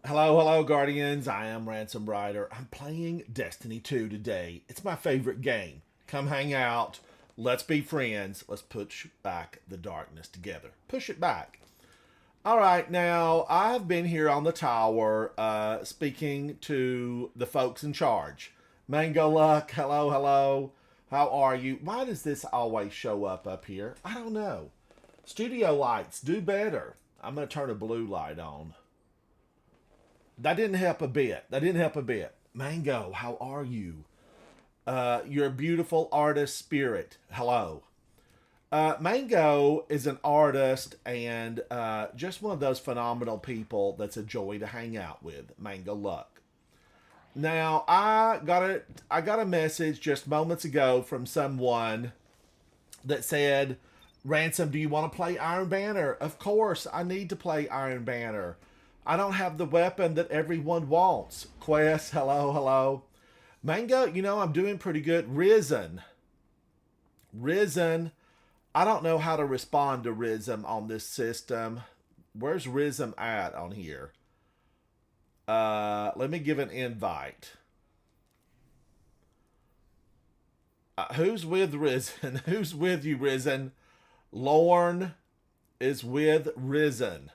Hello, hello, Guardians. I am Ransom Rider. I'm playing Destiny 2 today. It's my favorite game. Come hang out. Let's be friends. Let's push back the darkness together. Push it back. All right, now I've been here on the tower speaking to the folks in charge. Mango Luck, hello, hello. How are you? Why does this always show up here? I don't know. Studio lights, do better. I'm going to turn a blue light on. That didn't help a bit. That didn't help a bit. Mango, how are you? You're a beautiful artist spirit. Hello. Mango is an artist and just one of those phenomenal people that's a joy to hang out with. Mango Luck. Now I got a message just moments ago from someone that said, "Ransom, do you want to play Iron Banner?" Of course, I need to play Iron Banner. I don't have the weapon that everyone wants. Quest, hello, hello. Mango, I'm doing pretty good. Risen. I don't know how to respond to Risen on this system. Where's Risen at on here? Let me give an invite. Who's with Risen? Who's with you, Risen? Lorne is with Risen.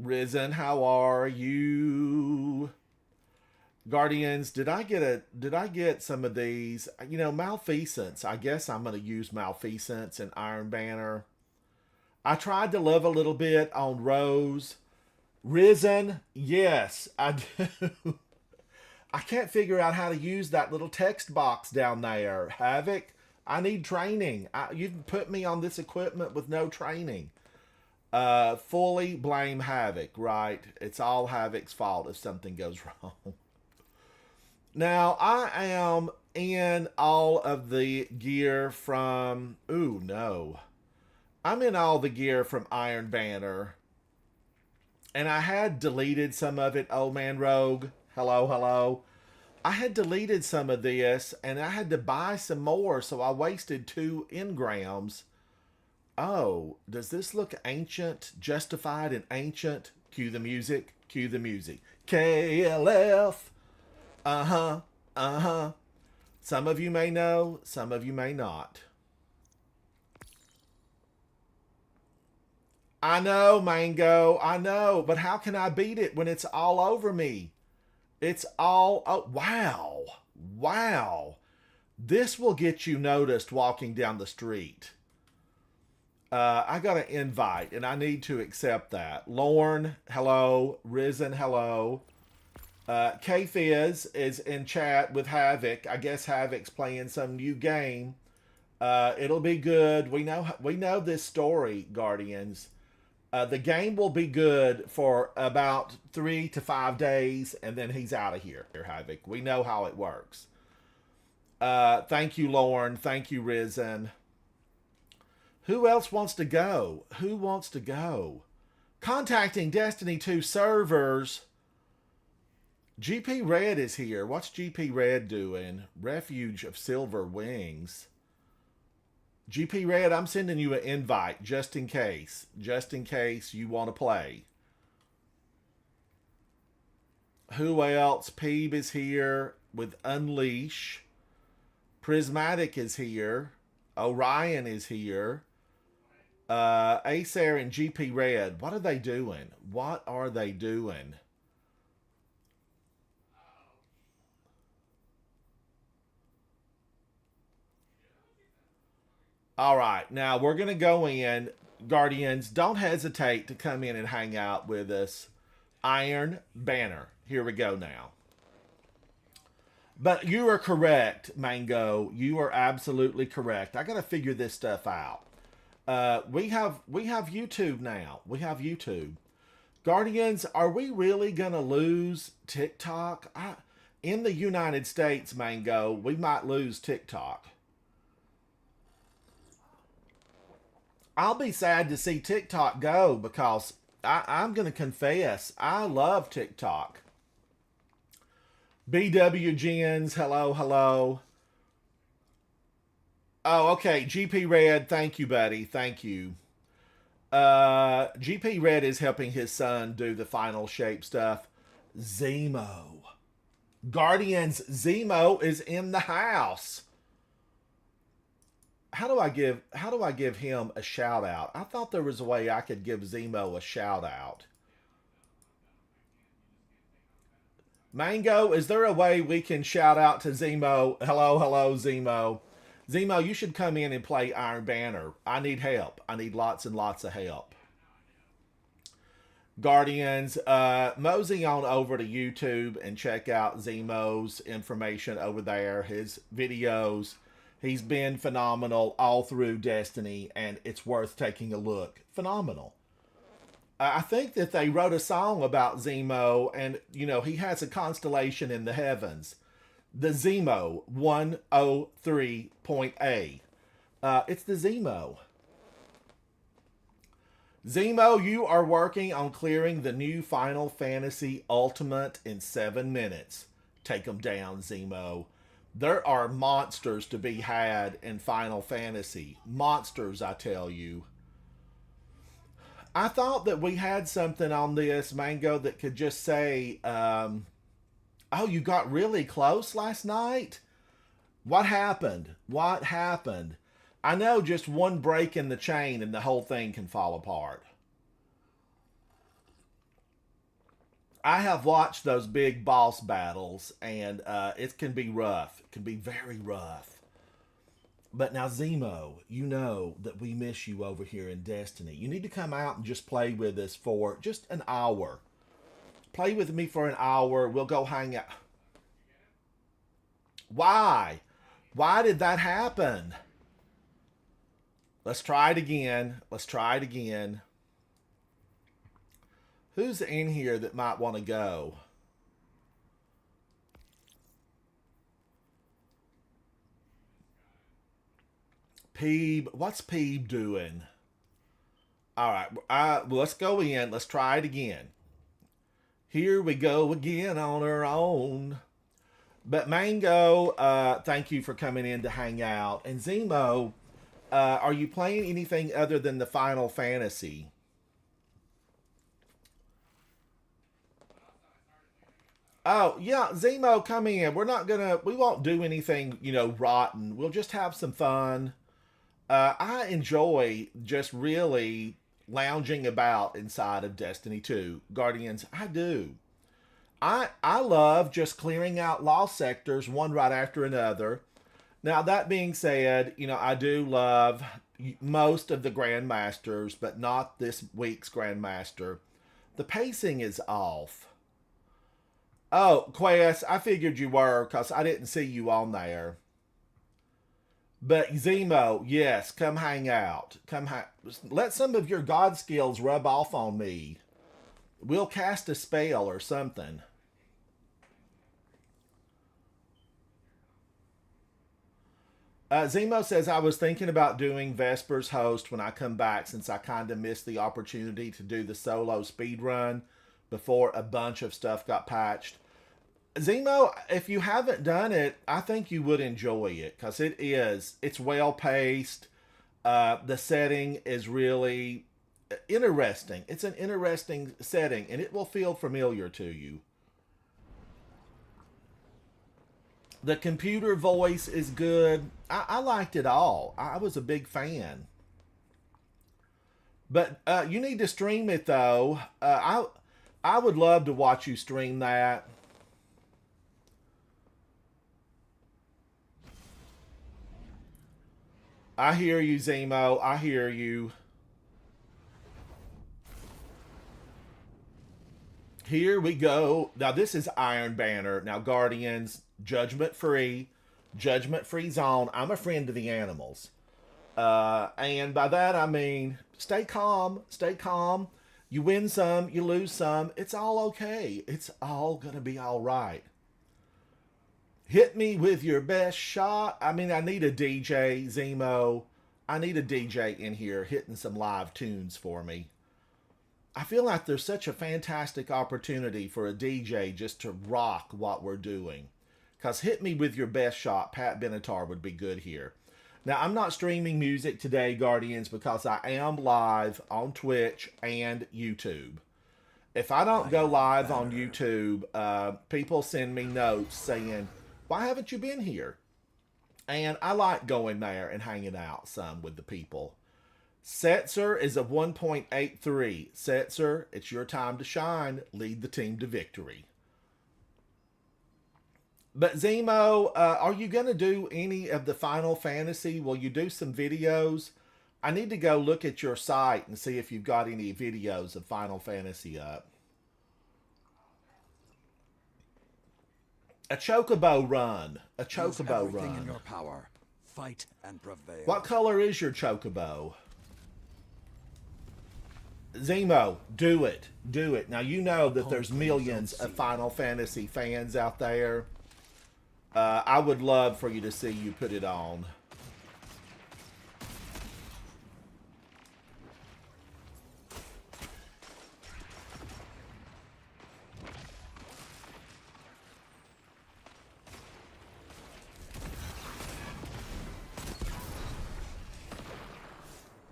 Risen, how are you? Guardians, did I get some of these? Malfeasance. I guess I'm gonna use Malfeasance and Iron Banner. I tried to love a little bit on Rose. Risen, yes, I do. I can't figure out how to use that little text box down there. Havoc, I need training. You've put me on this equipment with no training. Fully blame Havoc, right? It's all Havoc's fault if something goes wrong. Now, I am in all of the gear from. Ooh, no. I'm in all the gear from Iron Banner. And I had deleted some of it, Old Man Rogue. Hello, hello. I had deleted some of this and I had to buy some more, so I wasted 2 engrams. Oh, does this look ancient? Justified and ancient? Cue the music. Cue the music. KLF. Uh huh. Uh huh. Some of you may know, some of you may not. I know, Mango. I know. But how can I beat it when it's all over me? It's all. Oh, wow. Wow. This will get you noticed walking down the street. I got an invite and I need to accept that. Lorne, hello. Risen, hello. K-Fizz is in chat with Havoc. I guess Havoc's playing some new game. It'll be good. We know this story, Guardians. The game will be good for about 3 to 5 days, and then he's out of here, Havoc. We know how it works. Thank you, Lorne. Thank you, Risen. Who else wants to go? Who wants to go? Contacting Destiny 2 servers. GP Red is here. What's GP Red doing? Refuge of Silver Wings. GP Red, I'm sending you an invite just in case. Just in case you want to play. Who else? Peeb is here with Unleash. Prismatic is here. Orion is here. Acer and GP Red. What are they doing? What are they doing? All right, now we're going to go in. Guardians, don't hesitate to come in and hang out with us. Iron Banner. Here we go now. But you are correct, Mango. You are absolutely correct. I got to figure this stuff out. We have YouTube now. We have YouTube. Guardians, are we really gonna lose TikTok? In the United States, Mango, we might lose TikTok. I'll be sad to see TikTok go because I'm going to confess I love TikTok. BW Gens, hello, hello. Oh, okay. GP Red, thank you, buddy. Thank you. GP Red is helping his son do the final shape stuff. Zemo. Guardians Zemo is in the house. How do I give him a shout out? I thought there was a way I could give Zemo a shout out. Mango, is there a way we can shout out to Zemo? Hello, hello, Zemo. Zemo, you should come in and play Iron Banner. I need help. I need lots and lots of help. Guardians, mosey on over to YouTube and check out Zemo's information over there, his videos. He's been phenomenal all through Destiny, and it's worth taking a look. Phenomenal. I think that they wrote a song about Zemo, and he has a constellation in the heavens, the Zemo 103.A. It's the Zemo. Zemo, you are working on clearing the new Final Fantasy Ultimate in 7 minutes. Take them down, Zemo. There are monsters to be had in Final Fantasy. Monsters, I tell you. I thought that we had something on this, Mango, that could just say, oh, you got really close last night? What happened? What happened? I know just one break in the chain and the whole thing can fall apart. I have watched those big boss battles, and it can be rough. It can be very rough. But now, Zemo, you know that we miss you over here in Destiny. You need to come out and just play with us for just an hour. Play with me for an hour. We'll go hang out. Why? Why did that happen? Let's try it again. Let's try it again. Who's in here that might want to go? Peeb, what's Peeb doing? All right, let's go in. Let's try it again. Here we go again on our own. But Mango, thank you for coming in to hang out. And Zemo, are you playing anything other than the Final Fantasy? Oh, yeah, Zemo, come in. We won't do anything, rotten. We'll just have some fun. I enjoy just really lounging about inside of Destiny 2. Guardians, I do. I love just clearing out lost sectors one right after another. Now, that being said, I do love most of the Grandmasters, but not this week's Grandmaster. The pacing is off. Oh, Quest, I figured you were because I didn't see you on there. But Zemo, yes, come hang out. Let some of your god skills rub off on me. We'll cast a spell or something. Zemo says, I was thinking about doing Vesper's host when I come back since I kind of missed the opportunity to do the solo speed run before a bunch of stuff got patched. Zemo, if you haven't done it, I think you would enjoy it because it's well paced. The setting is really interesting. It's an interesting setting and it will feel familiar to you. The computer voice is good. I liked it all. I was a big fan. But you need to stream it though. I would love to watch you stream that. I hear you, Zemo. I hear you. Here we go. Now this is Iron Banner. Now Guardians, judgment free zone. I'm a friend of the animals, and by that I mean stay calm, stay calm. You win some, you lose some. It's all okay. It's all gonna be all right. Hit me with your best shot. I mean, I need a DJ, Zemo. I need a DJ in here hitting some live tunes for me. I feel like there's such a fantastic opportunity for a DJ just to rock what we're doing. Because hit me with your best shot, Pat Benatar would be good here. Now, I'm not streaming music today, Guardians, because I am live on Twitch and YouTube. If I don't go live on YouTube, people send me notes saying, why haven't you been here? And I like going there and hanging out some with the people. Setzer is a 1.83. Setzer, it's your time to shine. Lead the team to victory. But Zemo, are you going to do any of the Final Fantasy? Will you do some videos? I need to go look at your site and see if you've got any videos of Final Fantasy up. A chocobo run. A chocobo run. In your power. Fight and prevail. What color is your chocobo? Zemo, do it. Do it. Now, you know that there's millions of Final Fantasy fans out there. I would love for you to see you put it on.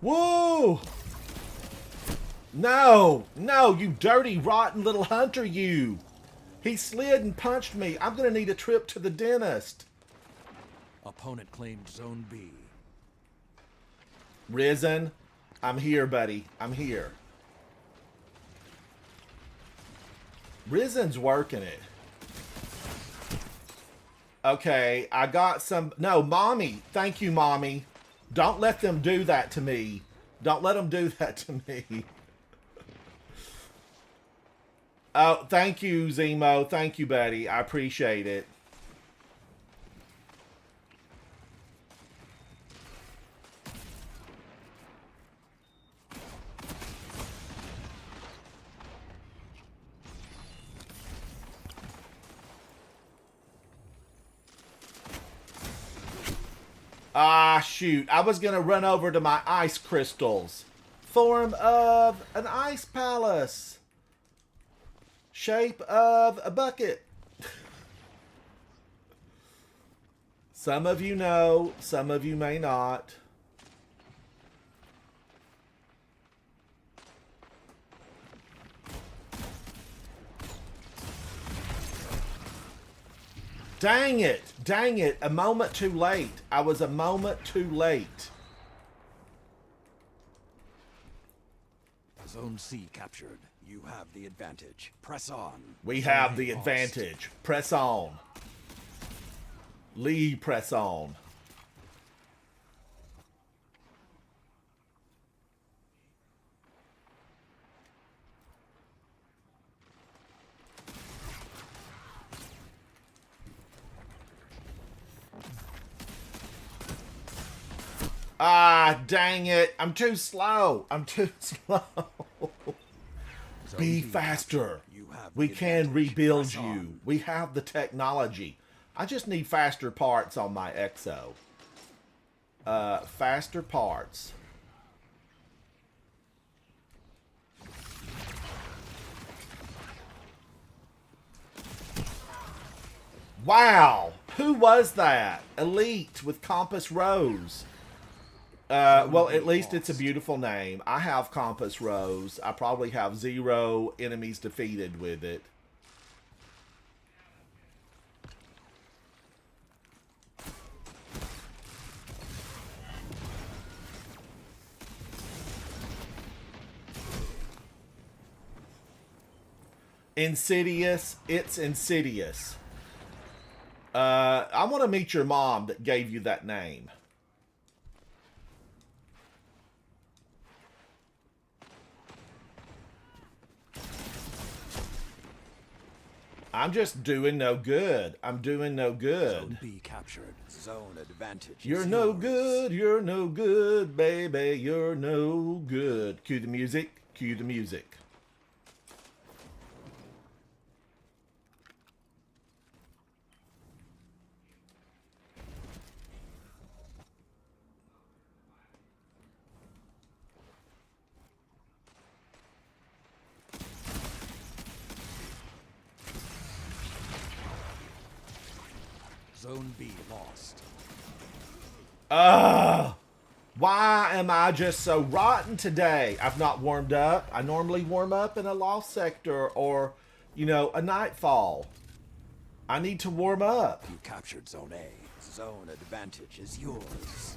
Whoa! No! No, you dirty, rotten little hunter, you! He slid and punched me. I'm going to need a trip to the dentist. Opponent claimed Zone B. Risen, I'm here, buddy. I'm here. Risen's working it. Okay, I got some... No, Mommy. Thank you, Mommy. Don't let them do that to me. Don't let them do that to me. Oh, thank you, Zemo. Thank you, buddy. I appreciate it. Ah, shoot. I was going to run over to my ice crystals. Form of an ice palace. Shape of a bucket. Some of you know, some of you may not. Dang it! Dang it! A moment too late. I was a moment too late. Zone C captured. You have the advantage. Press on. We have the advantage. Press on. Lee, press on. Ah, dang it. I'm too slow. I'm too slow. Be faster. We can rebuild you. We have the technology. I just need faster parts on my Exo. Faster parts. Wow. Who was that? Elite with Compass Rose. Well, at least it's a beautiful name. I have Compass Rose. I probably have 0 enemies defeated with it. Insidious. It's Insidious. I want to meet your mom that gave you that name. I'm just doing no good. I'm doing no good. Zone B captured. Zone advantage. You're no good. You're no good, baby. You're no good. Cue the music. Cue the music. Zone B lost. Ugh. Why am I just so rotten today? I've not warmed up. I normally warm up in a lost sector or, a nightfall. I need to warm up. You captured Zone A. Zone advantage is yours.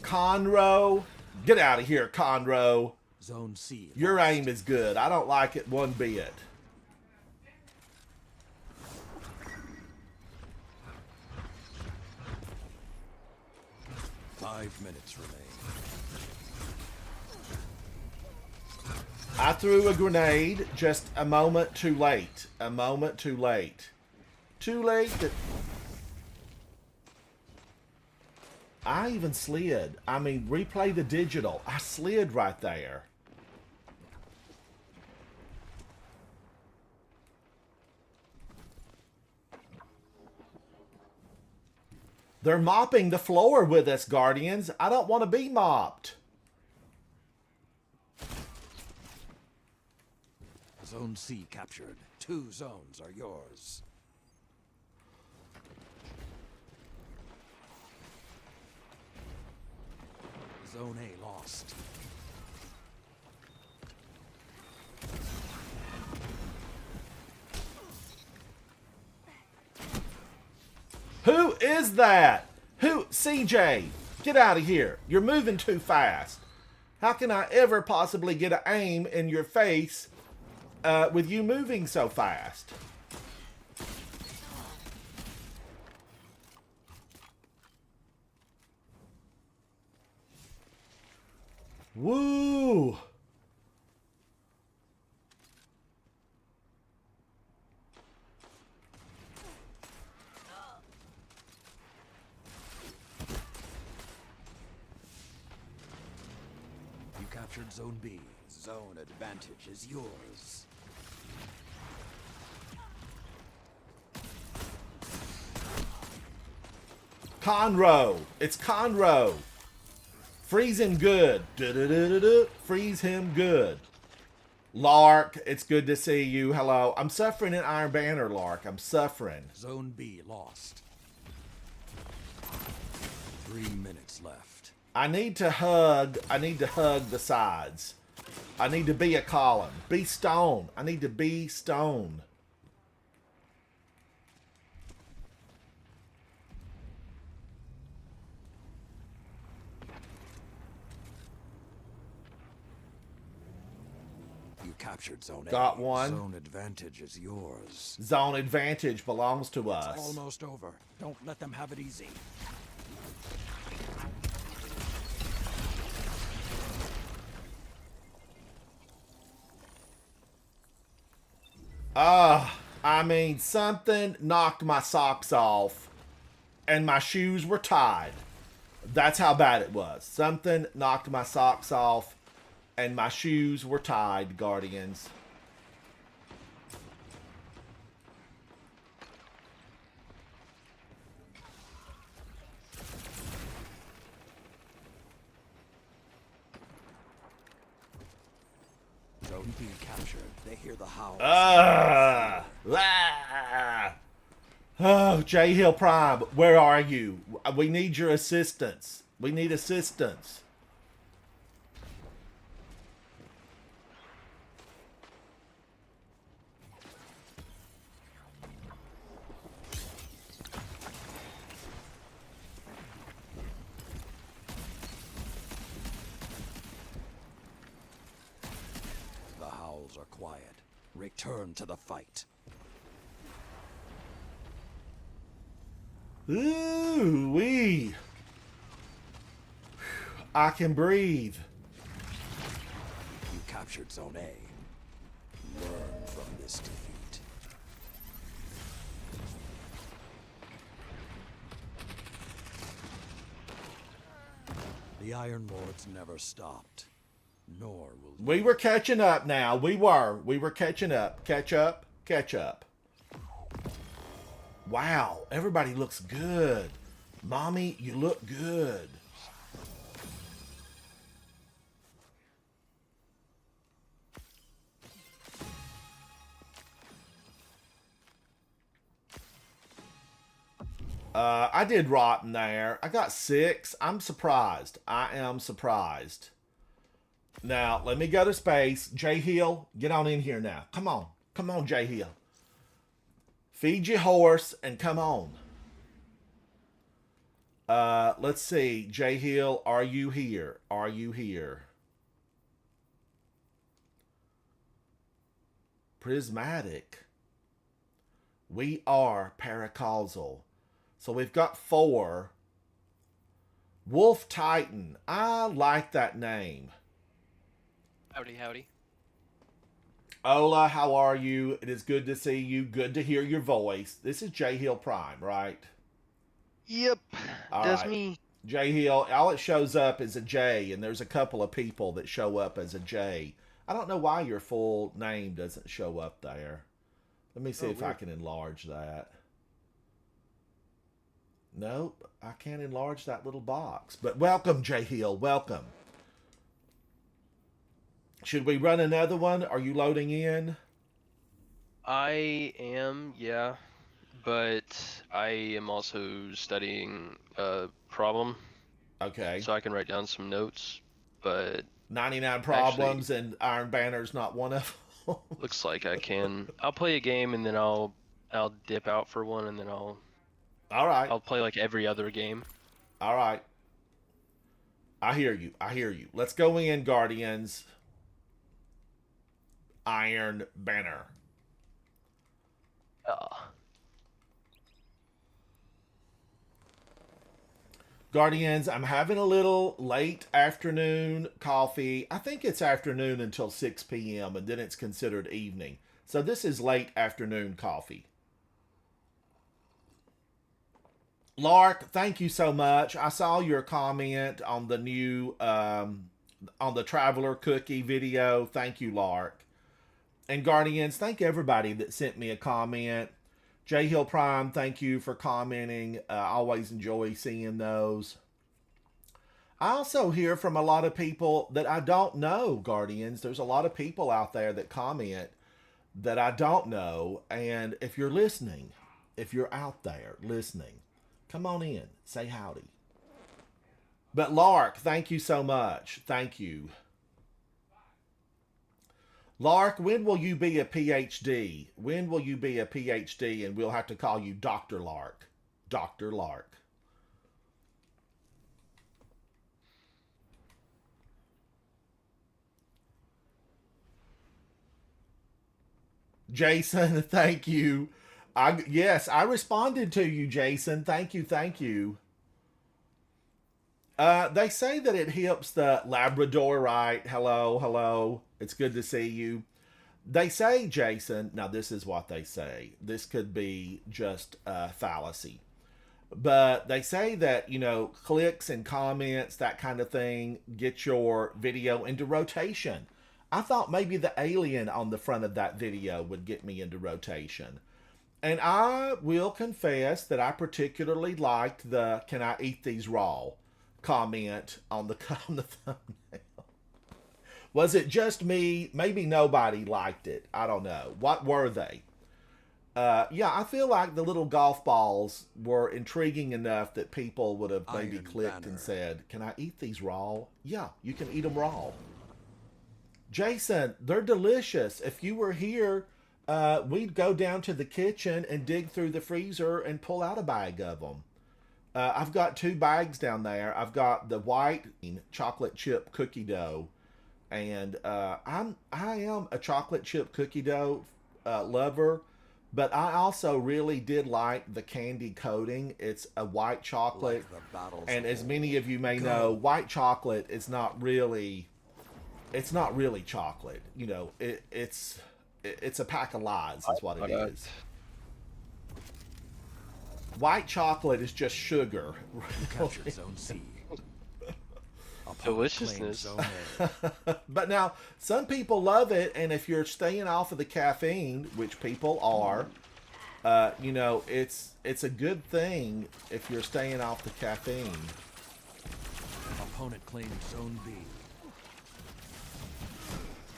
Conroe. Get out of here, Conroe. Zone C. Your lost. aim is good. I don't like it one bit. Five minutes remain. I threw a grenade just a moment too late. A moment too late. Too late that... I even slid. I mean, replay the digital. I slid right there. They're mopping the floor with us, Guardians. I don't want to be mopped. Zone C captured. 2 zones are yours. Zone A lost. Who is that? Who? CJ, get out of here. You're moving too fast. How can I ever possibly get an aim in your face with you moving so fast? Woo! You captured Zone B. Zone advantage is yours. Conroe. It's Conroe. Freeze him good. Du-du-du-du-du. Freeze him good. Lark, it's good to see you. Hello. I'm suffering in Iron Banner, Lark. I'm suffering. Zone B lost. 3 minutes left. I need to hug the sides. I need to be a column. Be stone. I need to be stone. You captured Zone A. Got one. Zone advantage is yours. Zone advantage belongs to It's us. almost over. Don't let them have it easy. I mean, something knocked my socks off and my shoes were tied. That's how bad it was. Something knocked my socks off and my shoes were tied, Guardians. Zone B captured. They hear the howl. Oh, J Hill Prime, where are you? We need your assistance. We need assistance. The howls are quiet. Return to the fight. Ooh wee. I can breathe. You captured Zone A. Learn from this defeat. The Iron Lords never stopped. Nor will We were catching up now. We were catching up. Catch up. Catch up. Wow, everybody looks good. Mommy, you look good. I did rotten there. I got 6. I'm surprised. I am surprised. Now, let me go to space. Jay Hill, get on in here now. Come on. Come on, Jay Hill. Feed your horse and come on. Let's see. Jay Hill, are you here? Are you here? Prismatic. We are paracausal. So we've got 4. Wolf Titan. I like that name. Howdy, howdy. Ola, how are you? It is good to see you. Good to hear your voice. This is J Hill Prime, right? Yep, All that's right. me. J Hill, all it shows up is a J, and there's a couple of people that show up as a J. I don't know why your full name doesn't show up there. Let me see if I can enlarge that. Nope, I can't enlarge that little box. But welcome, J Hill. Welcome. Should we run another one? Are you loading in? I am, yeah, but I am also studying a problem, Okay. so I can write down some notes, but 99 problems and Iron Banner's not one of them. looks like I can. I'll play a game and then I'll dip out for one and then All right. I'll play like every other game. All right. I hear you. I hear you. Let's go in, Guardians. Iron Banner. Guardians, I'm having a little late afternoon coffee. I think it's afternoon until 6 p.m. and then it's considered evening. So this is late afternoon coffee. Lark, thank you so much. I saw your comment on the new, on the Traveler Cookie video. Thank you, Lark. And Guardians, thank everybody that sent me a comment. J Hill Prime, thank you for commenting. I always enjoy seeing those. I also hear from a lot of people that I don't know, Guardians. There's a lot of people out there that comment that I don't know. And if you're listening, if you're out there listening, come on in, say howdy. But Lark, thank you so much. Thank you. Lark, when will you be a PhD? When will you be a PhD? And we'll have to call you Dr. Lark. Dr. Lark. Jason, thank you. Yes, I responded to you, Jason. Thank you, thank you. They say that it helps the Labrador, right? Hello, hello. It's good to see you. They say, Jason, now this is what they say. This could be just a fallacy. But they say that, you know, clicks and comments, that kind of thing, get your video into rotation. I thought maybe the alien on the front of that video would get me into rotation. And I will confess that I particularly liked the "Can I eat these raw?" comment on the thumbnail. Was it just me? Maybe nobody liked it. I don't know. What were they? Yeah, I feel like the little golf balls were intriguing enough that people would have maybe Iron clicked Banner. and said, "Can I eat these raw?" Yeah, you can eat them raw. Jason, they're delicious. If you were here, we'd go down to the kitchen and dig through the freezer and pull out a bag of them. I've got 2 bags down there. I've got the white chocolate chip cookie dough, and I am a chocolate chip cookie dough lover, but I also really did like the candy coating. It's a white chocolate, Like the battles and of as many of you may Go. know, white chocolate is not really. It's not really chocolate. You know, it's a pack of lies is what it is. White chocolate is just sugar. Captured Zone C. Opponent Deliciousness. claimed Zone A. But now, some people love it, and if you're staying off of the caffeine, which people are, you know, it's a good thing if you're staying off the caffeine. Opponent claimed Zone B.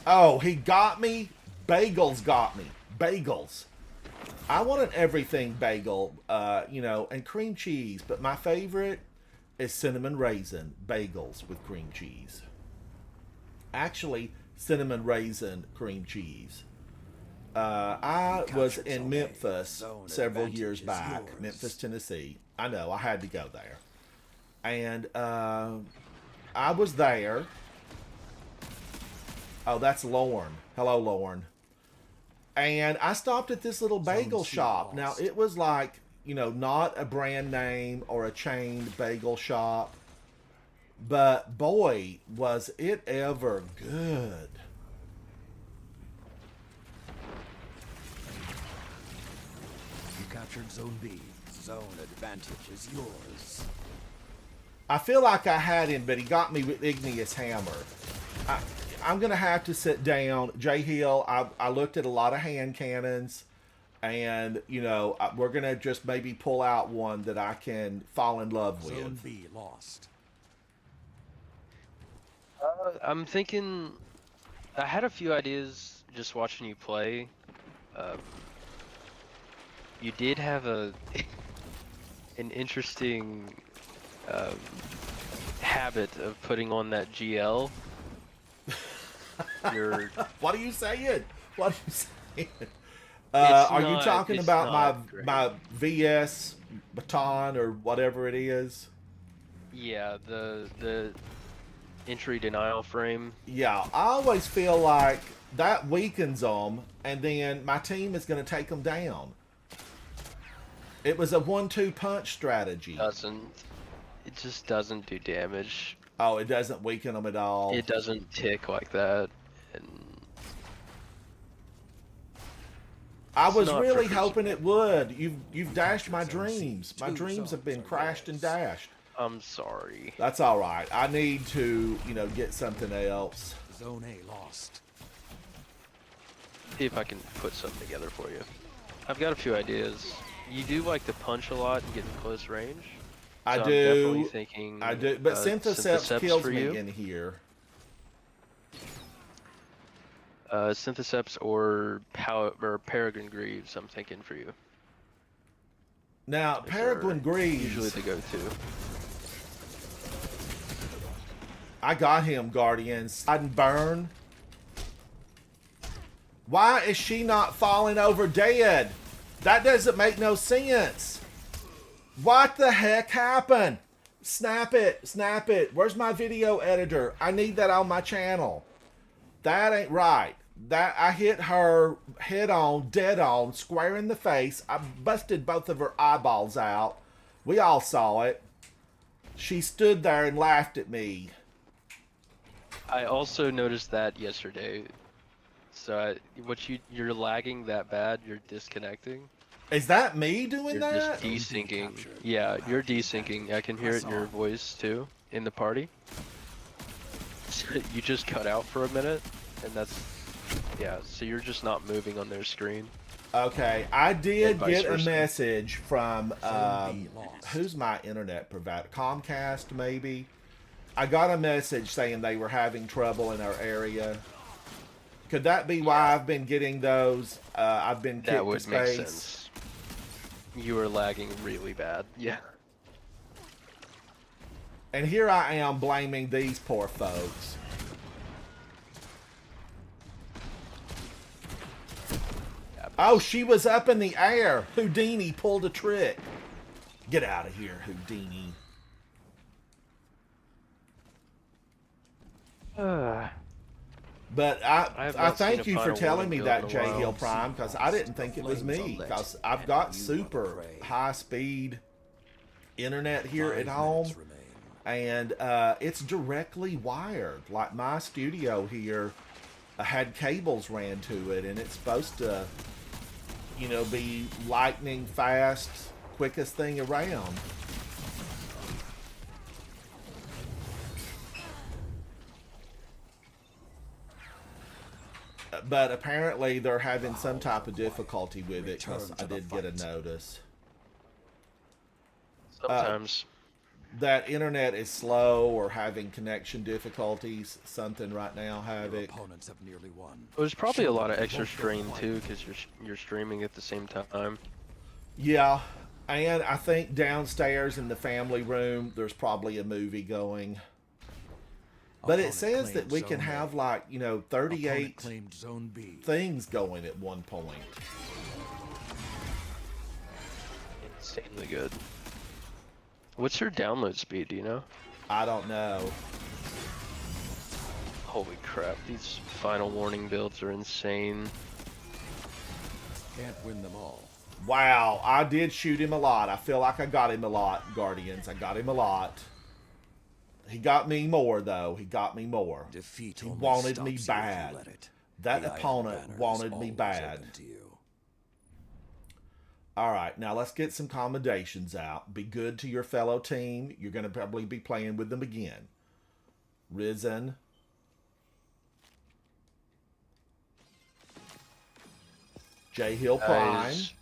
Oh, he got me. Bagels got me. Bagels. I want an everything bagel, you know, and cream cheese, but my favorite is cinnamon raisin bagels with cream cheese. Actually, cinnamon raisin cream cheese. You I was captured in Zone A. Memphis Zone several advantage years is back, yours. Memphis, Tennessee. I know, I had to go there. And I was there. Oh, that's Lorne. Hello, Lorne. And I stopped at this little bagel Zone C shop. Now, lost. it was like, you know, not a brand name or a chained bagel shop. But boy, was it ever good. You captured Zone B. Zone advantage is yours. I feel like I had him, but he got me with Igneous Hammer. I, I'm going to have to sit down. Jay Hill, I looked at a lot of hand cannons, and, you know, we're going to just maybe pull out one that I can fall in love Zone with. B lost. I'm thinking. I had a few ideas just watching you play. Um, you did have an interesting um, habit of putting on that GL. Your What are you saying? What are you saying? It's Are you not- talking it's about not great. my VS baton or whatever it is? Yeah, the entry denial frame. Yeah, I always feel like that weakens them, and then my team is going to take them down. It was a 1-2 punch strategy. Doesn't it just doesn't do damage. Oh, it doesn't weaken them at all. It doesn't tick like that, and I was not really for hoping it would. You've dashed my Zone C. dreams. My Two dreams have been zones are crashed and yours. dashed. I'm sorry. That's all right. I need to, you know, get something else. Zone A lost. See if I can put something together for you. I've got a few ideas. You do like to punch a lot and get in close range. I So do. I'm definitely thinking. I do, but Syntheseps kills for me you. in here. Syntheseps or Peregrine Greaves. I'm thinking for you. Now, Those Peregrine are Greaves. Usually the go-to. I got him, Guardians. I didn't burn. Why is she not falling over dead? That doesn't make no sense. What the heck happened? Snap it. Snap it. Where's my video editor? I need that on my channel. That ain't right. That I hit her head on, dead on, square in the face. I busted both of her eyeballs out. We all saw it. She stood there and laughed at me. I also noticed that yesterday. So you're lagging that bad. You're disconnecting. Is that me doing You're that? just desyncing. captured. Yeah, you're desyncing. I can hear it in your Press on. voice too in the party. You just cut out for a minute, and that's yeah. So you're just not moving on their screen. Okay, I did And vice get a versa. message from Zone B lost. who's my internet provider? Comcast, maybe. I got a message saying they were having trouble in our area. Could that be why I've been getting those? I've been kicked That to would make space. sense. You are lagging really bad. Yeah. And here I am blaming these poor folks. Oh, she was up in the air. Houdini pulled a trick. Get out of here, Houdini. But I I have not seen thank a you for final telling one me build in that, a J while. Hill Prime, because I didn't think it was Flames me. are lit, Because I've and got you are super prey. high speed internet here 5 at home, minutes remain. and it's directly wired. Like my studio here had cables ran to it, and it's supposed to, you know, be lightning fast, quickest thing around. But apparently they're having some type of difficulty with it, because Return I to the did get a fight. notice. Sometimes. that internet is slow or having connection difficulties. Something right now, Your Havoc. opponents have nearly won. There's probably Show a them lot of you extra won't go strain quiet. too, because you're streaming at the same time. Yeah, and I think downstairs in the family room, there's probably a movie going. But it Opponent says that claimed we can zone have A. like, Opponent 38 claimed zone B. things going at one point. Insanely good. What's your download speed? Do you know? I don't know. Holy crap! These final warning builds are insane. Can't win them all. Wow, I did shoot him a lot. I feel like I got him a lot, Guardians. I got him a lot. He got me more, though. He got me more. Defeat He only wanted me stops you if you bad. let it. That The Iron opponent Banner is wanted me always bad. open to you. All right, now let's get some commendations out. Be good to your fellow team. You're going to probably be playing with them again. Risen. J Hill Prime. Guys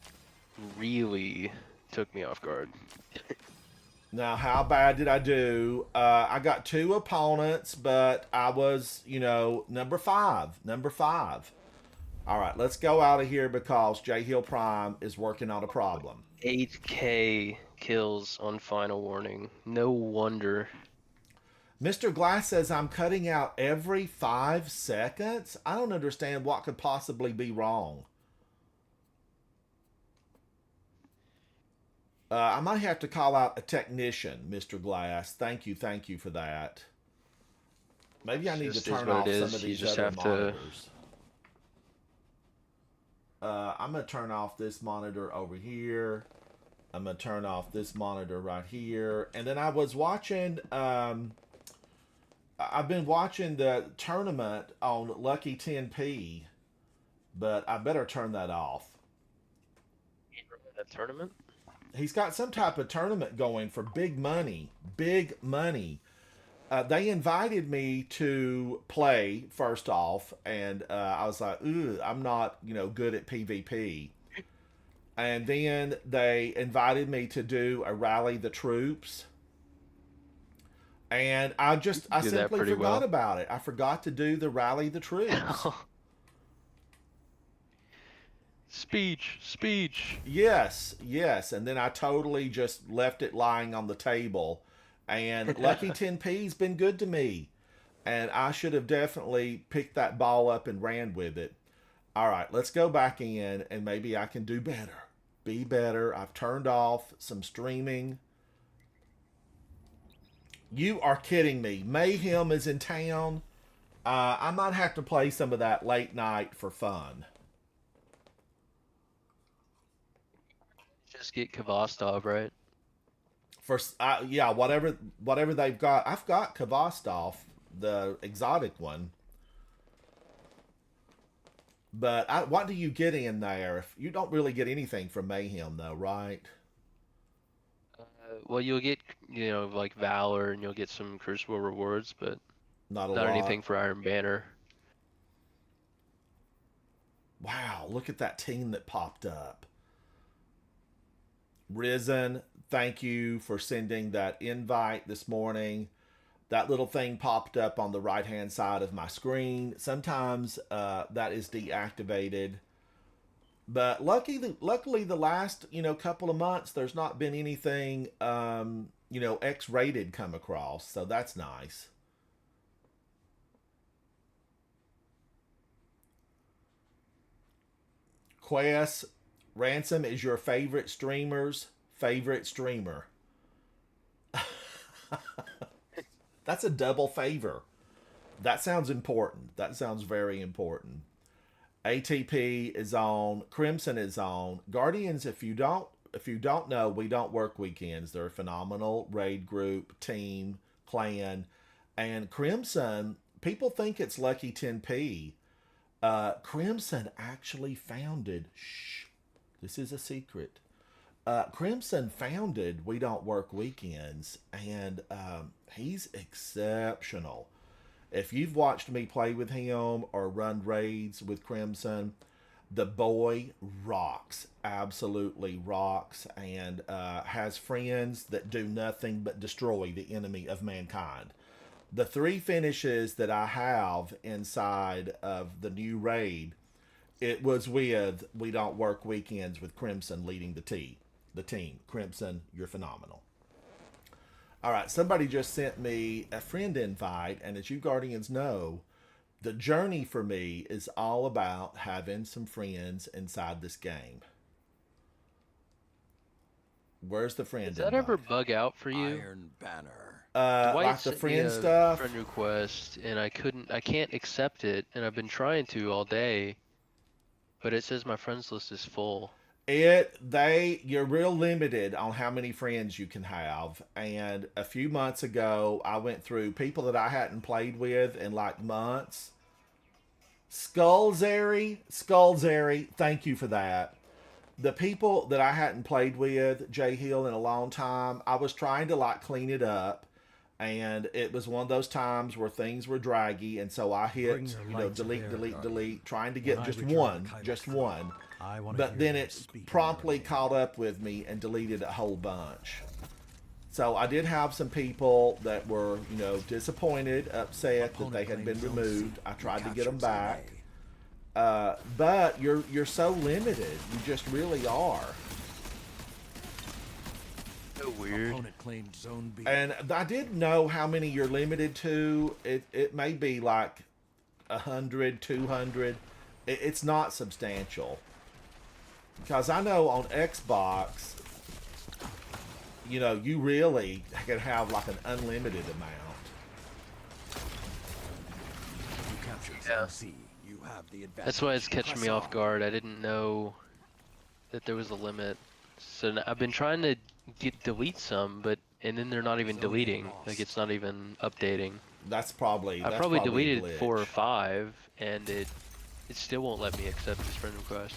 really took me off guard. Now, how bad did I do? I got 2 opponents, but I was, number 5. Number 5. All right, let's go out of here because J Hill Prime is working on a problem. 8K kills on final warning. No wonder. Mr. Glass says I'm cutting out every 5 seconds. I don't understand what could possibly be wrong. I might have to call out a technician, Mr. Glass. Thank you for that. Maybe I need to Just turn is what off it some is. of You these just other have to. monitors. I'm going to turn off this monitor over here. I'm going to turn off this monitor right here. And then I was watching, I've been watching the tournament on Lucky 10p, but I better turn that off. That tournament? He's got some type of tournament going for big money. Big money. They invited me to play first off, and I was like, "Ooh, I'm not, good at PvP." And then they invited me to do a rally the troops, and I Do that simply pretty forgot well. about it. I forgot to do the rally the troops. Speech. Yes, and then I totally just left it lying on the table. And Lucky 10p's been good to me. And I should have definitely picked that ball up and ran with it. All right, let's go back in and maybe I can do better. Be better. I've turned off some streaming. You are kidding me. Mayhem is in town. I might have to play some of that late night for fun. Just get Kvostov, right? Yeah, whatever they've got. I've got Kvostov, the exotic one. But what do you get in there? You don't really get anything from Mayhem, though, right? Well, you'll get, like Valor, and you'll get some Crucible rewards, but Not a not lot. anything for Iron Banner. Wow, look at that team that popped up. Risen, thank you for sending that invite this morning. That little thing popped up on the right-hand side of my screen. Sometimes that is deactivated. But luckily the last, couple of months, there's not been anything, X-rated come across. So that's nice. Quest, Ransom is your favorite streamer's favorite streamer. That's a double favor. That sounds important. That sounds very important. ATP is on. Crimson is on. Guardians, if you don't know, we don't work weekends. They're a phenomenal raid group, team, clan. And Crimson, people think it's Lucky 10p. Crimson actually founded... Shh. This is a secret. Crimson founded We Don't Work Weekends, and he's If you've watched me play with him or run raids with Crimson, The boy rocks, absolutely rocks, and has friends that do nothing but destroy the enemy of mankind. The three finishes that I have inside of the new raid, it was with We Don't Work Weekends with Crimson leading the team. Crimson, you're phenomenal. All right, somebody just sent me a friend invite, and as you Guardians know, the journey for me is all about having some friends inside this game. Where's the friend Does that invite? ever bug out for you? Iron Banner. Dwight Like the sent me friend a stuff. friend request, and I can't accept it, and I've been trying to all day, but it says my friends list is full. You're real limited on how many friends you can have. And a few months ago, I went through people that I hadn't played with in like months. Skullzary, thank you for that. The people that I hadn't played with, Jay Hill, in a long time, I was trying to like clean it up, and it was one of those times where things were draggy, and so I hit, delete, trying to get just one. But then it promptly caught up with me and deleted a whole bunch. So I did have some people that were, disappointed, upset that they had been removed. I tried to get them back. But you're so limited. You just really are. So weird. Opponent claimed Zone B. And I didn't know how many you're limited to. It may be like 100, 200. It's not substantial. Because I know on Xbox, you really can have like an unlimited amount. You captured Yeah. Zone C. You have the advantage. That's why it's catching Press me off on. guard. I didn't know that there was a limit. So I've been trying to delete some, and then they're not even deleting. Like it's not even updating. That's probably I that's probably a deleted glitch. 4 or 5, and it still won't let me accept this friend request.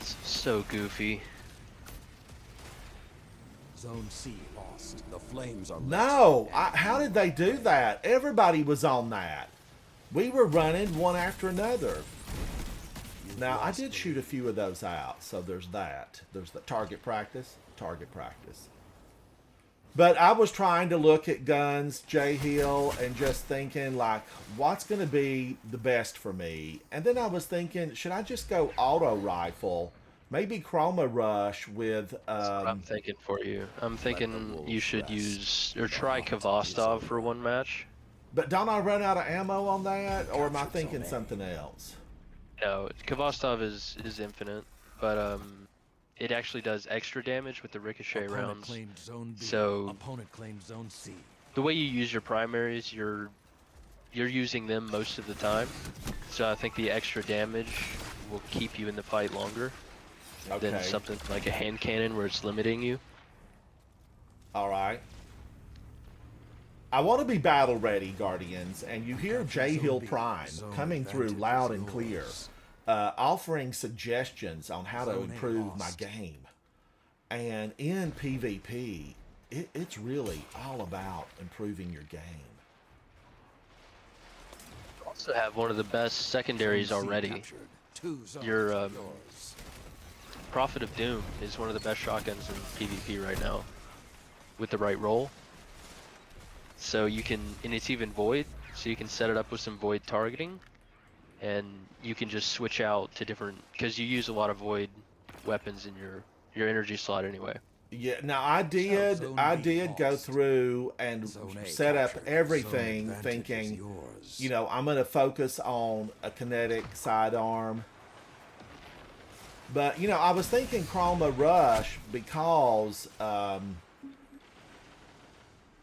It's so goofy. Zone C lost. The flames are No, how did they do that? Everybody was on that. We were running one after another. Now, I did shoot a few of those out, so there's that. There's the target practice. But I was trying to look at guns, Jay Hill, and just thinking, like, what's going to be the best for me? And then I was thinking, should I just go auto rifle? Maybe Chroma Rush with... That's what I'm thinking for you. I'm thinking you should use, or try Kvostov for one match. But don't I run out of ammo on that? Or am I thinking something else? No, Kvostov is infinite, but it actually does extra damage with the ricochet rounds. Claimed Zone B. So Opponent claimed Zone C. the way you use your primaries, you're using them most of the time. So I think the extra damage will keep you in the fight longer than Okay. something like a hand cannon where it's limiting you. All right. I want to be battle ready, Guardians, and you hear Jay Hill Prime coming through loud and clear, offering suggestions on how to improve my game. And in PvP, it's really all about improving your game. You also have one of the best secondaries already. Your Prophet of Doom is one of the best shotguns in PvP right now, with the right roll. So you can, and it's even void, so you can set it up with some void targeting, and you can just switch out to different, because you use a lot of void weapons in your energy slot anyway. Yeah, now I did go through and set up everything thinking, I'm going to focus on a kinetic sidearm. But, I was thinking Chroma Rush because,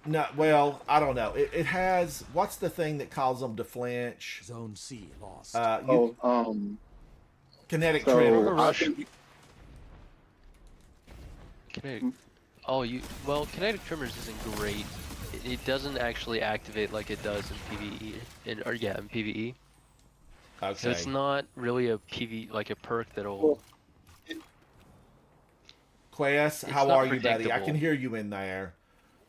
no, well, I don't know. It has, what's the thing that causes them to flinch? Zone C lost. Kinetic so trigger. Rush. Kinetic Tremors isn't great. It doesn't actually activate like it does in PvE. In PvE. Okay. So it's not really a like a perk that'll... Well, Quest, it's how not are you, buddy? I predictable. can hear you in there.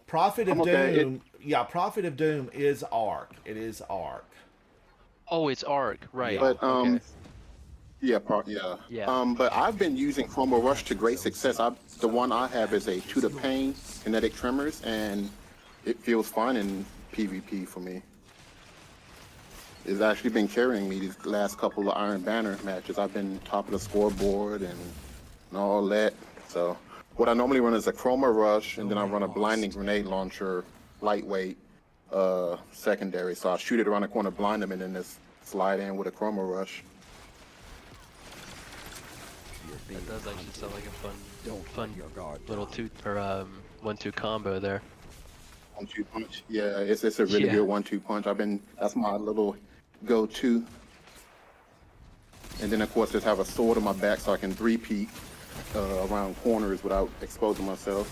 Prophet of I'm okay. Doom. Yeah, Prophet of Doom is Arc. It is Arc. Oh, it's arc, right? Yeah. But Okay. yeah, yeah. Yeah. But I've been using Chroma Rush to great success. The one I have is a to the pain kinetic tremors, and it feels fine in PvP for me. It's actually been carrying me these last couple of Iron Banner matches. I've been top of the scoreboard and all that. So what I normally run is a Chroma Rush, and then I run a blinding grenade launcher, lightweight, secondary. So I shoot it around the corner, blind them, and then just slide in with a Chroma Rush. That does actually sound like a Don't fun let your guard little down. 1-2 combo there. 1-2 punch. Yeah, it's a really Yeah. good 1-2 punch. That's my little go-to. And then of course just have a sword on my back so I can three-peek around corners without exposing myself.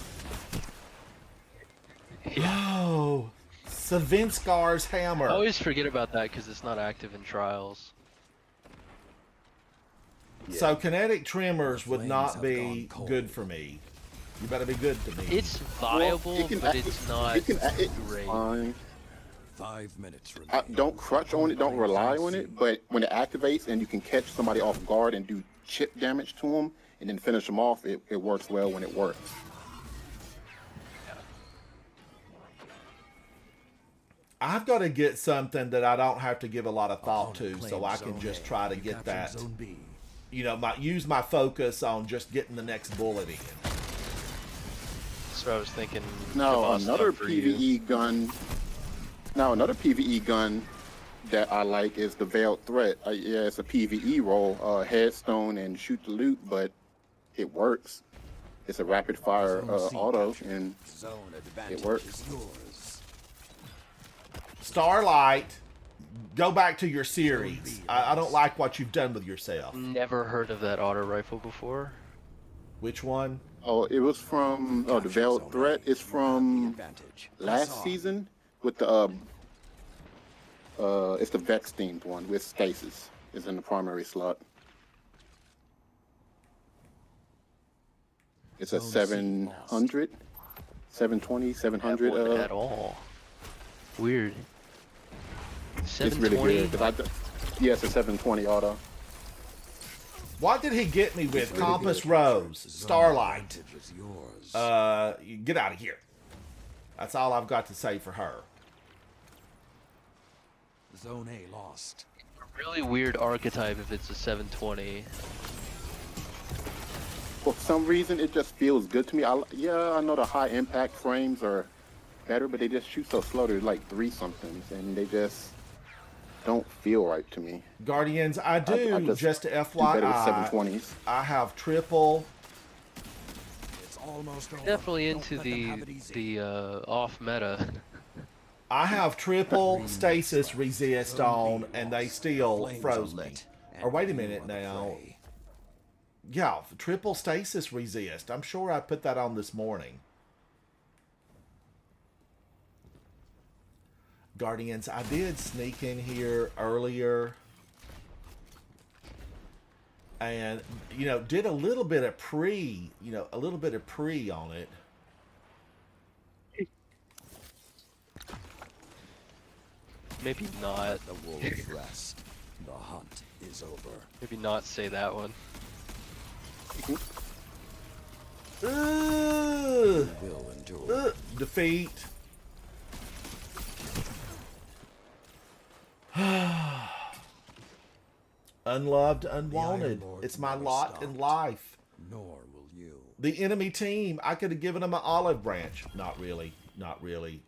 Oh, Savinskar's hammer. I always forget about that because it's not active in trials. So kinetic tremors would Flames not have be gone cold. good for me. You better be good to me. It's viable, Well, but it's not it's great. fine. 5 minutes remain. Don't crutch on it, don't rely on it, but when it activates and you can catch somebody off guard and do chip damage to them and then finish them off, it works well when it works. I've got to get something that I don't have to give a lot of thought to, Opponent so claims I can Zone just A. try to You get captured that. Zone B. You know, use my focus on just getting the next bullet in. So I was thinking. Now Devastar another for you. PvE gun. Now another PvE gun that I like is the Veiled Threat. Yeah, it's a PvE role, headstone and shoot the loot, but it works. It's a rapid fire Zone C auto, captured. and Zone advantage works. is yours. Starlight, go back to your series. I don't like what you've done with yourself. Never heard of that auto rifle before. Which one? oh, it was from the Captured Veiled Zone Threat A. is You have the from advantage. last Press on. season with the it's the Vex themed one with Stasis is in the primary slot. It's a Zone C 700, 720, 700. That one at all. Weird. It's really 720. good. Yeah, it's a 720 auto. What did he get me with? really Compass good. Rose, Zone Starlight. advantage is yours. You get out of here. That's all I've got to say for her. Zone A lost. Really weird archetype if it's a 720. For some reason, it just feels good to me. I know the high impact frames are better, but they just shoot so slow. They're like 3-somethings, and they just don't feel right to me. Guardians, I do, I just to do better with FYI, 720s. I have triple. It's almost over. Definitely Don't into let them have it easy. the off meta. I have triple stasis resist on, and they still Flames froze are me. lit, Or wait a and you minute are the now. prey. Yeah, triple stasis resist. I'm sure I put that on this morning. Guardians, I did sneak in here earlier. And, did a little bit of pre on it. Maybe not. The wolves rest. The hunt is over. Maybe not say that one. Ugh, Will endure. defeat. Unloved, unwanted. Iron Lord It's my never lot in stopped. life. Nor will you. The enemy team, I could have given them an olive branch. Not really. Not really.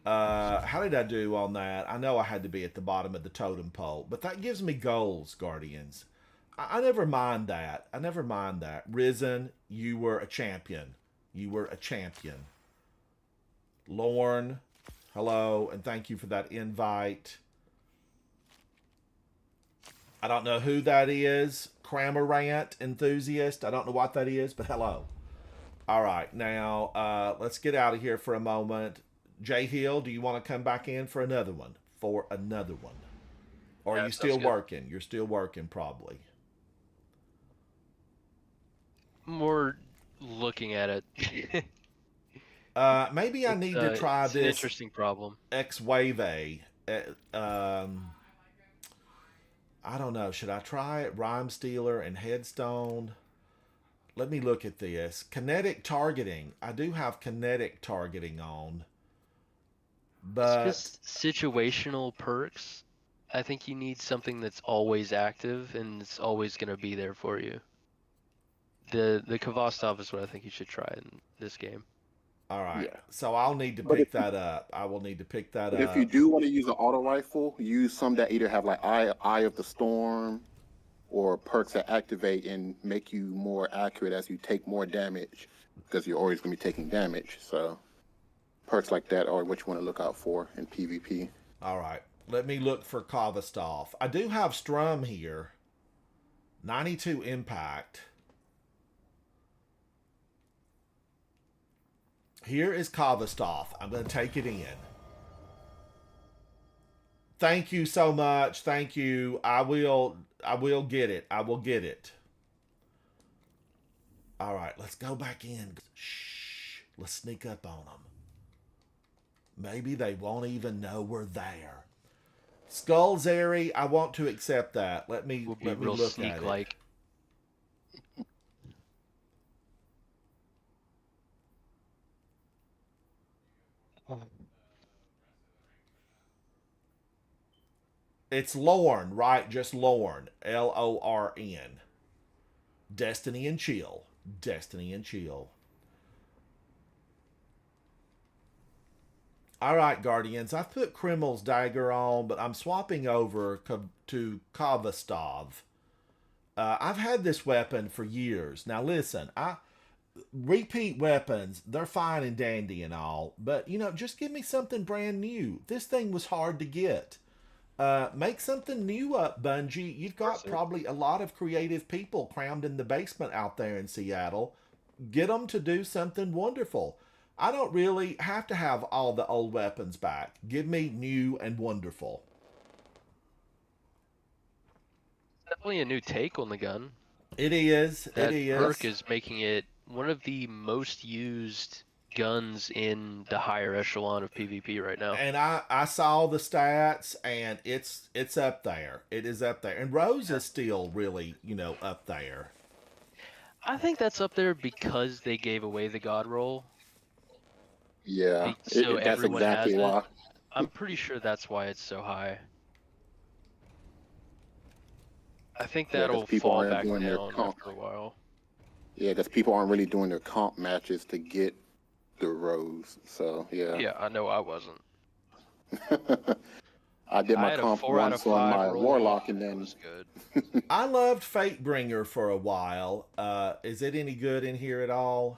How did I do on that? I know I had to be at the bottom of the totem pole, but that gives me goals, Guardians. I never mind that. I never mind that. Risen, you were a champion. You were a champion. Lorne, hello, and thank you for that invite. I don't know who that is. Cramorant enthusiast. I don't know what that is, but hello. All right, now let's get out of here for a moment. Jay Hill, do you want to come back in for another one? Or are Yeah, you sounds still good. working? You're still working, probably. More looking at it. Maybe I need to try it's an this interesting problem. X-Wave A. I don't know. Should I try it? Rhyme Stealer and Headstone. Let me look at this. Kinetic targeting. I do have kinetic targeting on. But It's just situational perks. I think you need something that's always active and it's always going to be there for you. The Kvostov is what I think you should try in this game. all right. Yeah. So I'll need to But pick if- that up. I will need to pick that But up. if you do want to use an auto rifle, use some that either have like Eye of the Storm or perks that activate and make you more accurate as you take more damage because you're always going to be taking damage. So perks like that are what you want to look out for in PvP. All right. Let me look for Kvostov. I do have Strum here. 92 impact. Here is Kvostov. I'm going to take it in. Thank you so much. Thank you. I will get it. I will get it. All right, let's go back in. Shh. Let's sneak up on them. Maybe they won't even know we're there. Skullzary, I want to accept that. Let me Will be let me real look at it. sneak-like. It's Lorn, right? Just Lorn. Lorn. Destiny and Chill. Destiny and Chill. All right, Guardians. I've put Krimel's dagger on, but I'm swapping over to Kvostov. I've had this weapon for years. Now, listen. Repeat weapons, they're fine and dandy and all, but, just give me something brand new. This thing was hard to get. Make something new up, Bungie. You've got probably a lot of creative people crammed in the basement out there in Seattle. Get them to do something wonderful. I don't really have to have all the old weapons back. Give me new and wonderful. Definitely a new take on the gun. It is. That it is. perk is making it one of the most used guns in the higher echelon of PvP right now. And I saw the stats, and it's up there. It is up there. And Rose is still really, up there. I think that's up there because they gave away the god roll. Yeah, So that's everyone exactly has it. why. I'm pretty sure that's why it's so high. I think Yeah, 'cause that'll people fall aren't back doing their down comp. after a while. Yeah, because people aren't really doing their comp matches to get the rose. So yeah. Yeah, I know I wasn't. I did I my had a comp 4 out of once on 5 my roll. warlock, and That then was good. I loved Fatebringer for a while. Is it any good in here at all?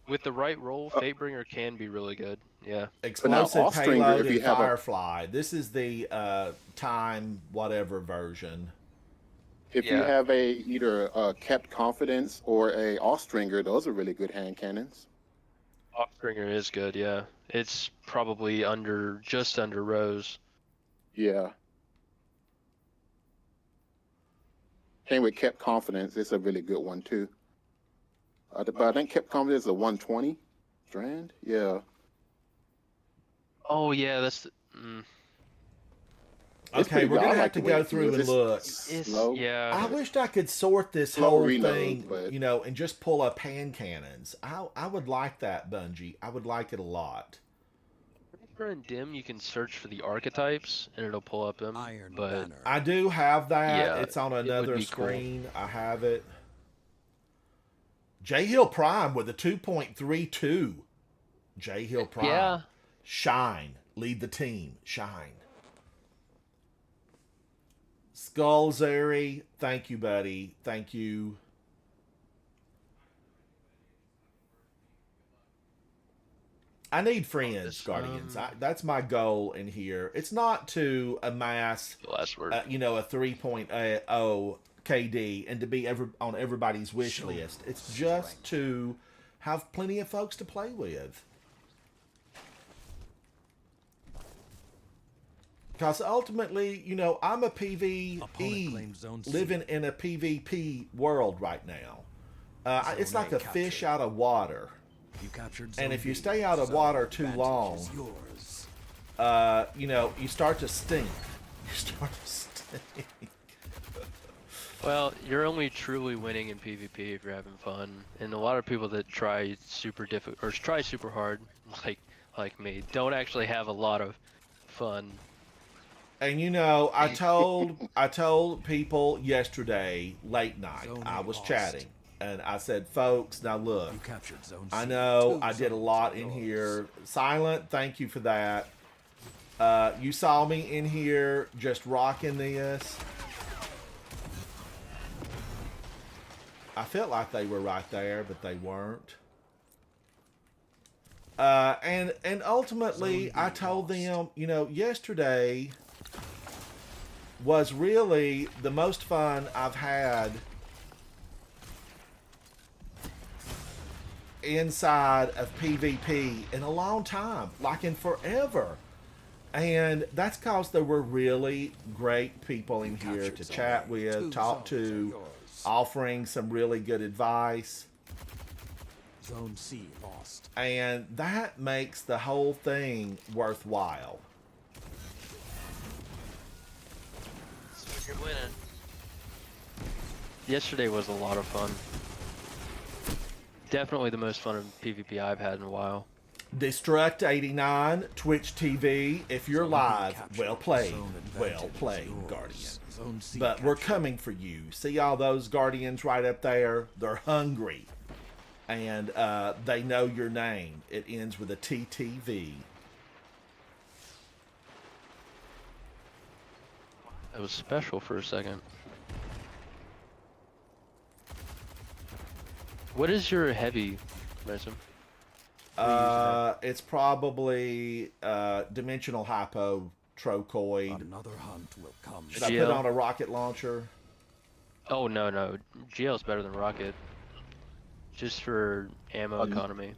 With the right roll, Fatebringer can be really good. Yeah. Explosive Austringer, Payload if you and have a- Firefly. This is the time whatever version. if you Yeah. have either a kept confidence or a Austringer, those are really good hand cannons. Offspringer is good, yeah. It's probably just under Rose. Yeah. Same with kept confidence. It's a really good one too. But I think kept confidence is a 120 strand. Yeah. Oh yeah, that's It's Okay, pretty we're good. I gonna have like to the way go it through feels. and look. it's slow. yeah. I wished I could sort this Slow whole reload, thing, but- and just pull up hand cannons. I would like that, Bungie. I would like it a lot. In Dim, you can search for the archetypes and it'll pull up them. Iron but Banner. I do have that. Yeah, It's on it would another be cool. screen. I have it. J Hill Prime with a 2.32. J Hill Prime. Yeah. Shine. Lead the team. Shine. Skullzary. Thank you, buddy. Thank you. I need friends, this, Guardians. That's my goal in here. It's not to amass the last word. a 3.0 KD and to be on everybody's wish Show list. It's strength. just to have plenty of folks to play with. Because ultimately, I'm a Opponent PvE claims zone C. living in a PvP world right now. It's Zone like A a fish captured. out of water. You captured And zone if you B. stay out of Zone water too advantage long, is yours. you start to stink. You start to stink. Well, you're only truly winning in PvP if you're having fun, and a lot of people that try super difficult or try super hard, like like me, don't actually have a lot of fun. And you know, I told people yesterday late night. Zone I A was lost. chatting, and I said, "Folks, now look, You captured Zone I C. know 2 I did a zones lot are in yours. here. Silent, thank you for that. You saw me in here just rocking this. I felt like they were right there, but they weren't. And ultimately, Zone B I told lost. them, you know, yesterday was really the most fun I've had inside of PvP in a long time, like in forever. And that's because there were really great people in here Captured to Zone chat A. with, 2 talk zones are to, yours. offering some really good advice. Zone C lost. And that makes the whole thing worthwhile. So you're winning. Yesterday was a lot of fun. Definitely the most fun in PvP I've had in a while. Destruct89, Twitch TV, if you're Zone B live, captured. well played. Zone Well advantage is played, yours. Guardian. Zone C But we're captured. coming for you. See all those Guardians right up there? They're hungry. And they know your name. It ends with a TTV. It was special for a second. What is your heavy, Mason? It's probably dimensional hypo-trochoid. Another hunt will come. Should I put GL? on a rocket launcher? Oh no, GL's better than Rocket. Just for ammo economy.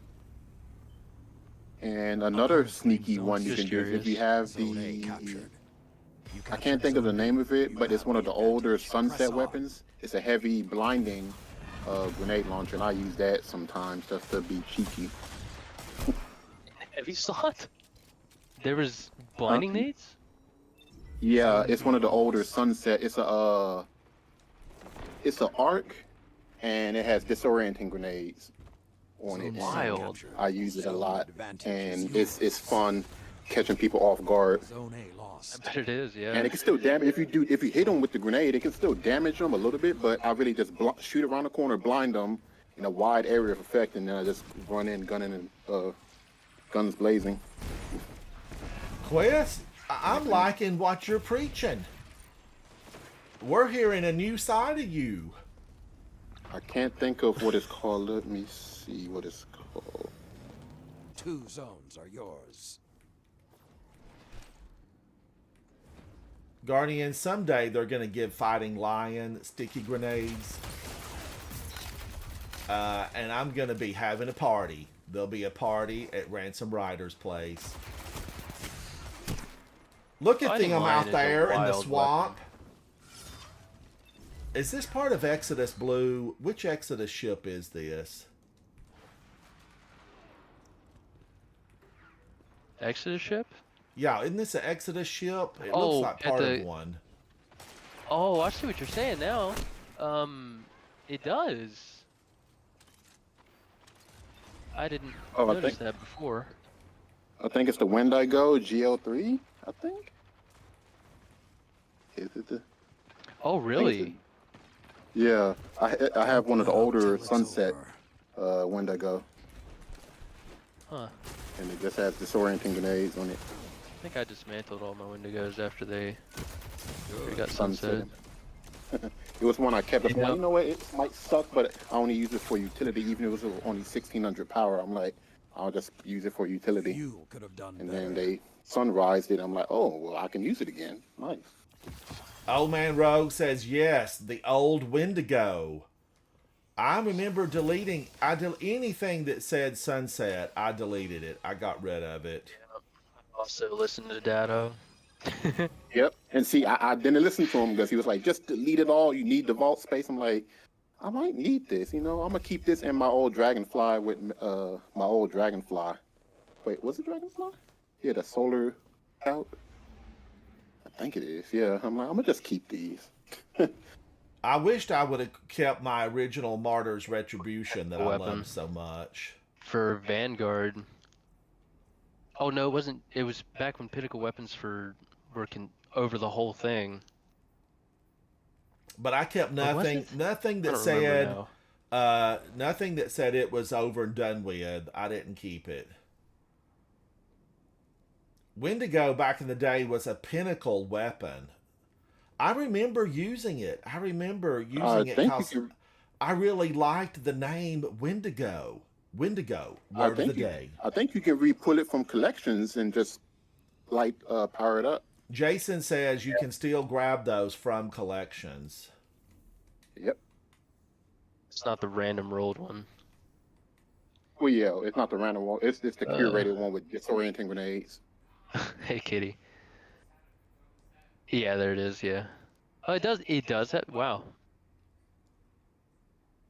And another sneaky Zone one you Just can do is if you curious. have Zone A the captured. You I can't captured think of the Zone name B. of it, You but it's have one of the the older advantage. Press sunset on. weapons. It's a heavy blinding grenade launcher, and I use that sometimes just to be cheeky. Heavy slot? There was blinding nades? Yeah, Zone it's B one of the older lost. sunset. It's a arc, and it has disorienting grenades on it. Zone C Wild. captured. I use it a Zone lot, advantage and is it's yours. fun catching people off guard. Zone A I lost. bet it is, yeah. And it can still damage if you hit them with the grenade. It can still damage them a little bit, but I really just shoot around the corner, blind them in a wide area of effect, and then I just run in, gunning, and guns blazing. Quest, I'm liking what you're preaching. We're hearing a new side of you. I can't think of what it's called. Let me see what it's called. 2 zones are yours. Guardian, someday they're going to give Fighting Lion sticky grenades. And I'm going to be having a party. There'll be a party at Ransom Rider's place. Look at Fighting them Lion out is a there in the wild swamp. weapon. Is this part of Exodus Blue? Which Exodus ship is this? Exodus ship? Yeah, isn't this an Exodus ship? It Oh, looks like at part the- of one. Oh, I see what you're saying now. It does. I didn't Oh, I notice think- that before. I think it's the Wendigo GL3. I think. Is it the? Oh, really? Yeah, I have one of the Till older it's sunset over. Wendigo, Huh. and it just has disorienting grenades on it. I think I dismantled all my Wendigos after they Good. got Sunset. sunsetted. It was one I kept. I'm Yeah. like, you know what? It might suck, but I only use it for utility. Even if it was only 1600 power, I'm like, I'll just use it for utility. You could have done And better. then they sunrised it. I'm like, oh, well, I can use it again. Nice. Old Man Rogue says yes, the old Wendigo. I remember deleting. Anything that said sunset, I deleted it. I got rid of it. Also, listen to Dado. Yep. And see, I didn't listen to him because he was like, just delete it all. You need the vault space. I'm like, I might need this. You know, I'm gonna keep this in my old Dragonfly with my old Dragonfly. Wait, was it Dragonfly? Yeah, the solar out. I think it is. Yeah. I'm like, I'm gonna just keep these. I wished I would have kept my original Martyr's Retribution that I Weapon loved so much. for Vanguard. Oh no, it wasn't. It was back when Pinnacle Weapons for working over the whole thing. But I kept Or was nothing it? nothing I that don't remember said now. nothing that said it was over and done with. I didn't keep it. Wendigo back in the day was a pinnacle weapon. I remember using it. I remember I using it think you because can. I really liked the name Wendigo. Wendigo, I word of the think you. day. I think you can re-pull it from collections and just power it up. Jason says you can still grab those from collections. Yep. It's not the random rolled one. Well, yeah, it's not the random one. It's the Uh, curated one with disorienting grenades. hey kitty. Yeah, there it is. Yeah. Oh, it does. It does that. Wow.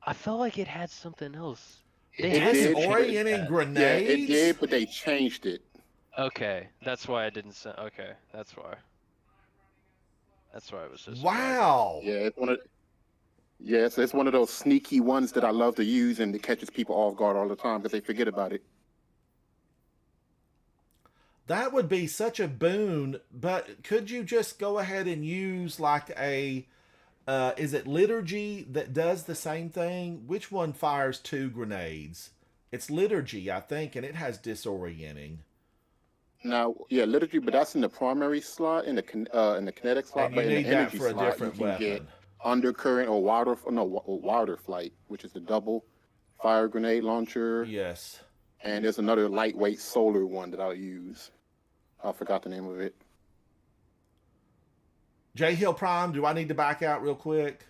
I felt like it had something else. They It had to did, but change Disorienting that. yeah, it grenades? did, but they changed it. Okay, that's why I didn't say. Okay, that's why. That's why I was so surprised. Wow. Yeah, it's one of. Yes, it's one of those sneaky ones that I love to use, and it catches people off guard all the time because they forget about it. That would be such a boon, but could you just go ahead and use like a is it liturgy that does the same thing? Which one fires two grenades? It's liturgy, I think, and it has disorienting. Now, yeah, liturgy, but that's in the primary slot, in the kinetic slot, And you but in the need that energy for a slot, you different can get weapon. undercurrent or water flight, which is the double fire grenade launcher, Yes. and there's another lightweight solar one that I'll use. I forgot the name of it. J Hill Prime, do I need to back out real quick?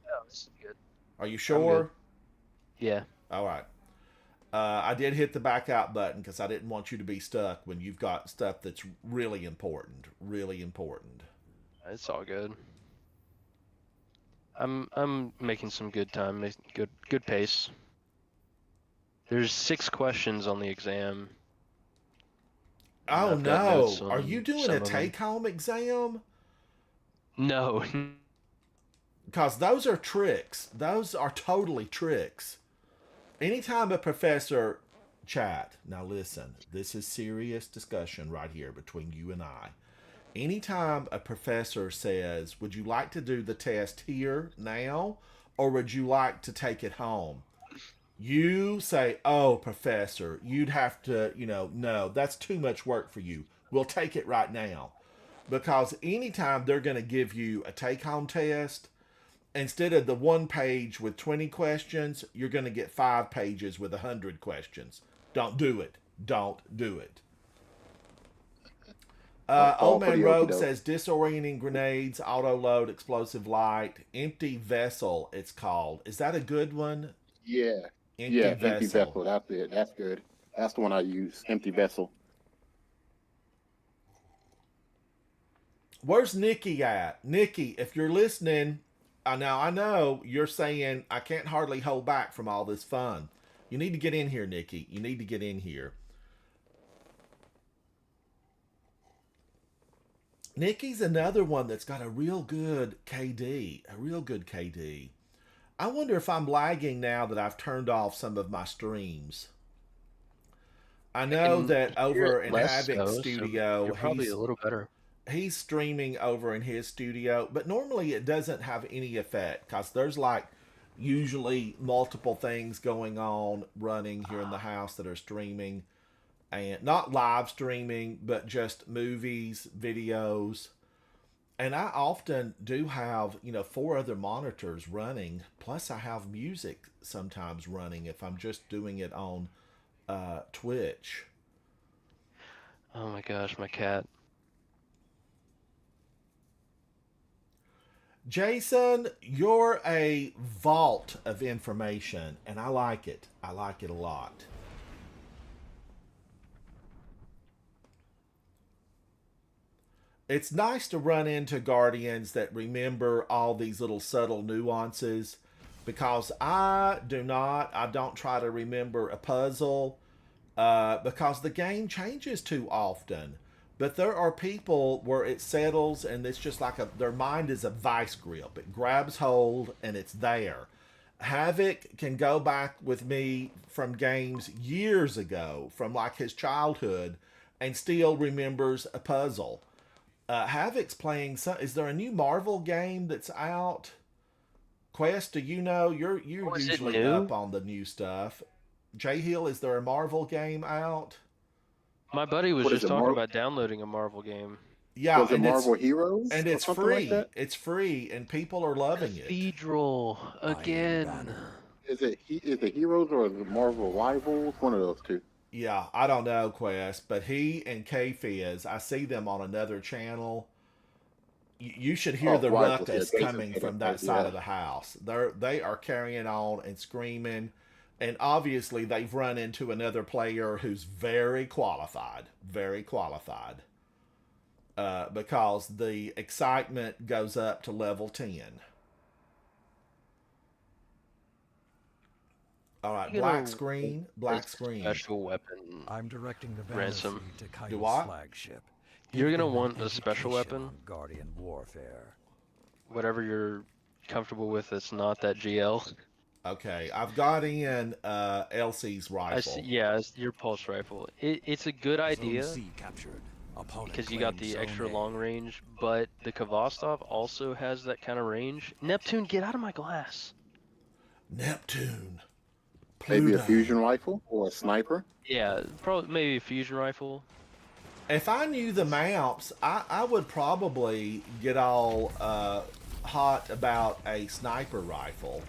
Oh, this is good. Are you I'm sure? good. Yeah. All right. I did hit the back out button because I didn't want you to be stuck when you've got stuff that's really important. Really important. It's all good. I'm making some good time, good pace. There's 6 questions on the exam. And Oh I've got notes no. Are you on doing some a of them. take home exam? No. Because those are tricks. Those are totally tricks. Anytime a professor chat, now listen, this is serious discussion right here between you and I. Anytime a professor says, would you like to do the test here now, or would you like to take it home? You say, oh, professor, you'd have to, no, that's too much work for you. We'll take it right now. Because anytime they're going to give you a take home test, instead of the 1 page with 20 questions, you're going to get 5 pages with 100 questions. Don't do it. Don't do it. All Old for Man the okie Rogue doke. says disorienting grenades, auto load, explosive light, empty vessel. It's called. Is that a good one? Yeah, Empty yeah, vessel. empty vessel. That's it. That's good. That's the one I use. Empty vessel. Where's Nikki at? Nikki, if you're listening, now I know you're saying I can't hardly hold back from all this fun. You need to get in here, Nikki. You need to get in here. Nikki's another one that's got a real good KD. A real good KD. I wonder if I'm lagging now that I've turned off some of my streams. I know And that over you're in less Havoc so Studio, you're probably a little better. he's streaming over in his studio, but normally it doesn't have any effect because there's like usually multiple things going on running here in the house that are streaming, and not live streaming, but just movies, videos. And I often do have, 4 other monitors running. Plus, I have music sometimes running if I'm just doing it on Twitch. Oh my gosh, my cat. Jason, you're a vault of information, and I like it. I like it a lot. It's nice to run into Guardians that remember all these little subtle nuances because I don't try to remember a puzzle because the game changes too often. But there are people where it settles and it's just like their mind is a vice grip. It grabs hold and it's there. Havoc can go back with me from games years ago, from like his childhood, and still remembers a puzzle. Havoc's playing some. Is there a new Marvel game that's out? Quest, do you know? You're Oh, is it usually new? up on the new stuff. J Hill, is there a Marvel game out? My buddy was What is just it, talking about downloading a Marvel game. Yeah, was it Marvel Heroes or it's something like free. that? It's free, and people are loving it. Cathedral Iron again. Banner. Is it Heroes or is it Marvel Rivals? One of those two. Yeah, I don't know, Quest, but he and K Fizz, I see them on another channel. You should hear Oh, the Rivals, yeah, ruckus Jason coming said from it, that side yeah. of the house. They are carrying on and screaming, and obviously they've run into another player who's very qualified, because the excitement goes up to level 10. All right, You black know, screen, a black screen. special weapon. I'm directing the banner Ransom. fleet to Do Kaido's what? flagship. You're Give gonna them an want a special education weapon? on Guardian warfare. Whatever you're comfortable with that's not that GL. Okay, I've got in Elsie's I see, rifle. yeah, it's your pulse rifle. It's a good idea Zone C captured. Opponent because you got claims the extra Zone A. long range, but the Kvostov also has that kind of range. Neptune, get out of my glass. Neptune. Maybe a Pluto. fusion rifle or a sniper. Yeah, probably maybe a fusion rifle. If I knew the maps, I would probably get all hot about a sniper rifle.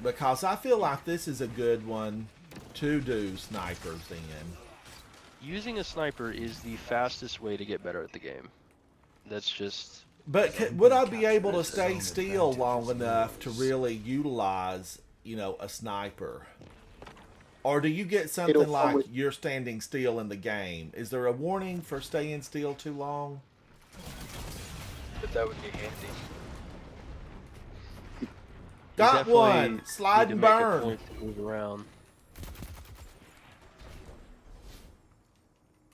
Because I feel like this is a good one to do snipers in. Using a sniper is the fastest way to get better at the game. That's just But would I be Capture able to the stay zone still advantage long is enough to yours. really utilize, a sniper? Or do you get something It'll come like with- you're standing still in the game? Is there a warning for staying still too long? but that would be handy. Got Definitely one! need Slide to and make a burn! point to move around.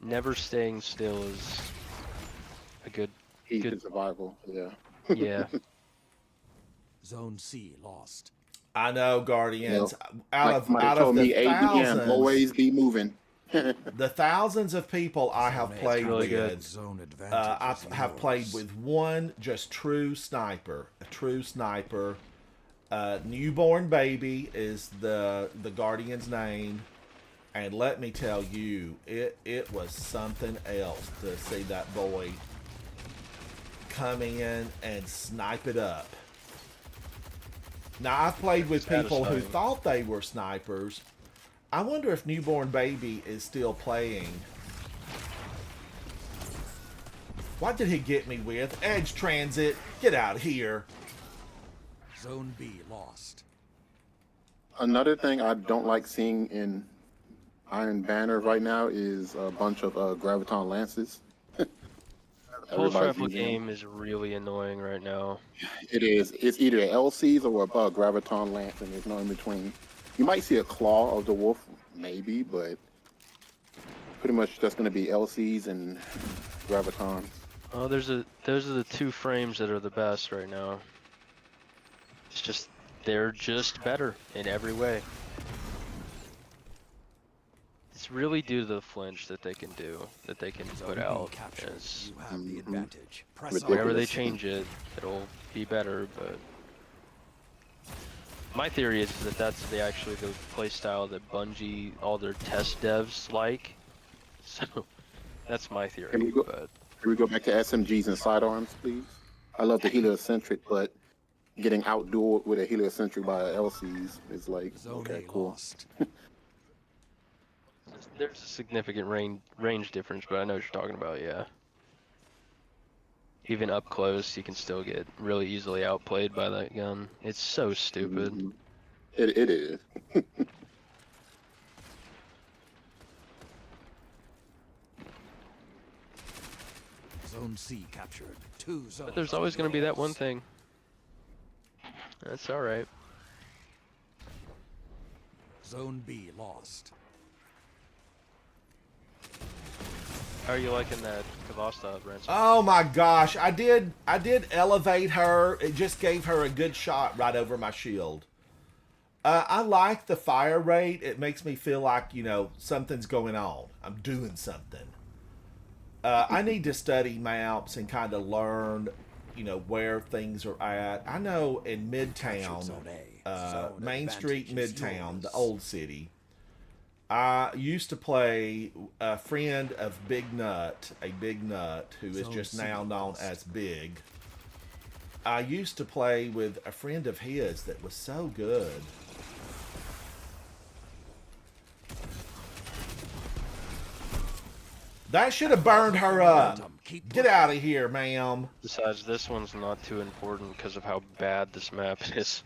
Never staying still is a good, Heat Good. and survival. Yeah. yeah. Zone C lost. I know, Guardians. Like somebody told me, ADM always be moving. the thousands of people I have Zone A played really with, good. Zone advantage I is have played yours. with one just true sniper. A true sniper. Newborn Baby is the Guardian's name. And let me tell you, it was something else to see that boy come in and snipe it up. Now, I've played with people who Satisfying. thought they were snipers. I wonder if Newborn Baby is still playing. What did he get me with? Edge Transit, get out of here. Zone B lost. Another thing I don't like seeing in Iron Banner right now is a bunch of Graviton Lances. Pulse Everybody's rifle using them. game is really annoying right now. It is. It's either LCs or a Graviton Lance, and there's no in between. You might see a Claw of the Wolf, maybe, but pretty much that's going to be LCs and Graviton. Oh, those are the two frames that are the best right now. It's just they're just better in every way. It's really due to the flinch that they can do, that they can Zone put B out. captured. As You have the Mhm. advantage. Press Ridiculous. on. whenever they change it, it'll be better. But my theory is that that's actually the playstyle that Bungie, all their test devs like. So that's my Can we theory. go- But Can we go back to SMGs and sidearms, please? I love the heliocentric, but getting outdueled with a heliocentric by LCs is like, Zone okay, A cool. lost. there's a significant range difference. But I know what you're talking about. Yeah. Even up close, you can still get really easily outplayed by that gun. It's so stupid. Mhm. It is. Zone C captured. Two zones. But there's always going to be that one thing. That's alright. Zone B lost. How are you liking that Kavasta ransom? Oh my gosh, I did elevate her. It just gave her a good shot right over my shield. I like the fire rate. It makes me feel like, something's going on. I'm doing something. I need to study maps and kind of learn, where things are at. I know in Midtown, Zone A. Zone Main Street, advantage is Midtown, the yours. old city. I used to play a friend of Big Nut, a Big Nut, who is Zone just C now known lost. as Big. I used to play with a friend of his that was so good. That should have burned her up. Keep Get out of here, ma'am. Besides, this one's not too important because of how bad this map is.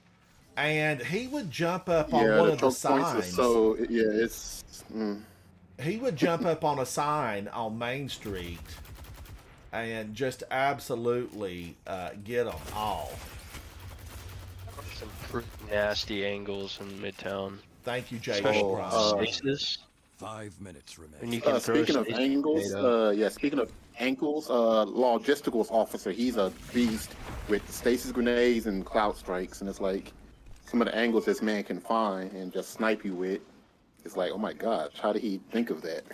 And he would jump up on Yeah, one the of the choke points are signs. so yeah, it's He would jump up on a sign on Main Street and just absolutely get them all. Some pretty nasty angles in Midtown. Thank you, Jay. Especially Oh, spaces. 5 minutes remain. And you can throw speaking of space angles, tornado. speaking of ankles, logisticals officer, he's a beast with stasis grenades and cloud strikes, and it's like some of the angles this man can find and just snipe you with. It's like, oh my gosh, how did he think of that?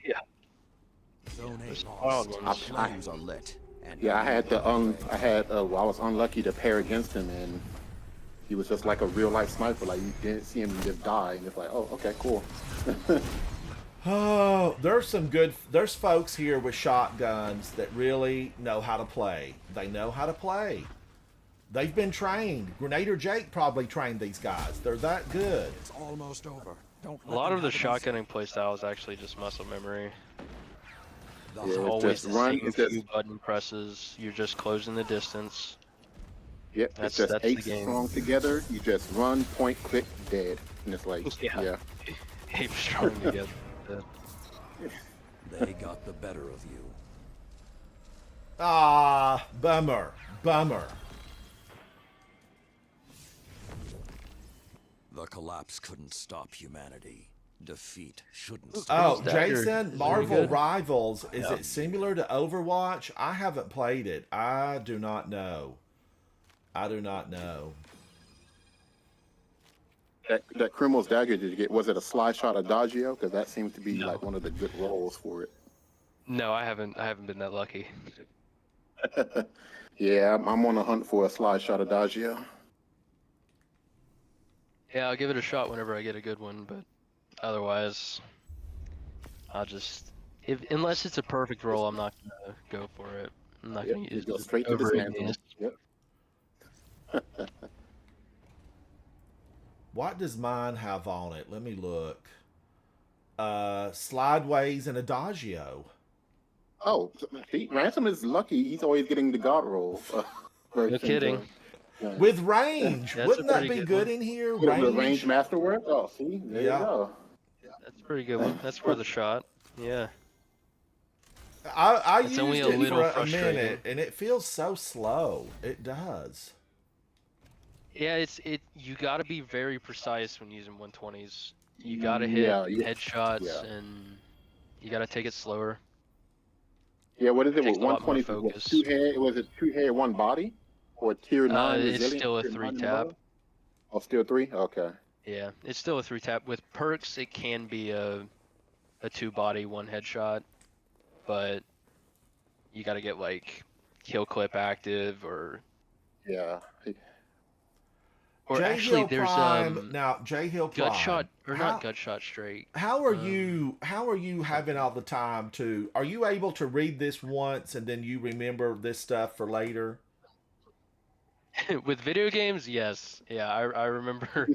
Yeah. Zone A There's lost. wild ones. Flames are lit. And Yeah, I had you're to I was unlucky to pair against him, and he was just like a real life sniper. Like you didn't see him just die, and it's like, oh, okay, cool. Oh, there's folks here with shotguns that really know how to play. They know how to play. They've been trained. Grenader Jake probably trained these guys. They're that good. It's almost over. Don't A let lot them of the have it easy. shotgunning playstyle is actually just muscle memory. The Yeah, It's it's always just the run. same It's just few button presses. You're just closing the distance. yep. It's That's just the eight game. strong together. You just run, point, click, dead, and it's like, Yeah. yeah. Ape strong together. They got the better of you. Ah, bummer. Bummer. The collapse couldn't stop humanity. Defeat shouldn't stop. Oh, Is that your- Jason, is it Marvel good? Rivals, is Yeah. it similar to Overwatch? I haven't played it. I do not know. I do not know. That criminal's dagger, did you get? Was it a slide shot adagio? Because that seems to be No. like one of the good rolls for it. No, I haven't been that lucky. Yeah, I'm on a hunt for a slide shot adagio. Yeah, I'll give it a shot whenever I get a good one, but otherwise, I'll just unless it's a perfect roll, I'm not gonna go for it. I'm not Yep, gonna you use go it straight to over dismantle. ignis. Yep. What does mine have on it? Let me look. Slideways and Adagio. Oh, see, Ransom is lucky. He's always getting the god roll. No kidding. With range. That's a Wouldn't that pretty be good good one. in here? With range Range. masterwork. Oh, see, there Yeah. you go. That's a pretty good one. That's worth a shot. Yeah. I It's used only a it little for a frustrating. minute, and it feels so slow. It does. Yeah, you gotta be very precise when using 120s. You gotta hit Yeah, yeah, headshots yeah. and you gotta take it slower. Yeah, what is it Takes with a lot more 120? focus. Two head? Was it two head, one body? Or tier 9 It's resilient? still a tier 3 9 tap. low? Oh, still 3? Okay. Yeah, it's still a 3 tap. With perks, it can be a 2 body, 1 headshot, but you gotta get like kill clip active or Yeah. J actually Hill there's Prime. Now, J Hill Prime. gut shot or how, not gut shot straight. How are you? How are you having all the time to? Are you able to read this once and then you remember this stuff for later? With video games, yes. Yeah, I remember,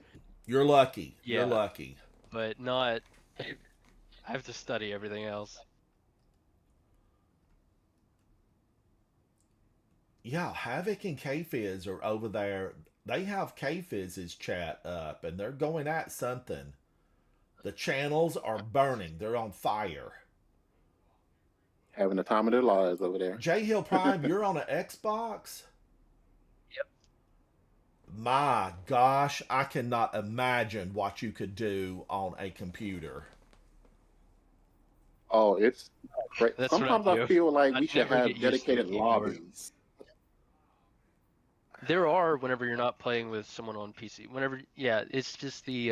You're lucky. Yeah. You're lucky. but not. I have to study everything else. Yeah, Havoc and K-Fizz are over there. They have K-Fizz's chat up, and they're going at something. The channels are burning. They're on fire. Having the time of their lives over there. J Hill Prime, you're on an Xbox? Yep. My gosh, I cannot imagine what you could do on a computer. Oh, it's great. That's what I Sometimes I do. feel like I we should never get have used to the dedicated keyboard. lobbies. There are whenever you're not playing with someone on PC. Whenever, yeah, it's just the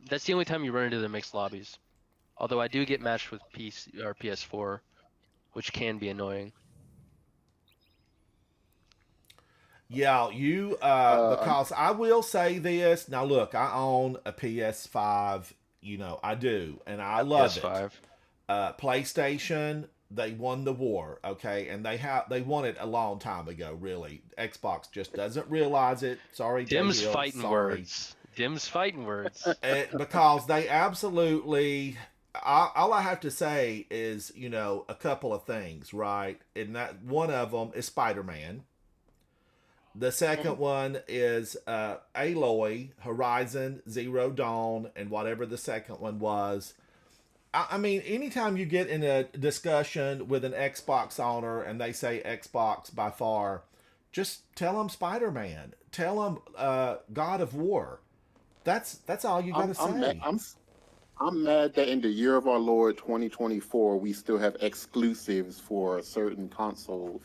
that's the only time you run into the mixed lobbies. Although I do get matched with PC or PS4, which can be annoying. Yeah, you Uh, because I will say this. Now look, I own a PS5, I do, and I love it. PS5. PlayStation, they won the war, okay? And they won it a long time ago, really. Xbox just doesn't realize it. Sorry, J Dim's Hill, fighting sorry. words. Dim's fighting words. Because they absolutely all I have to say is, a couple of things, right? And that one of them is Spider-Man. The second one is Aloy, Horizon, Zero Dawn, and whatever the second one was. I mean, anytime you get in a discussion with an Xbox owner and they say Xbox by far, just tell them Spider-Man. Tell them God of War. That's all you got to I'm mad. say. I'm mad that in the year of our Lord 2024, we still have exclusives for certain consoles.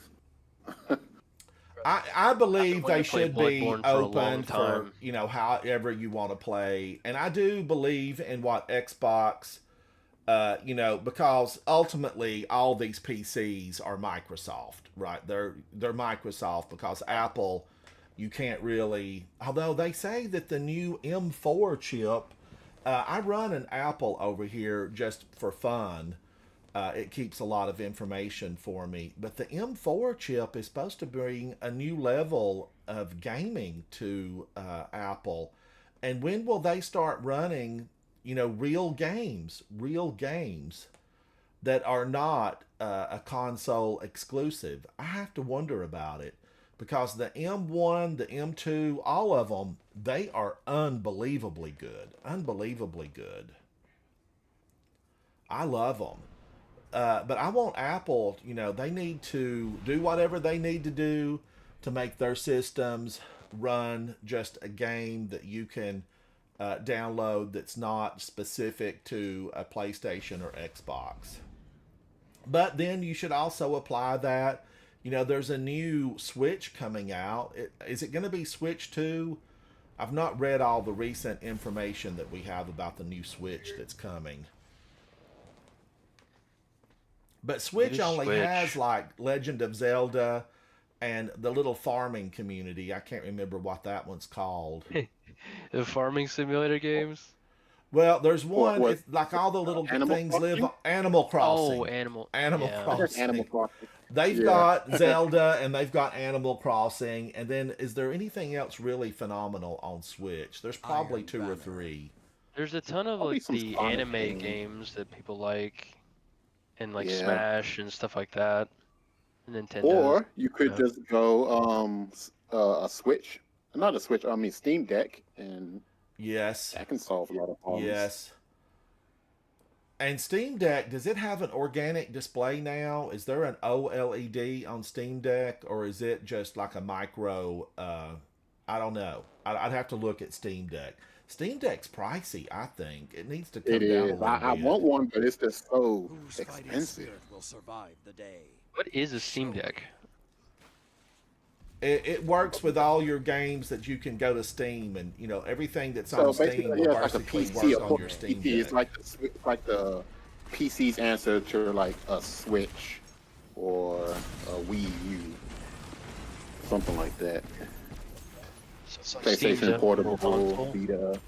I believe wanted they to play should be Bloodborne for a long open for, time. however you want to play. And I do believe in what Xbox, because ultimately all these PCs are Microsoft, right? They're Microsoft because Apple, you can't really, although they say that the new M4 chip, I run an Apple over here just for fun. It keeps a lot of information for me. But the M4 chip is supposed to bring a new level of gaming to Apple. And when will they start running, real games that are not a console exclusive? I have to wonder about it because the M1, the M2, all of them, they are unbelievably good. Unbelievably good. I love them. But I want Apple, they need to do whatever they need to do to make their systems run just a game that you can download that's not specific to a PlayStation or Xbox. But then you should also apply that. There's a new Switch coming out. Is it going to be Switch 2? I've not read all the recent information that we have about the new Switch that's coming. But Switch New only Switch. has like Legend of Zelda and the little farming community. I can't remember what that one's called. The farming simulator games. Well, there's one. What? It's like all the little Animal things live. Crossing? Animal Crossing. Oh, Animal. Animal Yeah. Crossing. Animal Crossing. They've Yeah. got Zelda and they've got Animal Crossing. And then is there anything else really phenomenal on Switch? There's probably Iron two or Banner. three. There's a ton of Probably like some the Sonic anime games. games that people like, and like Yeah. Smash and stuff like that. Nintendo. Or you could Yeah. just go a Switch, not a Switch. I mean Steam Deck, and Yes. that can solve a lot of problems. Yes. And Steam Deck, does it have an organic display now? Is there an OLED on Steam Deck, or is it just like a micro? I don't know. I'd have to look at Steam Deck. Steam Deck's pricey, I think. It needs to come It down a is. little I bit. want one, but it's just so Whose fighting expensive. spirit will survive the day? What is a Steam Deck? It works with all your games that you can go to Steam, and everything that's So on Steam basically, will yeah, it's like a basically PC. work on your Steam PC. Deck. It's like the PC's answer to like a Switch or a Wii U, something like that. So Steam's a PlayStation Portable, console? Vita.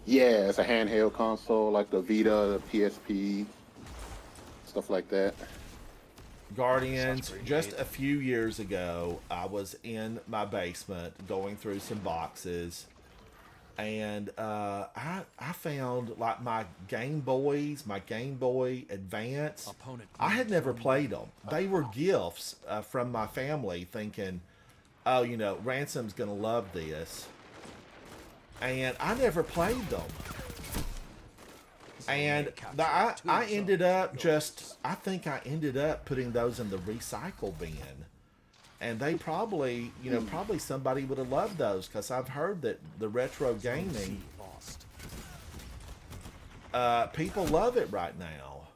Yeah, it's a handheld console like the Vita, the PSP, stuff like that. Guardians, pretty just neat. a few years ago, I was in my basement going through some boxes, and I found like my Game Boys, my Game Boy Advance. Opponent I had claims never zone played B. them. They were gifts from my family, thinking, oh, Ransom's gonna love this, and I never played them. And I ended up I think I ended up putting those in the recycle bin. And they probably, probably somebody would have loved those because I've heard that the retro gaming, Lost. people love it right now.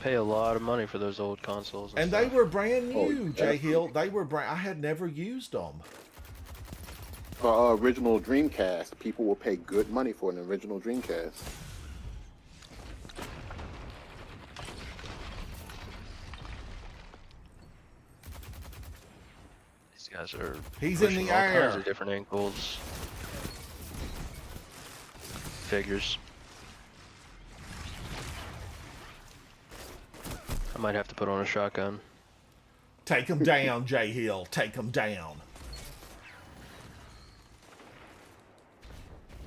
Pay a lot of money for those old consoles and And they stuff. were brand Oh, new, yeah. Jay Hill. They were brand. I had never used them. For original Dreamcast, people will pay good money for an original Dreamcast. These guys are He's in pushing the all kinds air. of different angles. Figures. I might have to put on a shotgun. Take him down, Jay Hill. Take him down.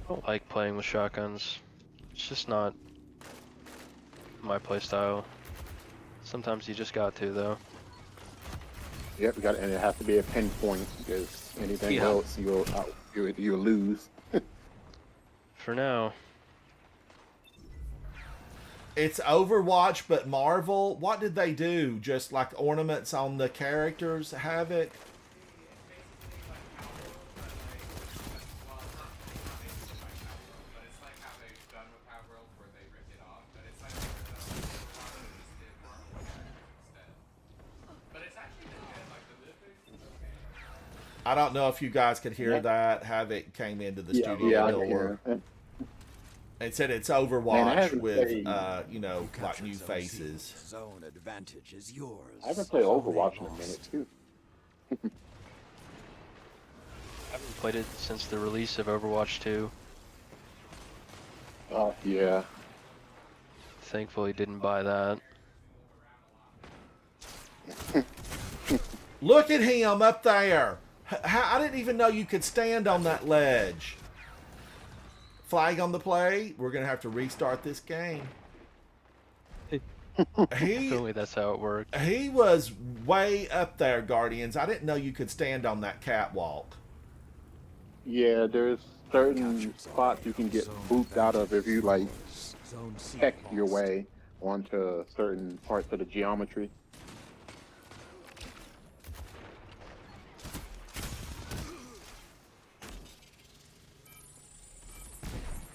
I don't like playing with shotguns. It's just not my playstyle. Sometimes you just got to, though. Yep, you got, and it has to be a pinpoint because anything Yeah. else you'll lose. For now, It's Overwatch, but Marvel. What did they do? Just like ornaments on the characters? Havoc? I don't know if you guys could hear that. Havoc came into the studio Yeah, I door. can. It said it's Man, I Overwatch haven't with, played- you know, like Captured new Zone C. faces. Zone advantage is yours. I haven't played Zone Overwatch in a lost. minute too. I haven't played it since the release of Overwatch 2. Oh yeah. Thankfully, didn't buy that. Look at him up there. I didn't even know you could stand on that ledge. Flag on the play. We're going to have to restart this game. Apparently, that's how it worked. He was way up there, Guardians. I didn't know you could stand on that catwalk. Yeah, there's certain spots you can get booped out of if you like Zone C peck your lost. way onto certain parts of the geometry.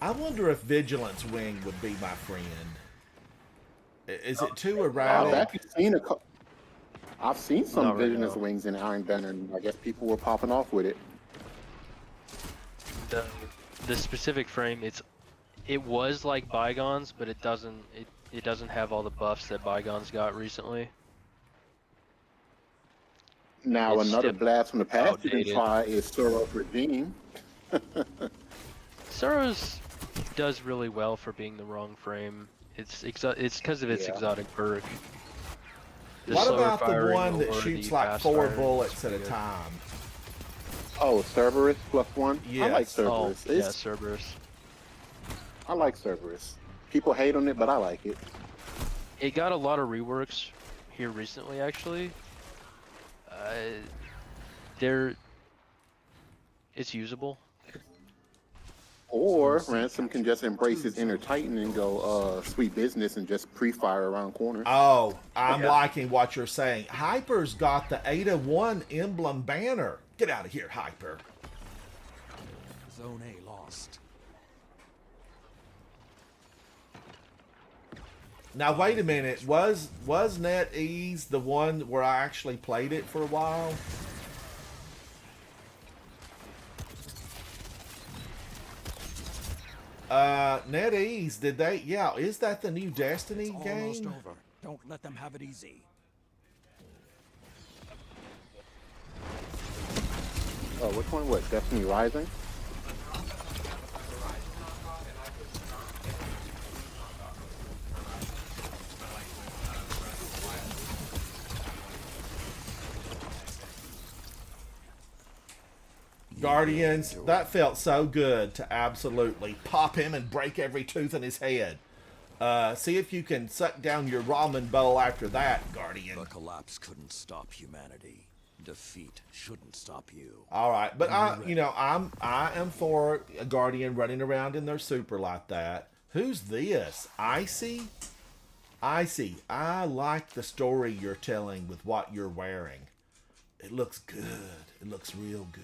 I wonder if Vigilance Wing would be my friend. Is it too I've erratic? actually seen I've seen some Not right Vigilance now. Wings in Iron Banner, and I guess people were popping off with it. The specific frame, it was like Bygones, but it doesn't have all the buffs that Bygones got recently. Now, It's another still blast from the past you can outdated. try is Soros Regime. Soros does really well for being the wrong frame. It's because of its Yeah. exotic perk. The What slower about the firing one that or shoots the like fast 4 firing bullets is at a good. time? Oh, Cerberus +1. I like Yes. Cerberus. Oh, yeah, Cerberus. I like Cerberus. People hate on it, but I like it. It got a lot of reworks here recently, actually. It's usable. Or Ransom can just embrace his inner Titan and go sweet business and just pre-fire around corners. Oh, I'm Yeah. liking what you're saying. Hyper's got the Ada-1 emblem banner. Get out of here, Hyper. Zone A lost. Now wait a minute. Was NetEase the one where I actually played it for a while? NetEase, did they? Yeah, is that the new Destiny It's almost game? over. Don't let them have it easy. Oh, which one? What? Destiny Rising? Guardians, that felt so good to absolutely pop him and break every tooth in his head. See if you can suck down your ramen bowl after that, Guardian. The collapse couldn't stop humanity. Defeat shouldn't stop you. All right, but I am for a Guardian running around in their super like that. Who's this? Icy? Icy, I like the story you're telling with what you're wearing. It looks good. It looks real good.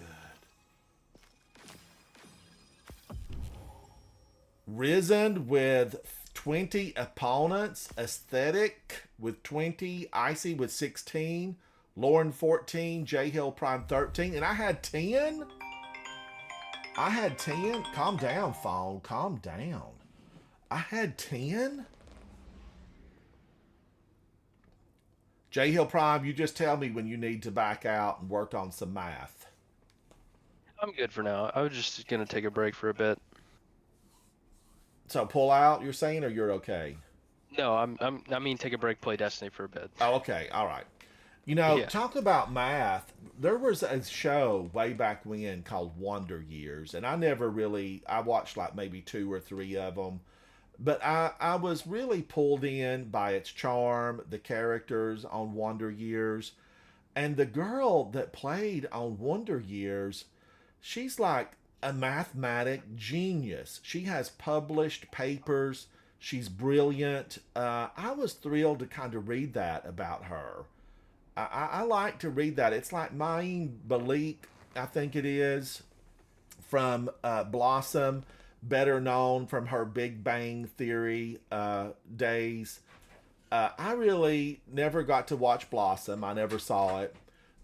Risen with 20 opponents. Aesthetic with 20. Icy with 16. Lauren 14. J Hill Prime 13. And I had 10? I had 10? Calm down, phone. Calm down. I had 10? J Hill Prime, you just tell me when you need to back out and work on some math. I'm good for now. I was just gonna take a break for a bit. So pull out, you're saying, or you're okay? No, I mean take a break, play Destiny for a bit. Oh, okay. All right. You know, Yeah. talk about math. There was a show way back when called Wonder Years, and I watched like maybe 2 or 3 of them, but I was really pulled in by its charm, the characters on Wonder Years, and the girl that played on Wonder Years, she's like a mathematic genius. She has published papers. She's brilliant. I was thrilled to kind of read that about her. I like to read that. It's like Mayim Bialik, I think it is, from Blossom, better known from her Big Bang Theory days. I really never got to watch Blossom. I never saw it.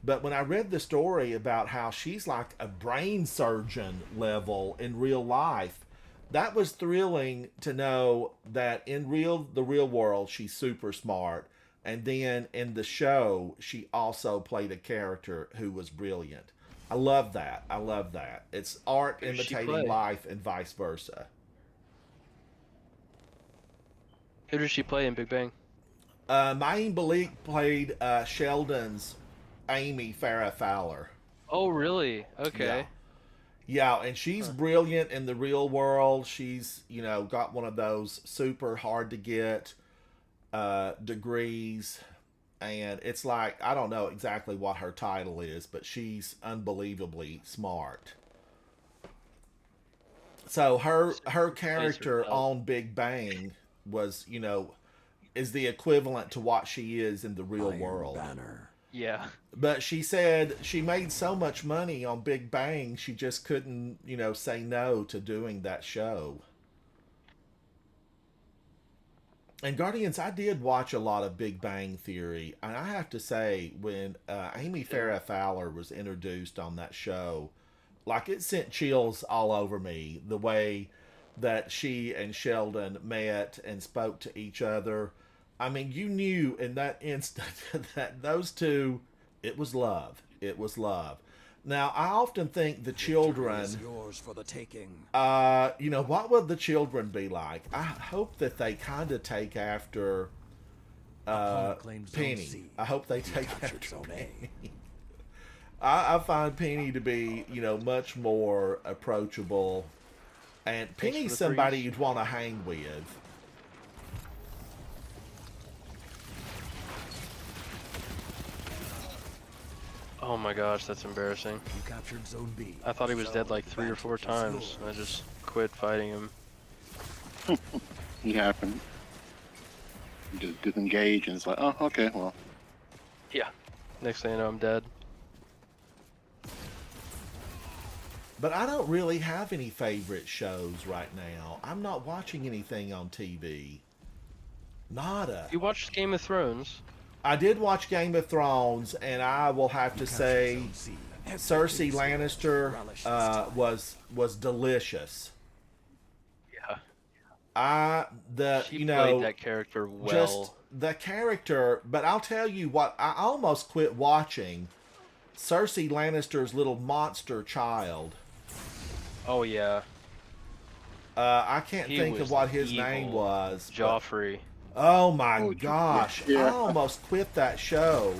But when I read the story about how she's like a brain surgeon level in real life, that was thrilling to know that in the real world, she's super smart. And then in the show, she also played a character who was brilliant. I love that. I love that. It's art Who does she imitating play? life and vice versa. Who does she play in Big Bang? Mayim Bialik played Sheldon's Amy Farrah Fowler. Oh, really? Okay. Yeah, and she's brilliant in the real world. She's, got one of those super hard to get degrees. And it's like, I don't know exactly what her title is, but she's unbelievably smart. So her character on Big Bang was, is the equivalent to what she is in the real Iron world. Banner. Yeah. But she said she made so much money on Big Bang, she just couldn't, say no to doing that show. And Guardians, I did watch a lot of Big Bang Theory, and I have to say, when Amy Farrah Fowler was introduced on that show, like it sent chills all over me, the way that she and Sheldon met and spoke to each other. I mean, you knew in that instant that those two, it was love. It was love. Now, I often think the children, Is yours for the taking. what would the children be like? I hope that they kind of take after Opponent claims Zone Penny. C. I hope they You take captured after Zone A. Penny. I find Penny to be, much more approachable. And for Penny's the somebody freeze. you'd want to hang with. Oh my gosh, that's embarrassing. You captured Zone B. I thought he was dead like 3 or 4 Advantage is times. I yours. just quit fighting him. He happened. You just disengage, and it's like, oh, okay, well. Yeah. Next thing I know, I'm dead. But I don't really have any favorite shows right now. I'm not watching anything on TV. Nada. You watched Game of Thrones? I did watch Game of Thrones, and I will have to say Zone C. Cersei Lannister was delicious. Yeah. She played that character well. just the character. But I'll tell you what, I almost quit watching Cersei Lannister's little monster child. Oh yeah. I can't He think was of what his evil. name was. but- Joffrey. Oh my Oh, gosh! yeah. I almost quit that show.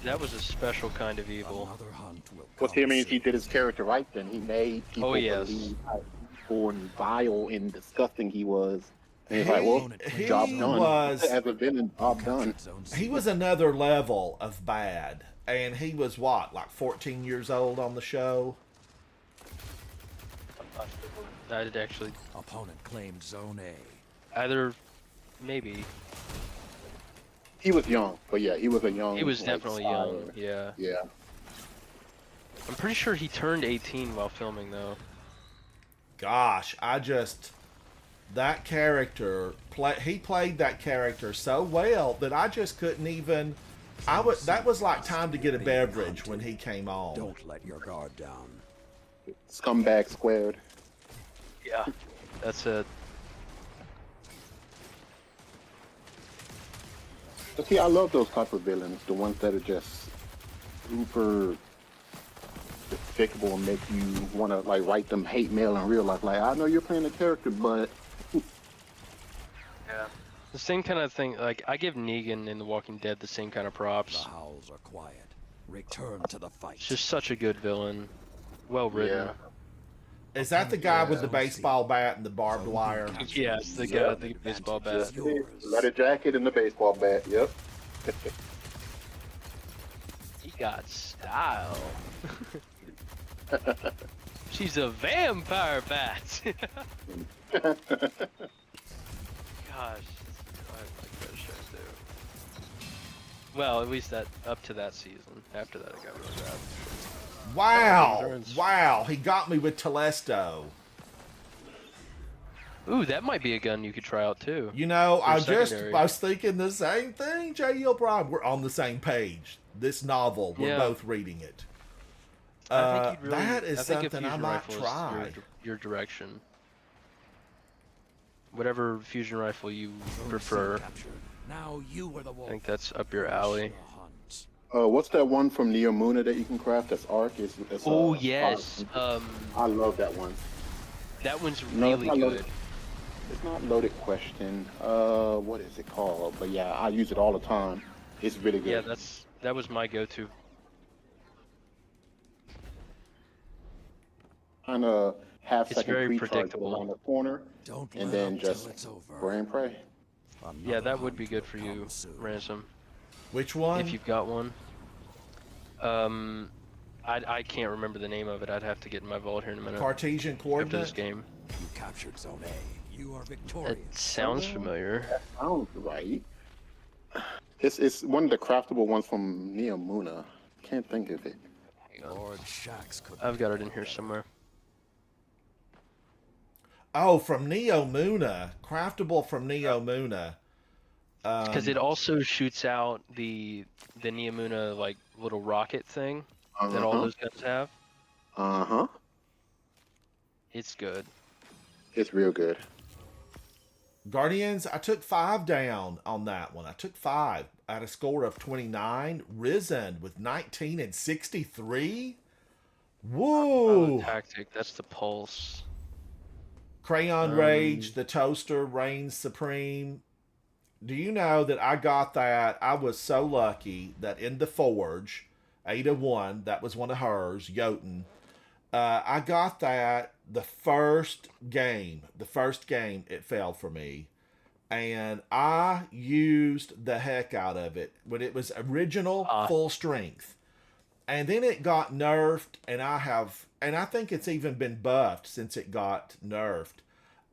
That was a special kind of evil. Another hunt will What's come he means he soon. did his character right then. He made people Oh, yes. believe how evil and vile and disgusting he was. And he's He- like, well, he job done. was- As a villain, job done. Captured Zone C. He was another level of bad, and he was what, like 14 years old on the show. I did actually Opponent claimed Zone A. either, maybe He was young, but yeah, he was a young. he was like, definitely sire. young. Yeah. Yeah. I'm pretty sure he turned 18 while filming though. Gosh, I just that character he played that character so well that I just couldn't even. That was like time to get a beverage when he came on. Don't let your guard down. Scumbag squared. Yeah, that's it. But see, I love those type of villains, the ones that are just super despicable and make you want to like write them hate mail in real life. Like, I know you're playing a character, but Yeah. The same kind of thing. Like I give Negan in The Walking Dead the same kind of The props. howls are quiet. Return to the fight. It's just such a good villain. Well written. Is that the guy with the baseball bat and the barbed wire? Yes, the guy with the baseball bat. leather jacket and the baseball bat. Yep. He got style. She's a vampire bat. Gosh, I like that show too. Well, at least that up to that season. After that, it got really bad. Wow! Wow! He got me with Telesto. Ooh, that might be a gun you could try out too. You know, I secondary. was thinking the same thing, J.E. O'Brien. We're on the same page. This novel, we're Yeah. both reading it. I think you'd really, That is I think a something I fusion might rifle is try. your direction. Whatever fusion rifle you prefer, Captured. Now you are the I wolf. think that's up your alley. The hunt. What's that one from Neo Muna that you can craft? That's Arc. It's, Oh yes, I love that one. that one's No, really I love good. it. It's not loaded question. What is it called? But yeah, I use it all the time. It's really good. Yeah, that was my go-to. Kind of half It's second very pre-charge predictable. around the corner, Don't and let then up till just it's over. pray and pray. Yeah, Another that would be hunt good will for you, come soon. Ransom, Which one? if you've got one. I can't remember the name of it. I'd have to get in my vault here in a minute. Cartesian After coordinate. this game. You captured Zone A. You are It victorious. sounds familiar. Sounds right. It's one of the craftable ones from Neo Muna. Can't think of it. Lord Shax could. I've got it in here somewhere. Oh, from Neo Muna. Craftable from Neo Muna. Because it also shoots out the Neomuna like little rocket thing that all those guns have. Uh-huh. It's good. It's real good. Guardians, I took 5 down on that one. I took 5 at a score of 29. Risen with 19 and 63. Woo! Tactic. That's the pulse. Crayon Rage, the toaster reigns supreme. Do you know that I got that? I was so lucky that in the Forge, Ada 1, that was one of hers, Jotun. I got that the first game. The first game, it fell for me. And I used the heck out of it when it was original full strength. And then it got nerfed, and I think it's even been buffed since it got nerfed.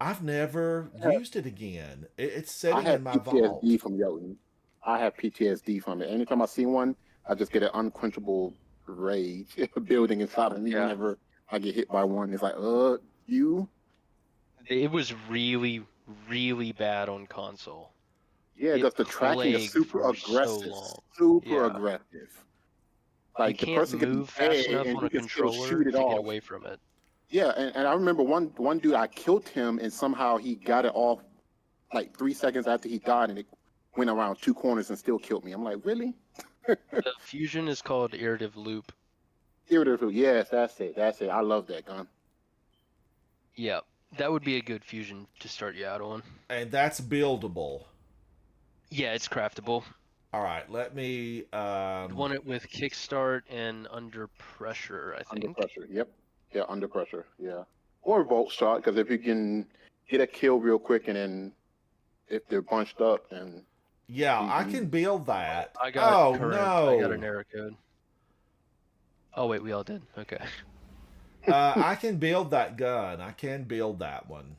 I've never used it again. It's I sitting have in my vault. PTSD from Jotun. I have PTSD from it. Anytime I see one, I just get an unquenchable rage building inside of me Yeah. whenever I get hit by one. It's like, you? It was really, really bad on console. Yeah, It just the tracking is plagued super for so aggressive. long. Super Yeah. aggressive. You Like, the can't person can move be fast dead enough and on you a can still controller shoot to it get off. away from it. Yeah, and I remember one dude, I killed him, and somehow he got it off like 3 seconds after he died, and it went around 2 corners and still killed me. I'm like, really? The fusion is called iterative loop. Irritable. Yes, that's it. That's it. I love that gun. Yeah, that would be a good fusion to start you out on. And that's buildable. Yeah, it's craftable. All right, let me. You want it with kickstart and under pressure, I think. Under pressure. Yep. Yeah, under pressure. Yeah. Or volt shot, because if you can get a kill real quick, and then if they're bunched up, and Yeah, I can build that. I got Oh it correct. no! I got an error code. Oh wait, we all did. Okay. I can build that gun. I can build that one.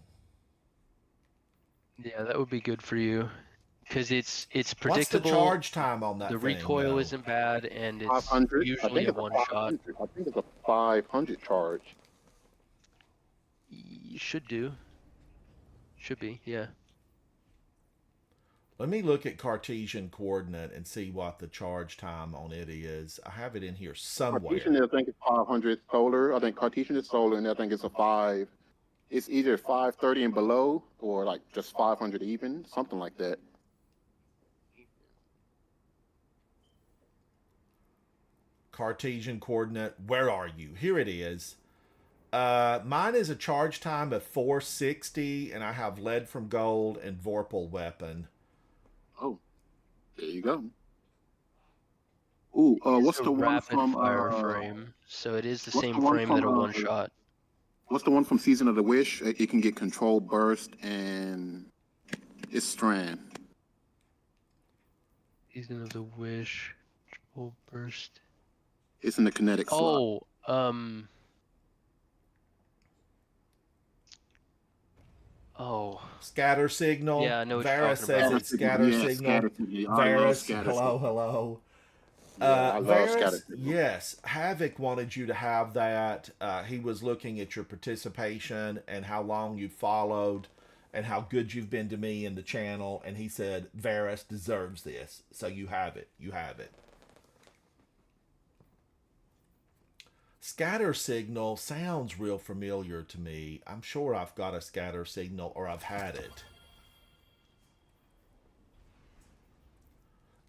Yeah, that would be good for you, because it's What's the predictable. charge time on that The thing, recoil though? isn't bad, and it's 500. I usually think a it's a one shot. 500. I think it's a 500 charge. You should do. Should be, yeah. Let me look at Cartesian coordinate and see what the charge time on it is. I have it in here Cartesian, somewhere. I think it's 500 solar. I think Cartesian is solar, and I think it's a 5. It's either 530 and below, or like just 500 even, something like that. Cartesian coordinate. Where are you? Here it is. Mine is a charge time of 460, and I have lead from gold and Vorpal weapon. Oh, there you go. Ooh, It's what's a the one rapid from fire frame, so it is the what's same the one frame from that a one shot. what's the one from Season of the Wish? It can get control burst and it's strand. Season of the Wish, triple burst. It's in the kinetic slot. Oh, oh, Scatter signal. yeah, I know what you're Varus talking says about. it's scatter Yeah, signal. scatter signal. I love Varus, scatter hello, signal. hello. Yeah, I love scatter Varus, signal. yes, Havoc wanted you to have that. He was looking at your participation and how long you followed and how good you've been to me in the channel, and he said Varus deserves this, so you have it. You have it. Scatter signal sounds real familiar to me. I'm sure I've got a scatter signal or I've had it.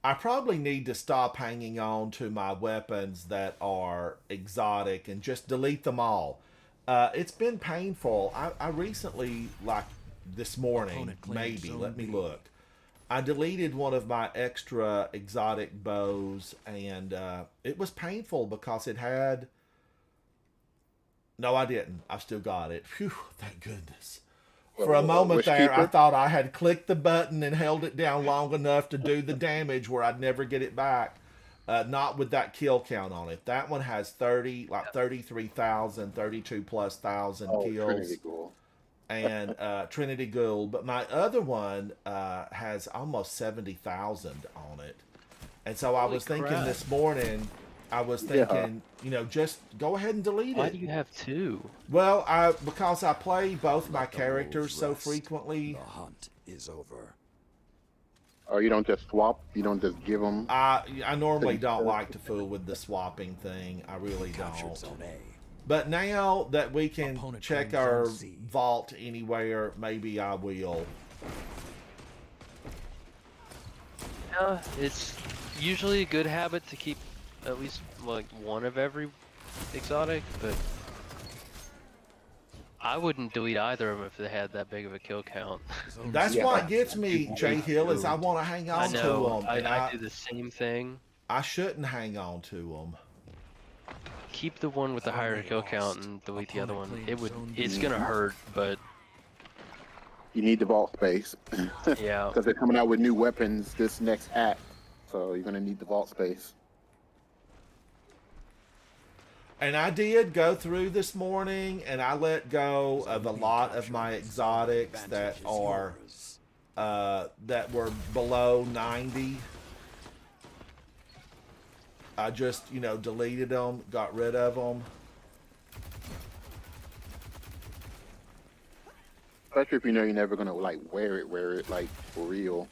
I probably need to stop hanging on to my weapons that are exotic and just delete them all. It's been painful. I recently, like this morning, Opponent claims maybe, zone let me B. look. I deleted one of my extra exotic bows, and it was painful because it had. No, I didn't. I still got it. Phew, thank goodness. For a moment there, I Wishkeeper? thought I had clicked the button and held it down long enough to do the damage where I'd never get it back. Not with that kill count on it. That one has 30, like 33,000, 32 plus thousand Oh, kills. Trinity Ghoul. And Trinity Gould. But my other one has almost 70,000 on it. And so I Holy was thinking crap. this morning, I was Yeah. thinking, just go ahead and delete Why it. do you have two? Well, because I play both my characters so Rest. frequently, The hunt is over. Or you don't just swap. You don't just give them. I normally don't like to fool with the swapping thing. I really Captured don't. Zone A. But now that we can Opponent check claims our Zone C. vault anywhere, maybe I will. Yeah, it's usually a good habit to keep at least like one of every exotic, but I wouldn't delete either of them if they had that big of a kill count. Zone That's C. what gets me, Jay Hill, is I want to hang I on to know, them. And I do the same thing. I shouldn't hang on to them. Keep the one with the Zone higher A kill count lost. and delete the other one. Opponent It would, claims Zone it's B. gonna hurt, but You need the vault space. yeah. Because they're coming out with new weapons this next act, so you're gonna need the vault space. And I did go through this morning, and I let go of a lot of my exotics that Advantage is are yours. that were below 90. I just, deleted them, got rid of them. Especially if you know you're never gonna like wear it like for real.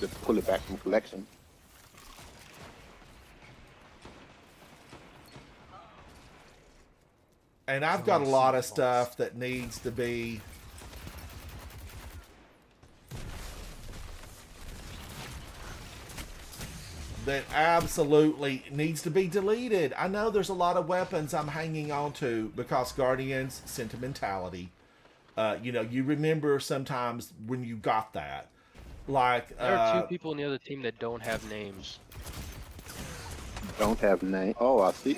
Just pull it back from collection. And I've got a lot of stuff that needs to be that absolutely needs to be deleted. I know there's a lot of weapons I'm hanging on to because Guardians sentimentality. You remember sometimes when you got that. Like There are two people in the other team that don't have names. Don't have name. Oh, I see.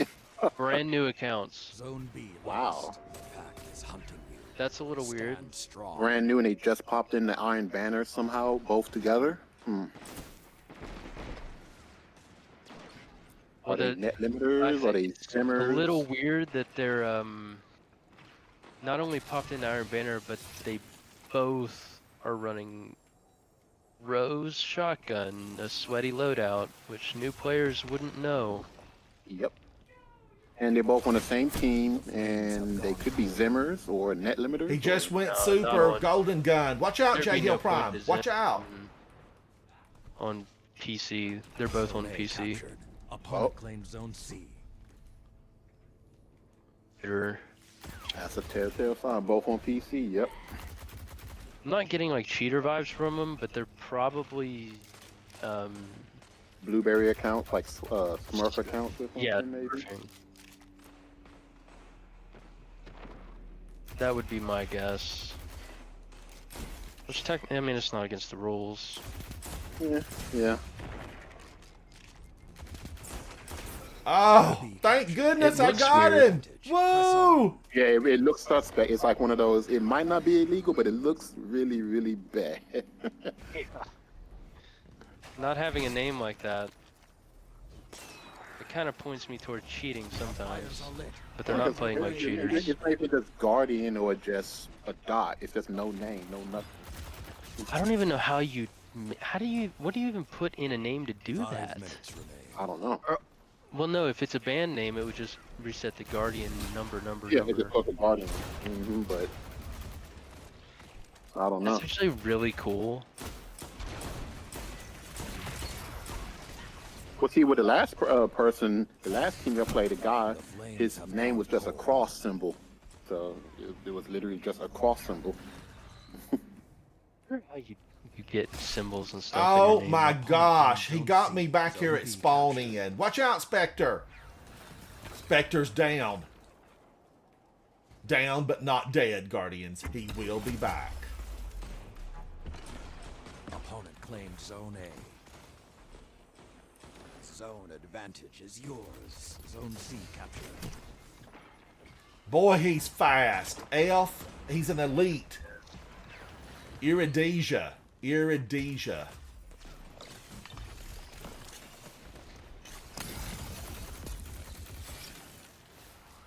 Brand new accounts. Zone B Wow. lost. The pack is hunting you. That's a little weird. Stand strong. Brand new, and they just popped in the Iron Banner somehow, both together. Well, Are they the- net I limiters? Are think they it's skimmers? a little weird that they're not only popped in Iron Banner, but they both are running Rose Shotgun, a sweaty loadout, which new players wouldn't know. Yep. and they're both on the same team, and they could be Zimmers or net limiters. He just went No, super no. Golden Gun. Watch out, There'd J be Hill no point Prime. to Zim- Watch out. On PC, they're both on Zone A PC. captured. Opponent claims Zone C. Sure. That's a telltale sign. Both on PC. Yep. I'm not getting like cheater vibes from them, but they're probably, Blueberry accounts, like Smurf accounts or something, yeah, maybe. Smurfing. That would be my guess. Which technically, I mean, it's not against the rules. Yeah. Yeah. Oh, thank goodness It I looks got weird. him. Woo! Yeah, it looks suspect. It's like one of those. It might not be illegal, but it looks really, really bad. Not having a name like that, it kind of points me toward cheating sometimes. But they're not playing like cheaters. It's not even just Guardian or just a dot. It's just no name, no nothing. I don't even know how you, what do you even put in a name to do 5 that? minutes remain. I don't know. Well, no, if it's a band name, it would just reset the Guardian number. Yeah, they just call it Guardian. But I don't know. That's actually really cool. Well, see, with the last person, the last team I played, the guy, his name was just a cross symbol. So it was literally just a cross symbol. How you get symbols and stuff. in your Oh name. my gosh, he got me back here at spawning in. Watch out, Spectre. Spectre's down. Down but not dead, Guardians. He will be back. Opponent claims Zone A. Zone advantage is yours. Zone C captured. Boy, he's fast. Elf, he's an elite. Iridesia. Iridesia.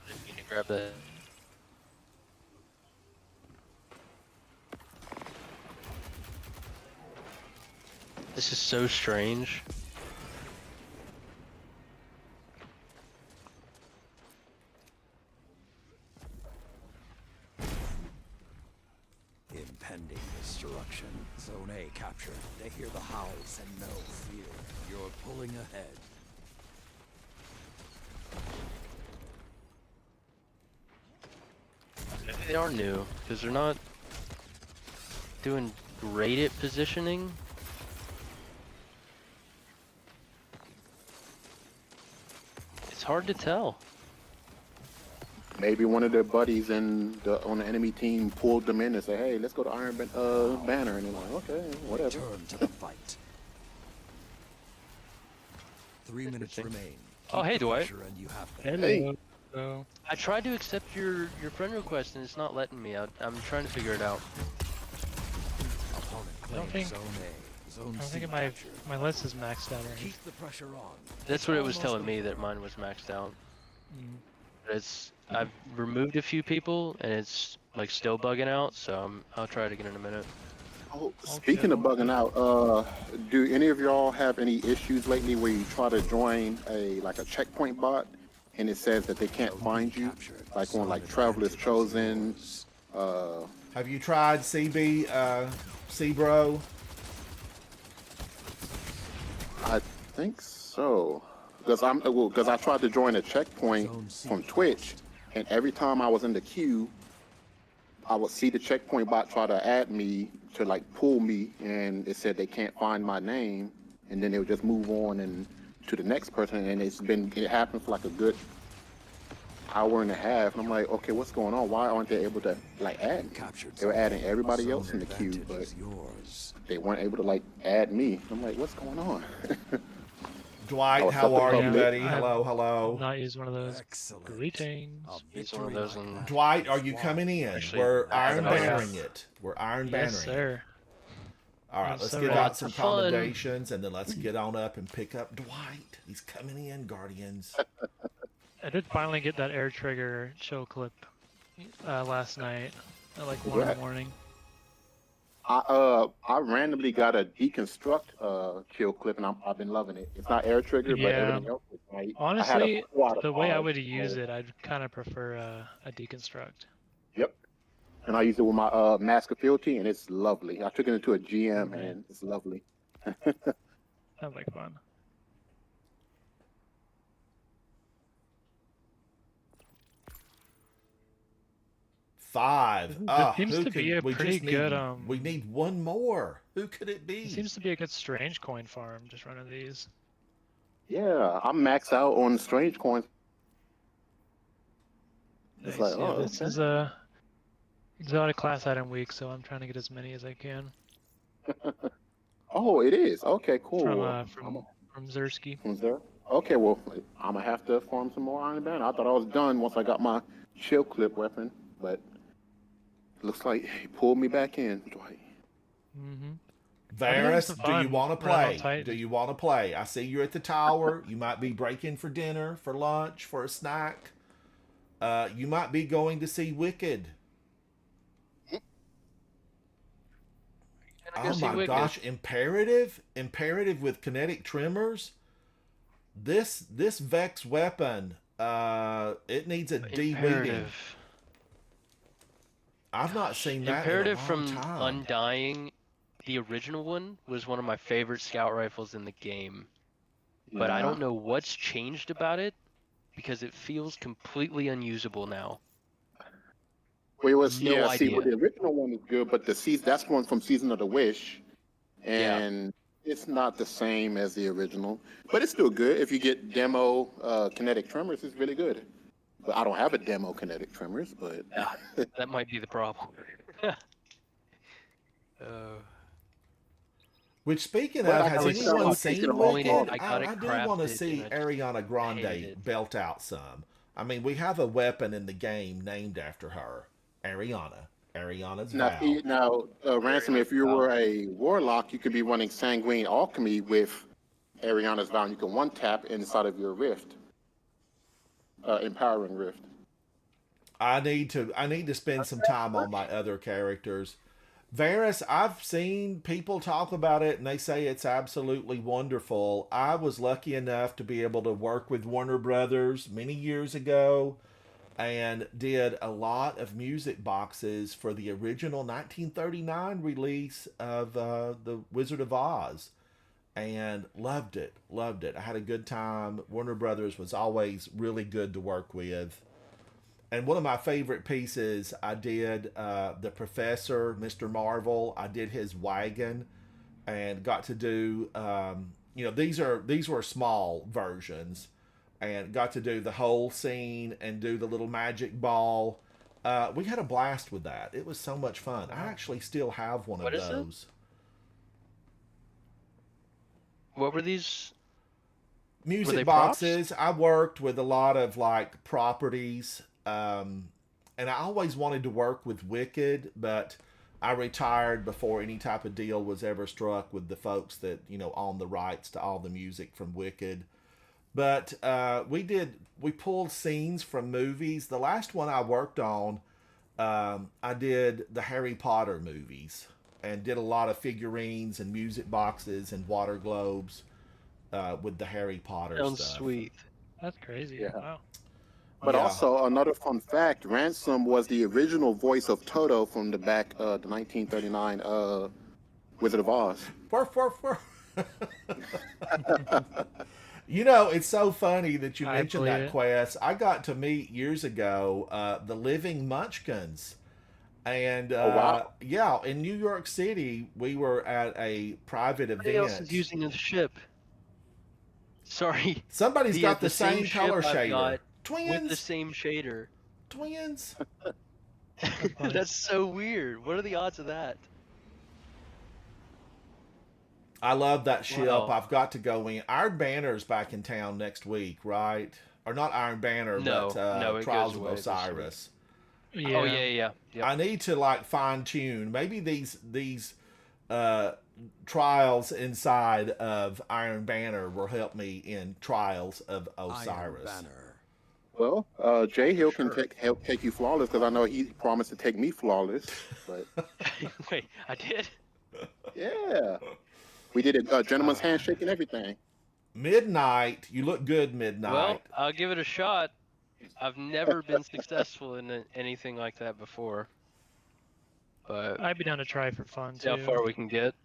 Didn't mean to grab that. This is so strange. Impending destruction. Zone A captured. They hear the howls and no fear. You're pulling ahead. They are new, because they're not doing great at positioning. It's hard to tell. Maybe one of their buddies on the enemy team pulled them in and said, "Hey, let's go to Iron Banner," and they're like, "Okay, whatever." Return to the fight. 3 minutes remain. Oh, hey, Keep the Dwight. pressure and you have them. Hey. So, I tried to accept your friend request and it's not letting me. I'm trying to figure it out. Opponent I don't claims think- Zone A. Zone I'm C thinking captured. my list is maxed out already. Keep the pressure on. That's what it was telling me, that mine was maxed out. Mm. But I've removed a few people and it's like still bugging out, so I'll try it again in a minute. Oh, speaking of bugging out, do any of y'all have any issues lately where you try to join a checkpoint bot and it says that they can't find you, like on like Travelers Chosen? Have you tried CB, C-Bro? I think so, because I tried to join a checkpoint from Twitch, and every time I was in the queue, I would see the checkpoint bot try to add me to like pull me, and it said they can't find my name, and then they would just move on and to the next person, and it happened for like a good hour and a half, and I'm like, okay, what's going on? Why aren't they able to like add me? Captured. They were adding everybody Zone else in the queue, advantage but is yours. they weren't able to like add me. I'm like, what's going on? Dwight, Oh, how are you, yeah. buddy? I have Hello, hello. Not use one of those. Excellent. Greetings. A It's one of victory those like in- that Dwight, are is you won. coming in? Actually, We're I iron have- bannering it. We're iron bannering Yes, it. sir. All right, Yes, let's sir. give out some Have fun. commendations, and then let's get on up and pick up Dwight. He's coming in, Guardians. I did finally get that air trigger show clip last night at like 1 in the Congrats. morning. I randomly got a deconstruct kill clip, and I've been loving it. It's not air trigger, but Yeah. everything else is right. I had a Honestly, squad of the way I 5. would use So, it, I'd kind of prefer a deconstruct. yep. And I use it with my mask of fealty, and it's lovely. I took it into a GM, Okay. and it's lovely. Sounds like fun. Five. This seems Who to be could a we pretty just need? good We need one more. Who could it It be? seems to be a good strange coin farm. Just running these. Yeah, I'm maxed out on strange coins. It's Nice. like, Yeah, oh, this okay. is a exotic class item week, so I'm trying to get as many as I can Oh, it is. Okay, cool. from Well, from Zersky. was there? Okay, well, I'm gonna have to farm some more Iron Banner. I thought I was done once I got my shield clip weapon, but looks like he pulled me back in, Dwight. Mm-hmm. Varus, some do you fun want to around play? Titan. Do you want to play? I see you're at the tower. You might be breaking for dinner, for lunch, for a snack. You might be going to see Wicked. Gonna go Oh see my Wicked. gosh, imperative with kinetic tremors. This Vex weapon, it needs a de-weeding. Imperative. I've not seen that Imperative in a from long time. Undying, the original one, was one of my favorite scout rifles in the game. But I Yeah. don't know what's changed about it, because it feels completely unusable now. Well, it was No See, idea. the original one is good, but that's one from Season of the Wish, Yeah. and it's not the same as the original, but it's still good. If you get demo kinetic tremors, it's really good. But I don't have a demo kinetic tremors, but That might be the problem. Which, speaking But of, I has can tell anyone I'm taking seen a whole Wicked? thought. I got it I do want to crafted, see and I just Ariana hated Grande it. belt out some. I mean, we have a weapon in the game named after her, Ariana. Ariana's vow. Ransom, if you were a warlock, you could be running Sanguine Alchemy with Ariana's Vow. You can one tap inside of your rift, empowering rift. I need to spend some time on my other characters. Varus, I've seen people talk about it and they say it's absolutely wonderful. I was lucky enough to be able to work with Warner Brothers many years ago and did a lot of music boxes for the original 1939 release of The Wizard of Oz, and loved it. Loved it. I had a good time. Warner Brothers was always really good to work with. And one of my favorite pieces, I did the Professor, Mr. Marvel. I did his wagon, and got to do. These were small versions, and got to do the whole scene and do the little magic ball. We had a blast with that. It was so much fun. I actually still have one What of is it? those. What were these? Music they props? boxes. I worked with a lot of like properties, and I always wanted to work with Wicked, but I retired before any type of deal was ever struck with the folks that own the rights to all the music from Wicked. But we pulled scenes from movies. The last one I worked on, I did the Harry Potter movies and did a lot of figurines and music boxes and water globes with the Harry Potter Sounds stuff. sweet. That's crazy. Yeah. Wow. But Yeah. also, another fun fact, Ransom was the original voice of Toto from the 1939 Wizard of Oz. Woof, woof, woof. It's so funny that you I mentioned believe that it. quest. I got to meet years ago the Living Munchkins. And wow. yeah, in New York City, we were at a private Somebody else is event. using the ship. Sorry. Somebody's got the same ship color I've shader. got Twins. with the same shader. Twins. funny. That's so weird. What are the odds of that? I love that ship. Wow. I've got to go in. Iron Banner's back in town next week, right? Or not Iron Banner, No, but no, it Trials goes of away this Osiris. Yeah. Oh yeah. Yep. I need to like fine tune. Maybe these trials inside of Iron Banner will help me in Trials of Iron Osiris. Banner. Well, Jay Hill can Sure. help take you flawless because I know he promised to take me flawless. But Wait, I did? yeah, we did a gentleman's handshake and everything. Midnight, you look good, Well, Midnight. I'll give it a shot. I've never been successful in anything like that before. But I'd be down to try for fun see how too. far we can get.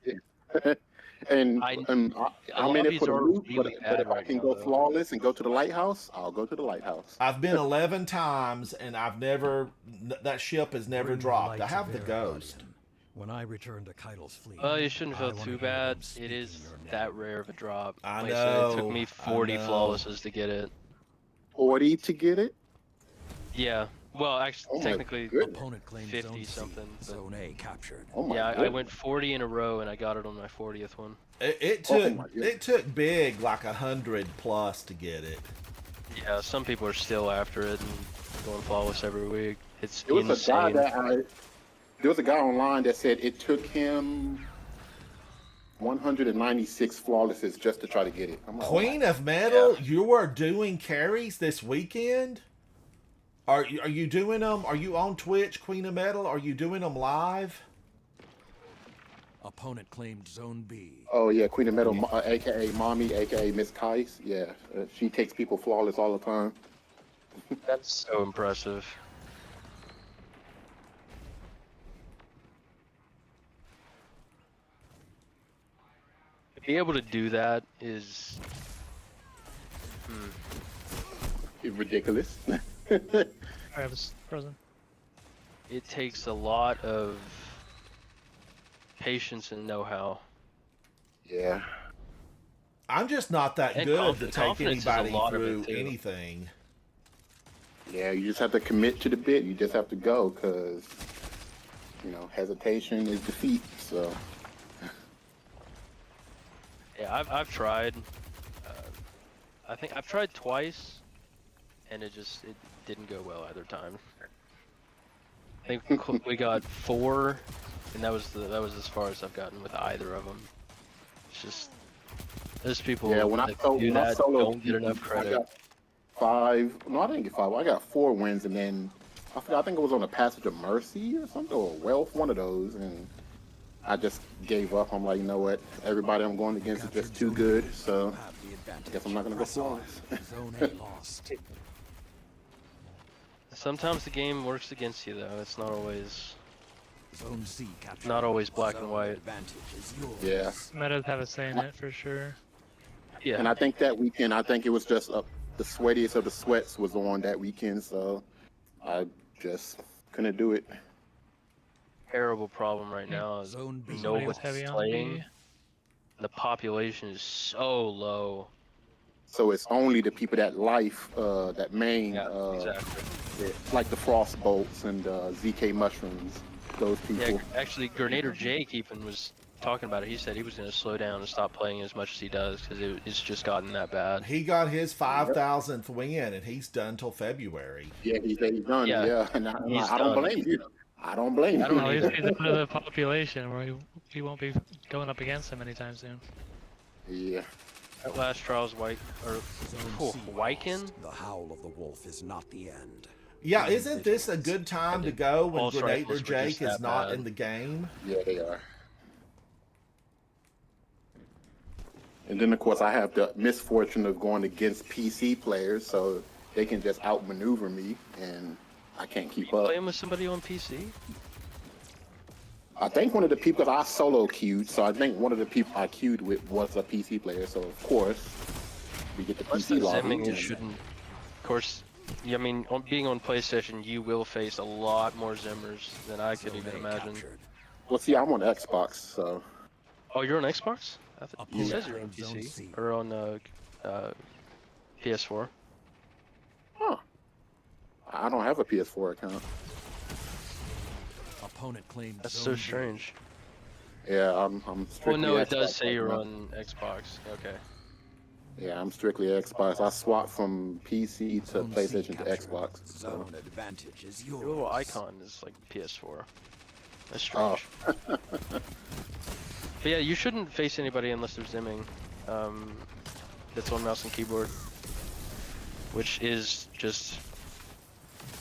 and I I'm in it lobbies for the are loot, really but bad if I right can now, go though. flawless and go to the lighthouse, I'll go to the lighthouse. I've been 11 times and I've never, that ship has never Bring the dropped. light I to have the Vera, ghost. Guardian. When I return to Keitel's fleet, Well, you shouldn't I feel wanna too hear bad. them It speaking is your that name. rare of a drop. I Like I said, it took know. me I 40 know. flawlesses to get it. 40 to get it. Yeah. Well, actually, Oh my technically goodness. Opponent claims 50 Zone C, something. But Zone A captured. Oh my yeah, I goodness. went 40 in a row and I got it on my 40th one. It Oh took my goodness. it took big like 100 plus to get it. Yeah, some people are still after it and going flawless every week. It's There was a guy insane. there was a guy online that said it took him 196 flawlesses just to try to get it. I'm like, Queen of Metal, you are doing carries this weekend? Are you doing them? Are you on Twitch, Queen of Metal? Are you doing them live? Opponent claimed Zone B. oh yeah, Queen of Metal, aka Mommy, aka Miss Kais. Yeah, she takes people flawless all the time. That's so impressive. To be able to do that is It's ridiculous. I was frozen. it takes a lot of patience and know-how. yeah. I'm just not that And good to take confidence is a anybody lot of it, through too. anything. Yeah, you just have to commit to the bit. You just have to go because, hesitation is defeat. So, Yeah, I've tried. I think I've tried twice, and it didn't go well either time. I think we got 4, and that was as far as I've gotten with either of them. It's just those people yeah, when I that solo, do when I that solo, don't get enough I credit. got 5. No, I didn't get 5. I got 4 wins, and then I forgot. I think it was on the Passage of Mercy or something, or Wealth, one of those, and I just gave up. I'm like, you know what? Everybody I'm going against is just too good. So, Have the advantage. I guess I'm not gonna go Press on. flawless. Zone A lost. Sometimes the game works against you, though. It's not always. Zone C captured. Not always black and Zone white. Advantage is yours. Yeah. Metas have a say in it for sure. Yeah. And I think that weekend, I think it was just the sweatiest of the sweats was on that weekend, so I just couldn't do it. Terrible problem right now is Zone B. no Somebody was one's heavy on playing. B. The population is so low. So it's only the people that that main, Yeah, exactly. like the frost bolts and ZK mushrooms, those people. Yeah, actually, Grenader Jake even was talking about it. He said he was going to slow down and stop playing as much as he does because it's just gotten that bad. He got his 5,000th win, and he's done till February. Yeah, he's done. Yeah, Yeah, and he's I don't done. blame you. I don't blame I you. don't Well, he's either. out of the population where we won't be going up against him anytime soon. Yeah. That last trial's Zone C Wyken? lost. The howl of the wolf is not the end. Yeah, isn't this a good time to go when Pulse Grenader rifles were Jake just is that not bad. in the game? Yeah, they are. And then, of course, I have the misfortune of going against PC players, so they can just outmaneuver me, and I can't keep up. Playing with somebody on PC? I think one of the people, I solo queued, so I think one of the people I queued with was a PC player, so of course, we get the Plus PC the lobby. zimming, it and- shouldn't. Of course, yeah, I mean, being on PlayStation, you will face a lot more zimmers than I could Zone even A imagine. captured. Well, see, I'm on Xbox, so Oh, you're on Xbox? It Opponent says you're on claimed Zone PC C. or on PS4. huh. I don't have a PS4 account. Opponent claimed That's Zone so B. strange. Yeah, I'm strictly Well, no, it Xbox does say right you're now. on Xbox. Okay. Yeah, I'm strictly Xbox. I swapped from PC to Zone C PlayStation to captured. Xbox. So. Zone advantage is yours. Your little icon is like PS4. That's Oh. strange. But yeah, you shouldn't face anybody unless they're zimming. That's on mouse and keyboard. which is just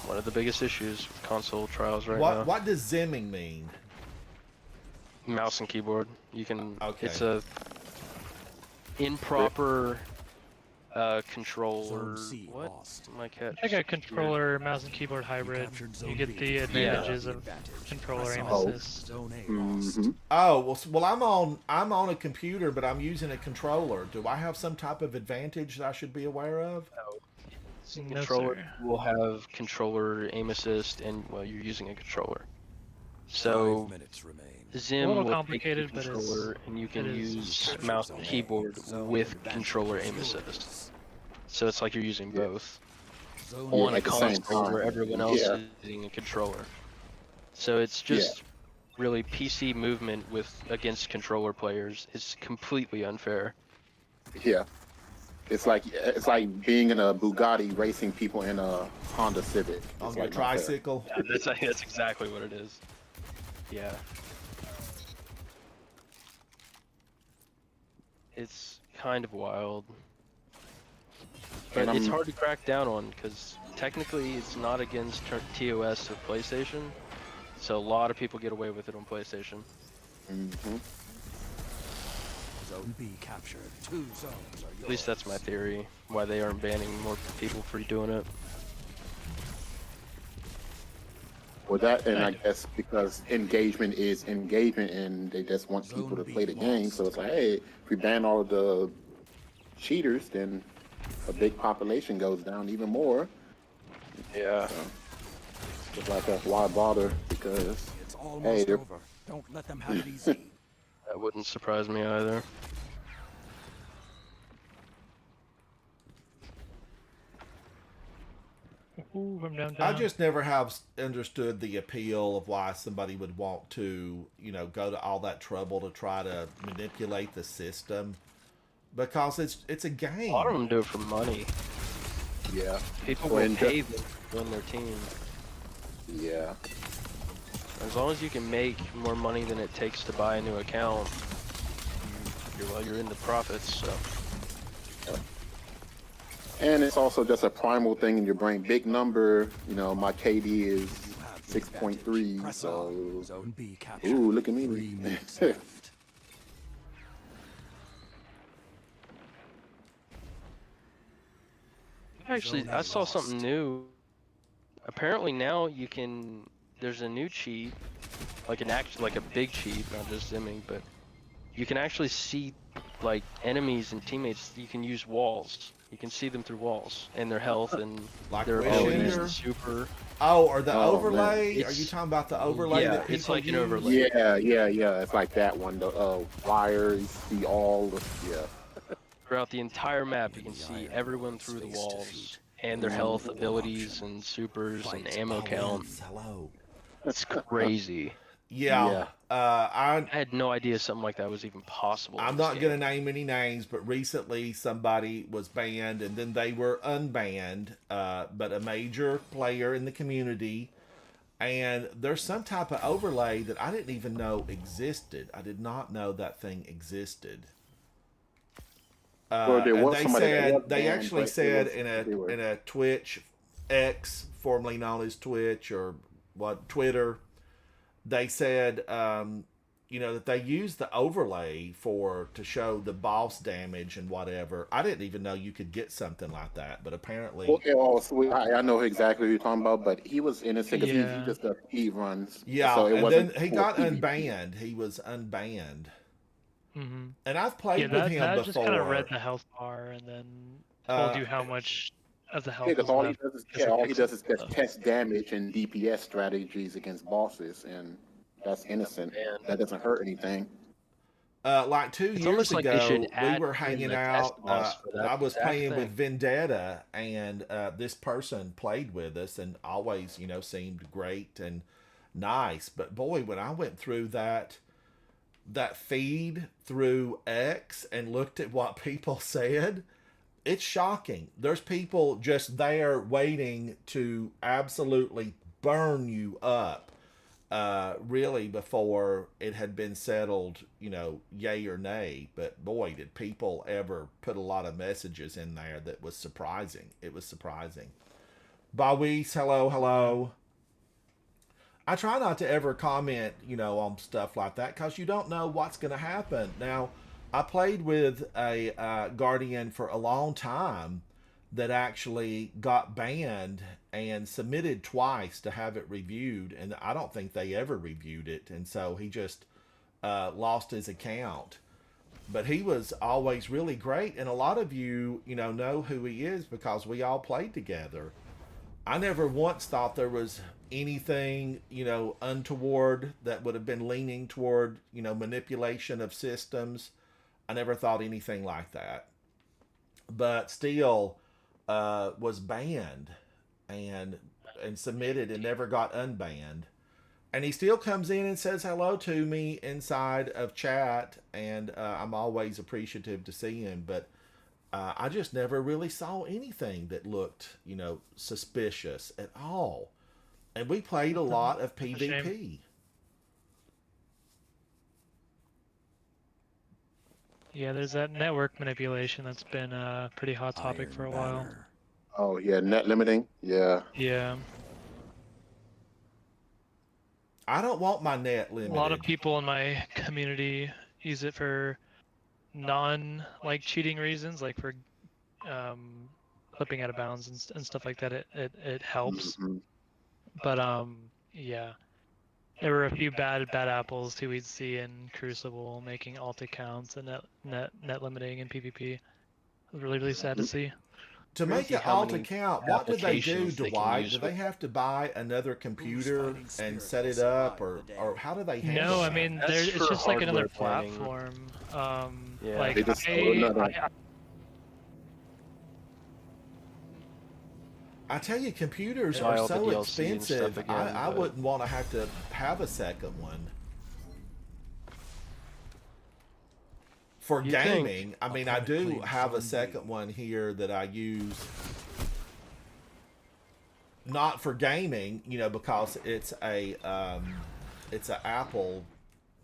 one of the biggest issues with console trials right What now. what does zimming mean? Mouse and keyboard. You can. Okay. It's a improper controller. Zone C What? lost. My cat. Like a controller, mouse and keyboard You hybrid. captured You Zone get B. the advantages of controller aim Oh. assist. Zone A lost. Mm-hmm. Oh well, I'm on a computer, but I'm using a controller. Do I have some type of advantage that I should be aware of? No, Controller sir. will have controller aim assist, and well, you're using a controller. So 5 minutes remain. Zim little will take the complicated, but it's- controller, and you can it is. use Capture mouse Zone and A. keyboard Zone with advantage controller aim is assist. yours. So it's like you're using both Zone on A a at the same console time. where everyone else Yeah. is using a controller. So it's just really PC movement with against controller players is completely unfair. Yeah. It's like being in a Bugatti racing people in a Honda Civic. It's On your like not fair. tricycle? Yeah, that's exactly what it is. Yeah. It's kind of wild. But And it's I'm- hard to crack down on because technically it's not against TOS of PlayStation. So a lot of people get away with it on PlayStation. Mhm. Zone B captured. 2 zones are yours. At least that's my theory. Why they aren't banning more people for doing it. Well, that, and I guess because engagement is engagement, and they just want Zone people to B play the game. So it's lost. like, hey, if we ban all of the cheaters, then a big population goes down even more. Yeah. It's like, why bother? Because It's almost Hey, they're- over. Don't let them have it easy. That wouldn't surprise me either. Ooh, I'm down. I just never have understood the appeal of why somebody would want to, go to all that trouble to try to manipulate the system, because it's a game. A lot of them do it for money. yeah, People Well, will and pay them to win their team. yeah, As long as you can make more money than it takes to buy a new account, you're in the profits. So and it's also just a primal thing in your brain. Big number, my KD is You have the 6.3, advantage. Press so on. Zone B captured. ooh, look at 3 me. minutes left. actually, I saw something new. Apparently now you can. There's a new cheat, like a big cheat, not just zimming, but you can actually see like enemies and teammates. You can use walls. You can see them through walls and their health and Like their Wish abilities Ender? and super. Oh, or the Oh, overlay? man. Are you talking about the overlay Yeah, that people it's like an use? overlay. Yeah. It's like that one. The wires, see all the Throughout the entire map, you can see everyone through the walls and their health, abilities, and supers and ammo count. Hello. It's crazy. Yeah. I had no idea something like that was even possible. in I'm this not game. going to name any names, but recently somebody was banned and then they were unbanned, but a major player in the community. And there's some type of overlay that I didn't even know existed. I did not know that thing existed. Well, there And was they somebody that said was they banned, actually but said they were- in a Twitch X, formerly known as Twitch or Twitter, they said that they used the overlay to show the boss damage and whatever. I didn't even know you could get something like that, but apparently Okay, also, I know exactly what you're talking about, but he was innocent because Yeah. he just does speed runs. yeah. so it And then wasn't he for got PvP. unbanned. He was unbanned. Mm-hmm. And I've played Yeah, with that, him that before. just kind of read the health bar and then told Uh, you how much of the health Yeah, was because all he left. does is because it all he fixes does is just stuff. test damage and DPS strategies against bosses, and that's innocent. Man. That doesn't hurt anything. Like 2 It's years almost like they ago, should we add were in hanging the out. test boss for that I was exact playing thing. with Vendetta, and this person played with us and always, seemed great and nice. But boy, when I went through that feed through X and looked at what people said, it's shocking. There's people just there waiting to absolutely burn you up. really before it had been settled, yay or nay. But boy, did people ever put a lot of messages in there that was surprising. It was surprising. Bawis, hello, hello. I try not to ever comment, on stuff like that because you don't know what's going to happen. Now, I played with a Guardian for a long time that actually got banned and submitted twice to have it reviewed, and I don't think they ever reviewed it, and so he just lost his account. But he was always really great, and a lot of you, know who he is because we all played together. I never once thought there was anything, untoward that would have been leaning toward, manipulation of systems. I never thought anything like that. But still was banned and submitted and never got unbanned. And he still comes in and says hello to me inside of chat, and I'm always appreciative to see him. But I just never really saw anything that looked, suspicious at all. And we played a lot of PvP. Yeah, there's that network manipulation that's been a pretty hot topic for a while. Oh yeah, net limiting. Yeah. Yeah. I don't want my net limited. A lot of people in my community use it for non cheating reasons, like for flipping out of bounds and stuff like that. It helps. Mhm. But yeah. There were a few bad apples who we'd see in Crucible making alt accounts and net limiting in PvP. It was really sad to see. To make Crazy an how alt many account, what do they do, applications they can Dwight? use Do they with- have to buy another computer fighting and spirit set will it up, survive the or day. how do they handle No, I that? mean That's it's for just like another hardware planning. platform. Yeah. Like They just throw another- I tell you, computers Buy are all the so DLC and stuff expensive. again, I but- wouldn't want to have a second one. For You think- gaming, I mean, I do have a second one here that I use. Not for gaming, because it's a Apple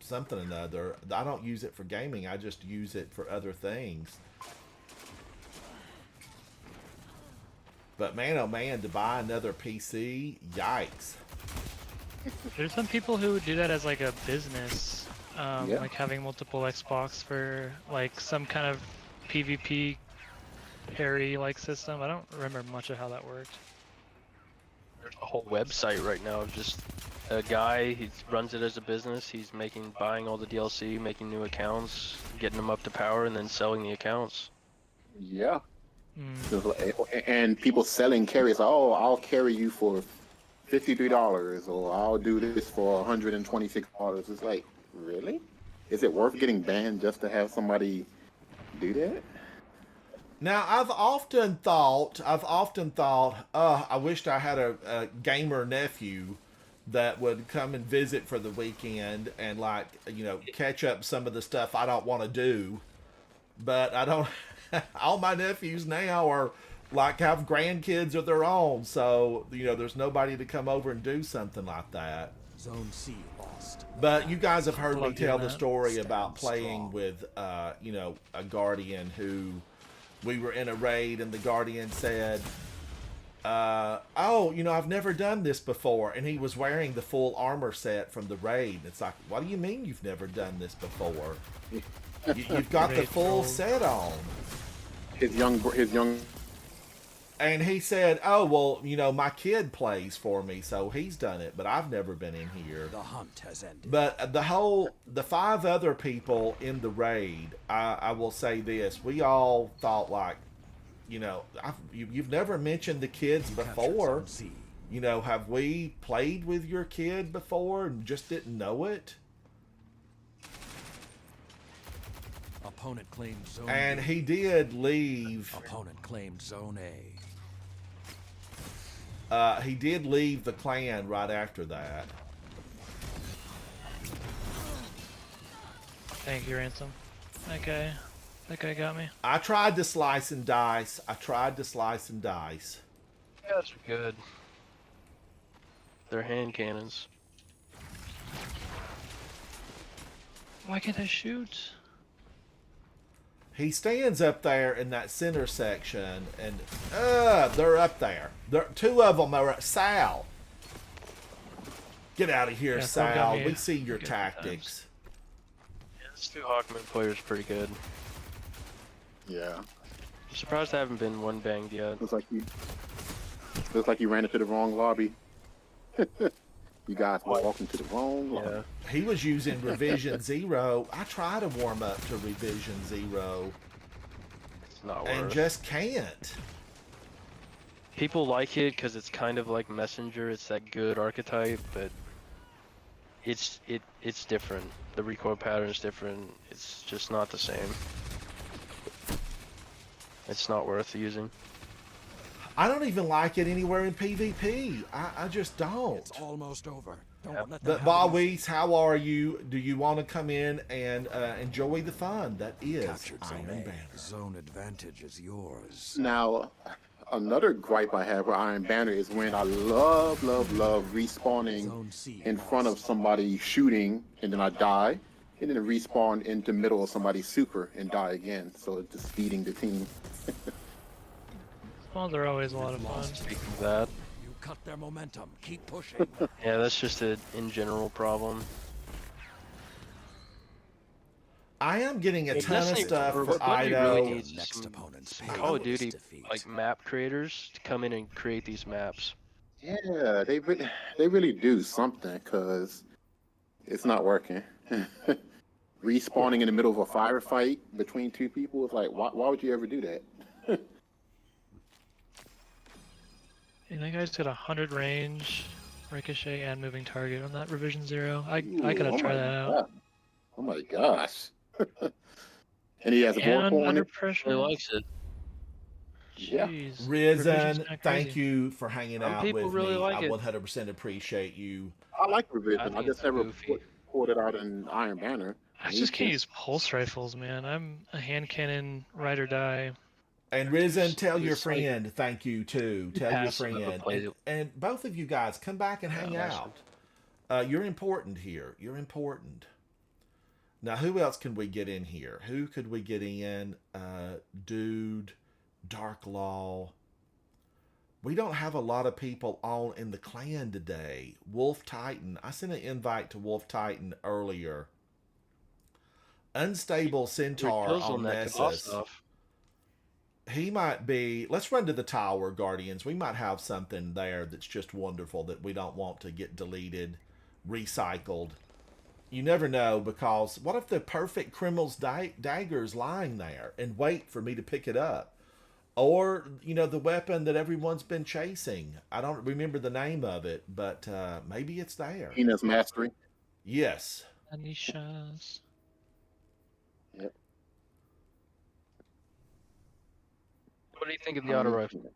something or another. I don't use it for gaming. I just use it for other things. But man, oh man, to buy another PC, yikes. There's some people who do that as like a business, Yeah. like having multiple Xbox for like some kind of PvP parry like system. I don't remember much of how that worked. There's a whole website right now of just a guy. He runs it as a business. He's buying all the DLC, making new accounts, getting them up to power, and then selling the accounts. Yeah. Mm. And people selling carries. Oh, I'll carry you for $53, or I'll do this for $126. It's like, really? Is it worth getting banned just to have somebody do that? Now, I've often thought, I wished I had a gamer nephew that would come and visit for the weekend and catch up some of the stuff I don't want to do. But I don't. All my nephews now are have grandkids of their own, so there's nobody to come over and do something like that. Zone C lost. But you guys have heard me Love tell doing the that. story Stand about playing strong. with a Guardian who we were in a raid and the Guardian said, oh, I've never done this before, and he was wearing the full armor set from the raid. It's like, what do you mean you've never done this before? You've got the Raid full trolls. set on. His young. And he said, oh, well, my kid plays for me, so he's done it, but I've never been in here. The hunt has ended. But the 5 other people in the raid, I will say this, we all thought you've never mentioned the kids Captured before. Zone C. Have we played with your kid before and just didn't know it? Opponent claimed Zone And B. he did leave. Opponent claimed Zone A. He did leave the clan right after that. Thank you, Ransom. That guy got me. I tried to slice and dice. Yeah, that's good. They're hand cannons. Why can't I shoot? He stands up there in that center section, and they're up there. Two of them are Sal. Get out of here, Yeah, Thor got Sal. me We see your a good few times. tactics. Yeah, this two Hawkman player's pretty good. Yeah. I'm surprised I haven't been one banged yet. Looks like you ran into the wrong lobby. You guys were walking to the wrong lobby. Yeah. He was using Revision 0. I try to warm up to Revision 0 It's not and worth. just can't. People like it because it's kind of like Messenger. It's that good archetype, but it's different. The recoil pattern is different. It's just not the same. It's not worth using. I don't even like it anywhere in PvP. I just don't. It's almost over. Don't Yep. let them But have it easy. Bawis, how are you? Do you want to come in and enjoy the fun that is Captured Zone Iron A. Banner? Zone advantage is yours. Now, another gripe I have with Iron Banner is when I love respawning Zone C. in front of somebody shooting, and then I die, and then respawn in the middle of somebody's super and die again. So it's just feeding the team. Spawns are always a lot of fun. Speaking of that, You cut their momentum. Keep pushing. yeah, that's just a in general problem. I am getting a It ton of doesn't- stuff or for what Bungie Ido. really needs Next some opponent's Call of pain is Duty defeat. like map creators to come in and create these maps. Yeah, they really do something, because it's not working. Respawning in the middle of a firefight between two people is like, why would you ever do that? And that guy's got 100 range, ricochet, and moving target on that revision 0. I gotta Ooh, try my that out. God. Oh my gosh. And he has a And vorpal on under it. pressure. Really likes it. Yeah. Jeez. Risen, Revision's kinda thank crazy. you for hanging Some out people with really me. like I it. 100% appreciate you. I like Revision. I think just it's never goofy. poured it out in Iron Banner. I just can't use pulse rifles, man. I'm a hand cannon, ride or die. And Risen, tell your It's like- friend thank you too. Tell your passive of a friend. play. And both of you guys, come back and hang passive. out. You're important here. You're important. Now, who else can we get in here? Who could we get in? Dude, Dark Law. We don't have a lot of people on in the clan today. Wolf Titan. I sent an invite to Wolf Titan earlier. Unstable Centaur Kills on that could boss Nessus. stuff. He might be. Let's run to the tower, Guardians. We might have something there that's just wonderful that we don't want to get deleted, recycled. You never know, because what if the perfect criminal's dagger's lying there and wait for me to pick it up? Or, the weapon that everyone's been chasing. I don't remember the name of it, but maybe it's there. Ina's Mastery. Yes. Anishas. Yep. What do you think of the auto rifle?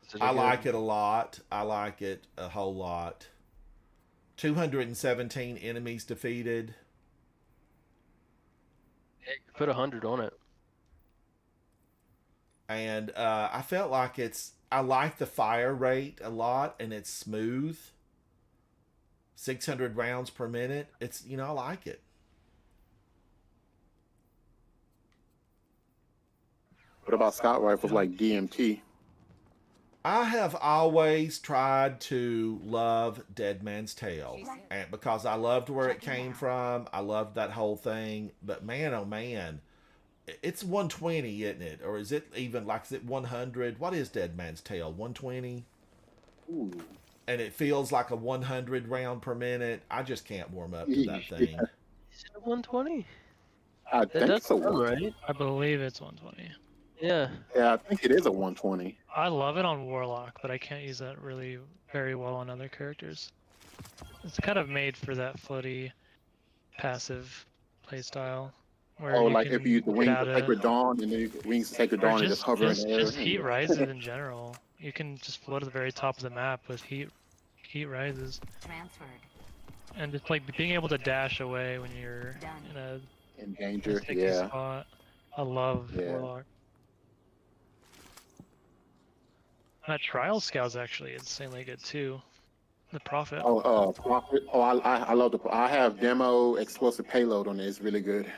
Is it I good? like it a lot. I like it a whole lot. 217 enemies defeated. Yeah, you could put 100 on it. And I felt like I like the fire rate a lot, and it's smooth. 600 rounds per minute. I like it. What about scout rifles like DMT? I have always tried to love Dead Man's Tale, and because I loved where it came from, I loved that whole thing. But man, oh man, it's 120, isn't it? Or is it even is it 100? What is Dead Man's Tale? 120? Ooh. And it feels like a 100 round per minute. I just can't warm up to that thing. Is it 120? I That think does so. sound right. I believe it's 120. Yeah. Yeah, I think it is a 120. I love it on Warlock, but I can't use that really very well on other characters. It's kind of made for that floaty, passive playstyle. Where Oh, you like can if you use the get wings out of Sacred Dawn, and then you wings of Sacred or Dawn and just hover in the air. just heat rises in general. You can just float at the very top of the map with heat rises. Transferred. And just like being able to dash away when you're Done. in a In danger, sticky yeah. spot. I love Yeah. Warlock. That Trial Scout's actually insanely good too. The Prophet. Profit. Oh, I love the. I have demo explosive payload on it. It's really good.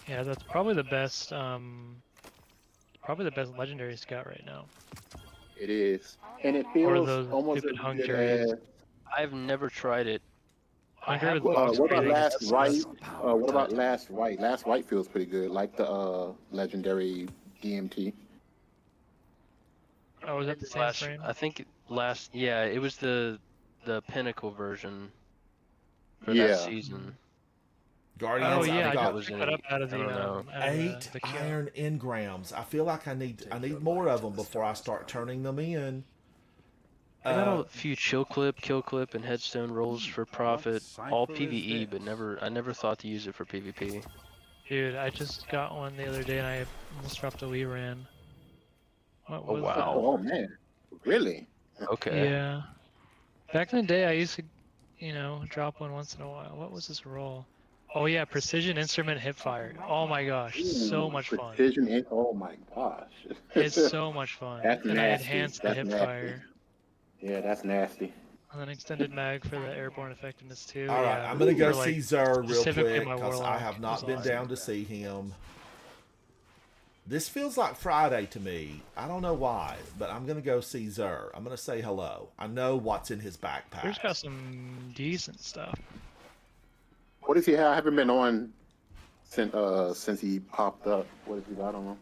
Yeah, that's probably the best. Probably the best legendary scout right now. It is, and it Or feels those almost stupid as hung good juries. as. I've never tried it. I Hunger have with box What about breathing is Last the Right? best. What about Last Right? Last Right feels pretty good, like the legendary DMT. Oh, is that the same last. frame? I think last. Yeah, it was the pinnacle version for that Yeah, season. Oh Guardians, I yeah, I've think I it just got was picked in that it. up out of I the don't know. eight the queue. iron engrams. I feel like I need more of them before I start turning them in. I got a few chill clip, kill clip, and headstone rolls for profit, all cipher is PVE, but this? I never thought to use it for PvP. Dude, I just got one the other day and I almost dropped a Wii ran. What Oh was wow. Oh man, really? that? Okay. Yeah. Back in the day, I used to, drop one once in a while. What was this roll? Oh yeah, precision instrument hipfire. Oh my gosh, so Ooh, much fun. precision. Oh my gosh. It's so much fun. That's And I nasty. enhanced the That's nasty. hipfire. Yeah, that's nasty. And then extended mag for the airborne effectiveness too. All right, Yeah. I'm gonna go For like see Zer real specifically quick my because I warlock have was not been awesome. down to see him. This feels like Friday to me. I don't know why, but I'm gonna go see Zer. I'm gonna say hello. I know what's in his backpack. There's got some decent stuff. What does he have? I haven't been on since he popped up. What has he got on him?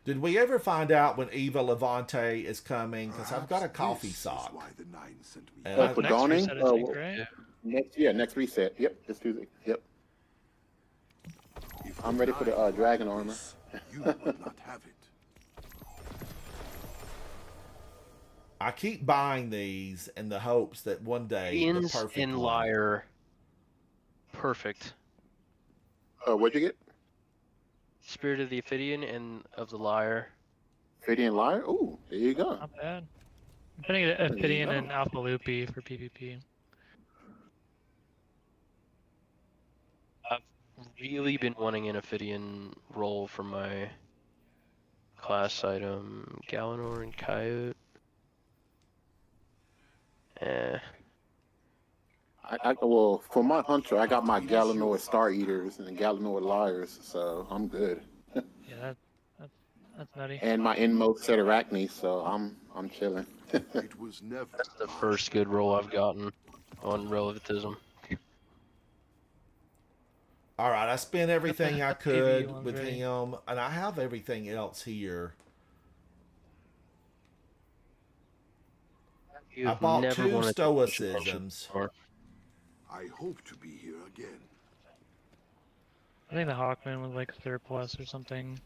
Did we ever find out when Eva Levante is coming? Because I've got a coffee This is sock. why the Nine sent me. And I, For Next dawning? reset, I think, right? Next reset. Yep, this Tuesday. Yep. If I'm the ready for the Nine dragon wanted armor. this, you would not have it. I keep buying these in the hopes that one day the Ian's perfect in one. Liar. Perfect. What'd you get? Spirit of the Ophidian and of the Liar. Fadian Liar? Ooh, there you go. Not bad. I'm putting it at Ophidian and Alpha Loopy for PvP. I've really been wanting an Ophidian roll for my class item. Galanor and Coyote. Well, for my hunter, I got my Galanor Star Eaters and Galanor Liars, so I'm good. Yeah, that's nutty. And my inmost set Arachne, so I'm chilling. It was never The first good roll I've gotten on relativism. All right, I spent everything I could one's with ready. him, and I have everything else here. I You've bought never 2 wanted to push a bunch of stoicisms. more. I hope to be here again. I think the Hawkman was like surplus or something.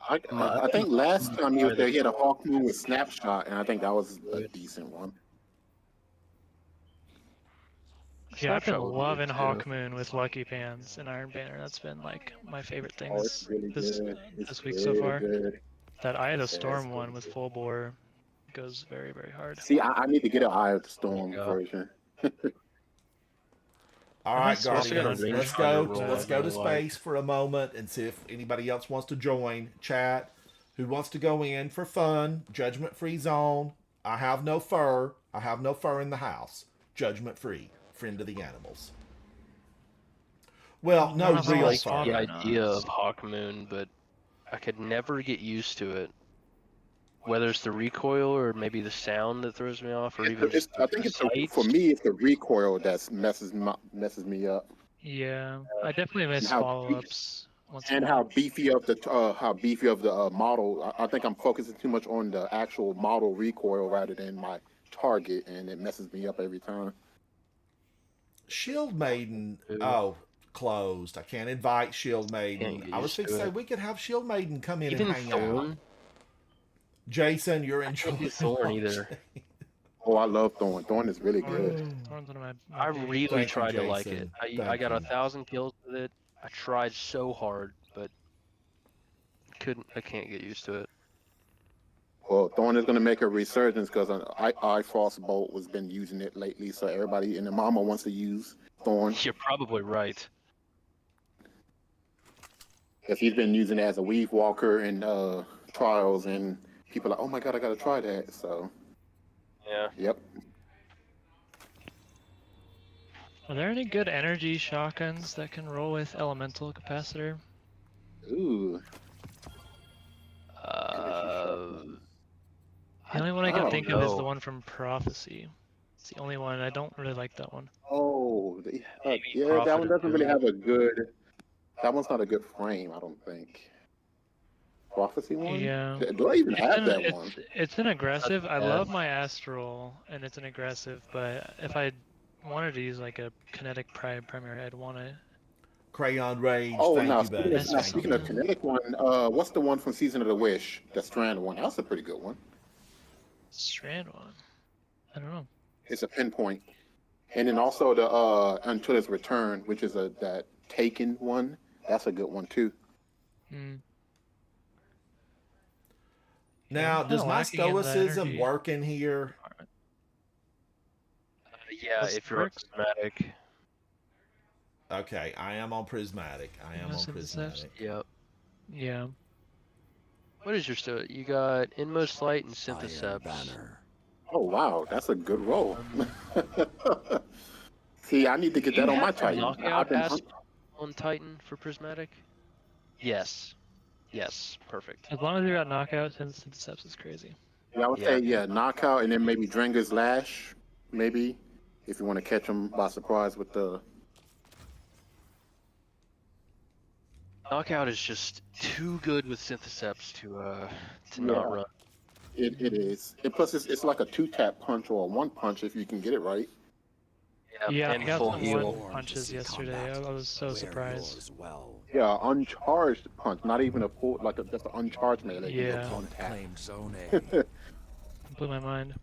I think last time he was there, he had a Hawk Moon with Snapshot, and I think that was a decent one. Yeah, I've been Snapshot would be loving good, too. Hawkmoon with Lucky Pants and Iron Banner. That's been like my favorite thing Oh, it's really good. It's this week so really far. good. That Eye of the it's Storm really one with full bore goes very, very hard. See, I need to get an Eye of the Storm Yeah. version. All I right, might also get a Guardians, range let's finder go. roll Let's I go to really like. space for a moment and see if anybody else wants to join. Chat. Who wants to go in for fun? Judgment free zone. I have no fur. I have no fur in the house. Judgment free. Friend of the animals. Well, no I don't know if I real like fur. Hawk The or not. idea of Hawkmoon, but I could never get used to it. Whether it's the recoil or maybe the sound that throws me off, or even just I think the it's for sights. me. It's the recoil that messes me up, Yeah, I definitely miss how- follow-ups. Once in and a how while. beefy of the model. I think I'm focusing too much on the actual model recoil rather than my target, and it messes me up every time. Shield Maiden. Ooh. Oh, closed. I can't invite Shield Can't Maiden. get I was used to fixing to say it. we could have Shield Maiden come in Even and hang out. Thorn. Jason, you're in can't do trouble. Thorn either. Oh, I love Thorn. Thorn is really good. Thorn's one of my I favorite. really Thank you, tried to like Jason. it. I Thank got you. 1,000 kills with it. I tried so hard, but I can't get used to it. Well, Thorn is going to make a resurgence because I Frostbolt was been using it lately, so everybody in the mama wants to use Thorn You're probably right. because he's been using it as a weave walker in trials, and people are like, oh my god, I gotta try that. So, Yeah. yep. Are there any good energy shotguns that can roll with elemental capacitor? Ooh. Uh, The only one I I can don't think of is the know. one from Prophecy. It's the only one. I don't really like that one. Oh, yeah, that one Prophet of doesn't really Doom. have a good. That one's not a good frame, I don't think. Prophecy one? Yeah. Do I even have that one? It's an aggressive. I bad. love my Astral, and it's an aggressive. But if I wanted to use like a kinetic primary, I'd want to. Crayon Rage. Oh, Thank now you, buddy. That's just Thank speaking of you. something. kinetic one, what's the one from Season of the Wish? The Strand one. That's a pretty good one. Strand one. I don't know. It's a pinpoint. And then also the Until Its Return, which is that Taken one. That's a good one too. Hmm. Now, I'm does kinda my lacking in the stoicism energy. work in here? Yeah, That's if you're on perks. prismatic. Okay, I am on prismatic. I am No on synthesis. prismatic. Yep. Yeah. What is your sto? You got Inmost Light and Iron Syntheseps. Banner. Oh wow, that's a good roll. See, I need to get Do you that on my have the Titan. knockout on Titan for prismatic? Yes. Yes. Perfect. As long as you got knockout, synthesis is crazy. Yeah, I would Yeah. say knockout, and then maybe Drenger's Lash, maybe if you want to catch him by surprise with the. Knockout is just too good with Syntheseps to not Yeah. run. It is. And plus, it's like a 2-tap punch or a 1 punch if you can get it right. Yeah, I and got full some heal. one punches yesterday. I was so Wear surprised. yours well. Yeah, uncharged punch, not even a full just an uncharged melee. You Yeah. get one Opponent tap. claimed Zone A. Blew my mind.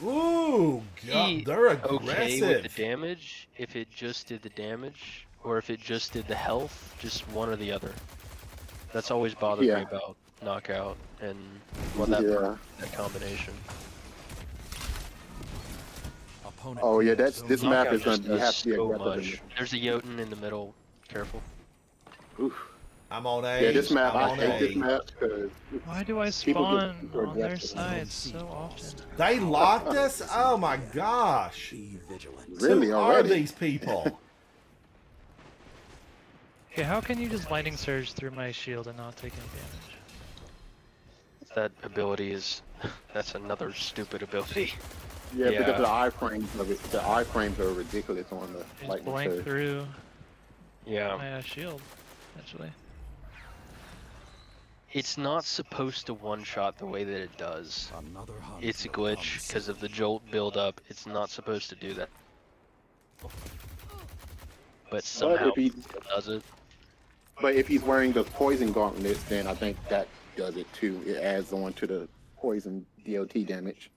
Ooh, God, Be they're okay with aggressive. the damage if it just did the damage, or if it just did the health, just one or the other. That's always bothered Yeah. me about knockout and Yeah. that combination. Opponent Oh yeah, claimed this Zone map Knockout is gonna just you does have to be so aggressive. much. There's a Jotun in the middle. Careful. Oof. I'm on A. Yeah, this map I'm I on hate this A. map because Why do I People get spawn super on their aggressive. side so often? They locked us? Oh my gosh. Be vigilant. really Who are already. these people? Okay, how can you just lightning surge through my shield and not take any damage? That ability is. That's another stupid ability. Yeah, because Yeah. the iframes of it, the iframes are ridiculous on the I just lightning blank surge. through Yeah. my shield, actually. It's not supposed to one-shot the way that it does. Another hunt It's a will come glitch because of the soon. jolt build-up. It's not supposed to do that. But But somehow if he, it does it. but if he's wearing the poison gauntlets, then I think that does it too. It adds on to the poison DLT damage.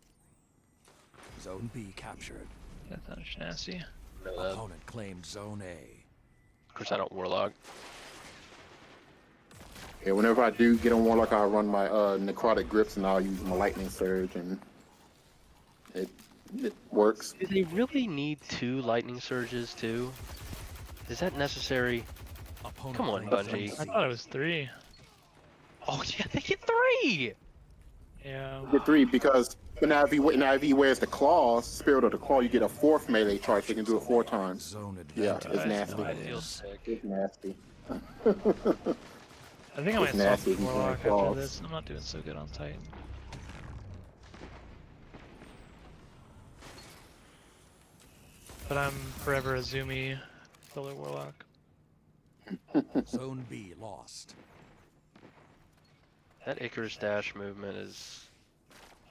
Zone B captured. That sounds nasty. Know that. Opponent claimed Zone A. Of course, I don't Warlock. Yeah, whenever I do get on Warlock, I run my necrotic grips and I'll use my lightning surge, and it works. Do they really need 2 lightning surges too? Is that necessary? Opponent Come on, claimed Bungie. Zone I C. thought it was 3. Oh yeah, they get 3. Yeah. Get 3 because but now if he wears the claws, spirit of the claw, you get a 4th melee charge. So you can do it 4 times. Zone Yeah, advantage. it's nasty. Nice. Feels sick. It's nasty. I think I might It's swap nasty to if he's wearing Warlock after claws. this. I'm not doing so good on Titan. But I'm forever a zoomy filler Warlock. Zone B lost. That Icarus dash movement is.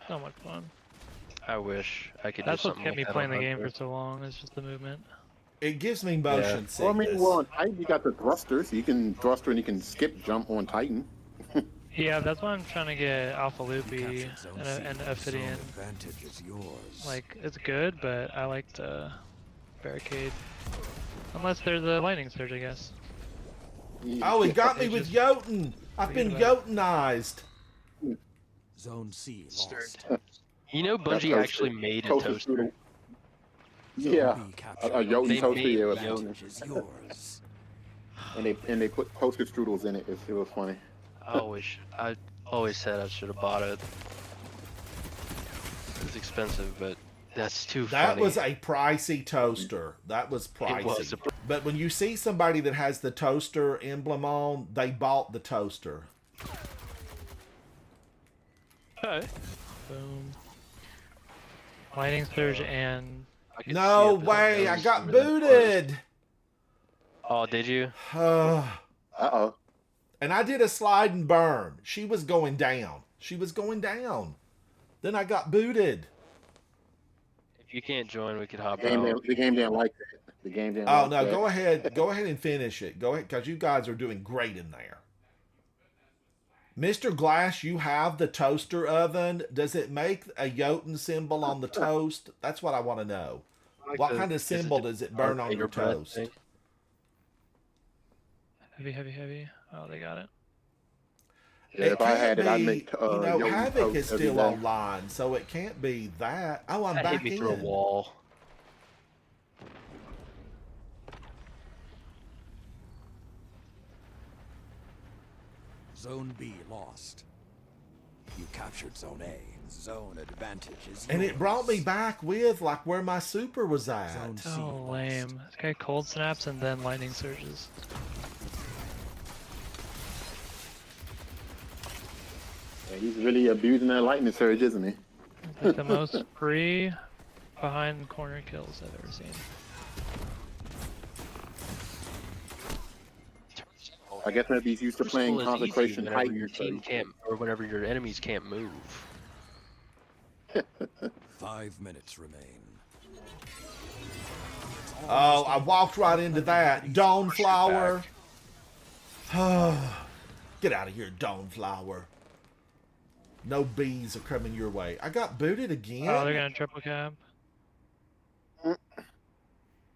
So much fun. I wish I could That's do what something kept me like that playing the on game for Hunter. so long, is just the movement. It gives me motion Well, I sickness. mean, well, on Titan you got the thrusters. You can thruster and you can skip jump on Titan. Yeah, that's why I'm trying to get Alpha You Loopy captured Zone and C. Ophidian. Zone advantage is yours. Like, it's good, but I like to barricade. Unless there's a lightning surge, I guess. Oh, he got me They with just Jotun. I've been forget about Jotunized. Zone C lost. You know, Bungie toaster. actually made a Toaster toaster. strudel. Yeah, Zone B captured. a Jotun They toaster. made Yeah, was Jotun. Advantage is yours. and they put toasted strudels in it. It was funny. I always said I should have bought it. It's expensive, but that's too That funny. was a pricey toaster. That was It pricey. was. But when you see somebody that has the toaster emblem on, they bought the toaster. Okay. Boom. Lightning surge and I can No see it, but way! I nose got really close. booted! Oh, did you? Uh-oh. And I did a slide and burn. She was going down. She was going down. Then I got booted. If you can't join, we could hop The game, out. the game didn't like that. The game didn't Oh like no, that. go ahead. Go ahead and finish it. Go ahead, because you guys are doing great in there. Mr. Glass, you have the toaster oven. Does it make a Jotun symbol on the toast? That's what I want to know. What kind of symbol does it burn on your toast? heavy, heavy, heavy. Oh, they got it. Yeah, if I had it, I'd make Jotun Havoc toast is every still day. online, so it can't be that. Oh, I'm That back hit me in. through a wall. Zone B lost. You captured Zone A. Zone advantage is And it brought me yours. back with like where my super was at. Zone C Oh, lost. lame. This guy cold snaps and then lightning surges. Yeah, he's really abusing that lightning surge, isn't he? It's like the most free behind corner kills I've ever seen. I guess maybe he's used to playing Crucible is easy Consecration whenever Titan. your team can't, or whenever your enemies can't move. 5 minutes remain. Oh, I walked right into that. Dawn flower. Get out of here, Dawn flower. No bees are coming your way. I got booted again. Oh, they're gonna triple cap.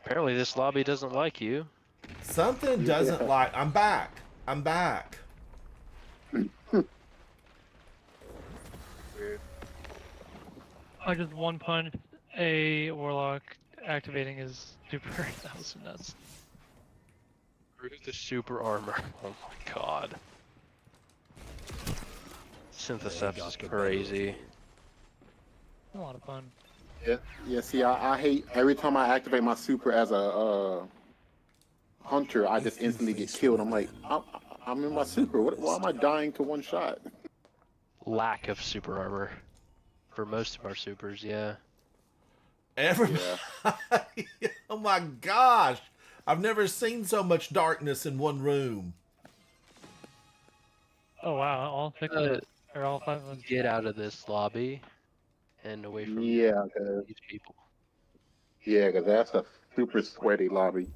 Apparently, this lobby doesn't like you. Something doesn't like. I'm back. I'm back. I just one punch a warlock activating his super. That was nuts. Through the super armor. Oh my god. Syntheseps is crazy. A lot of fun. Yeah. See, I hate every time I activate my super as a hunter, I just instantly get killed. I'm like, I'm in my super. Why am I dying to one shot? Lack of super armor. For most of our supers, yeah. Everybody. Oh my gosh. I've never seen so much darkness in one room. Oh wow, all six of it, or all five of them. Get out of this lobby and away from Yeah, these people. because that's a super sweaty lobby.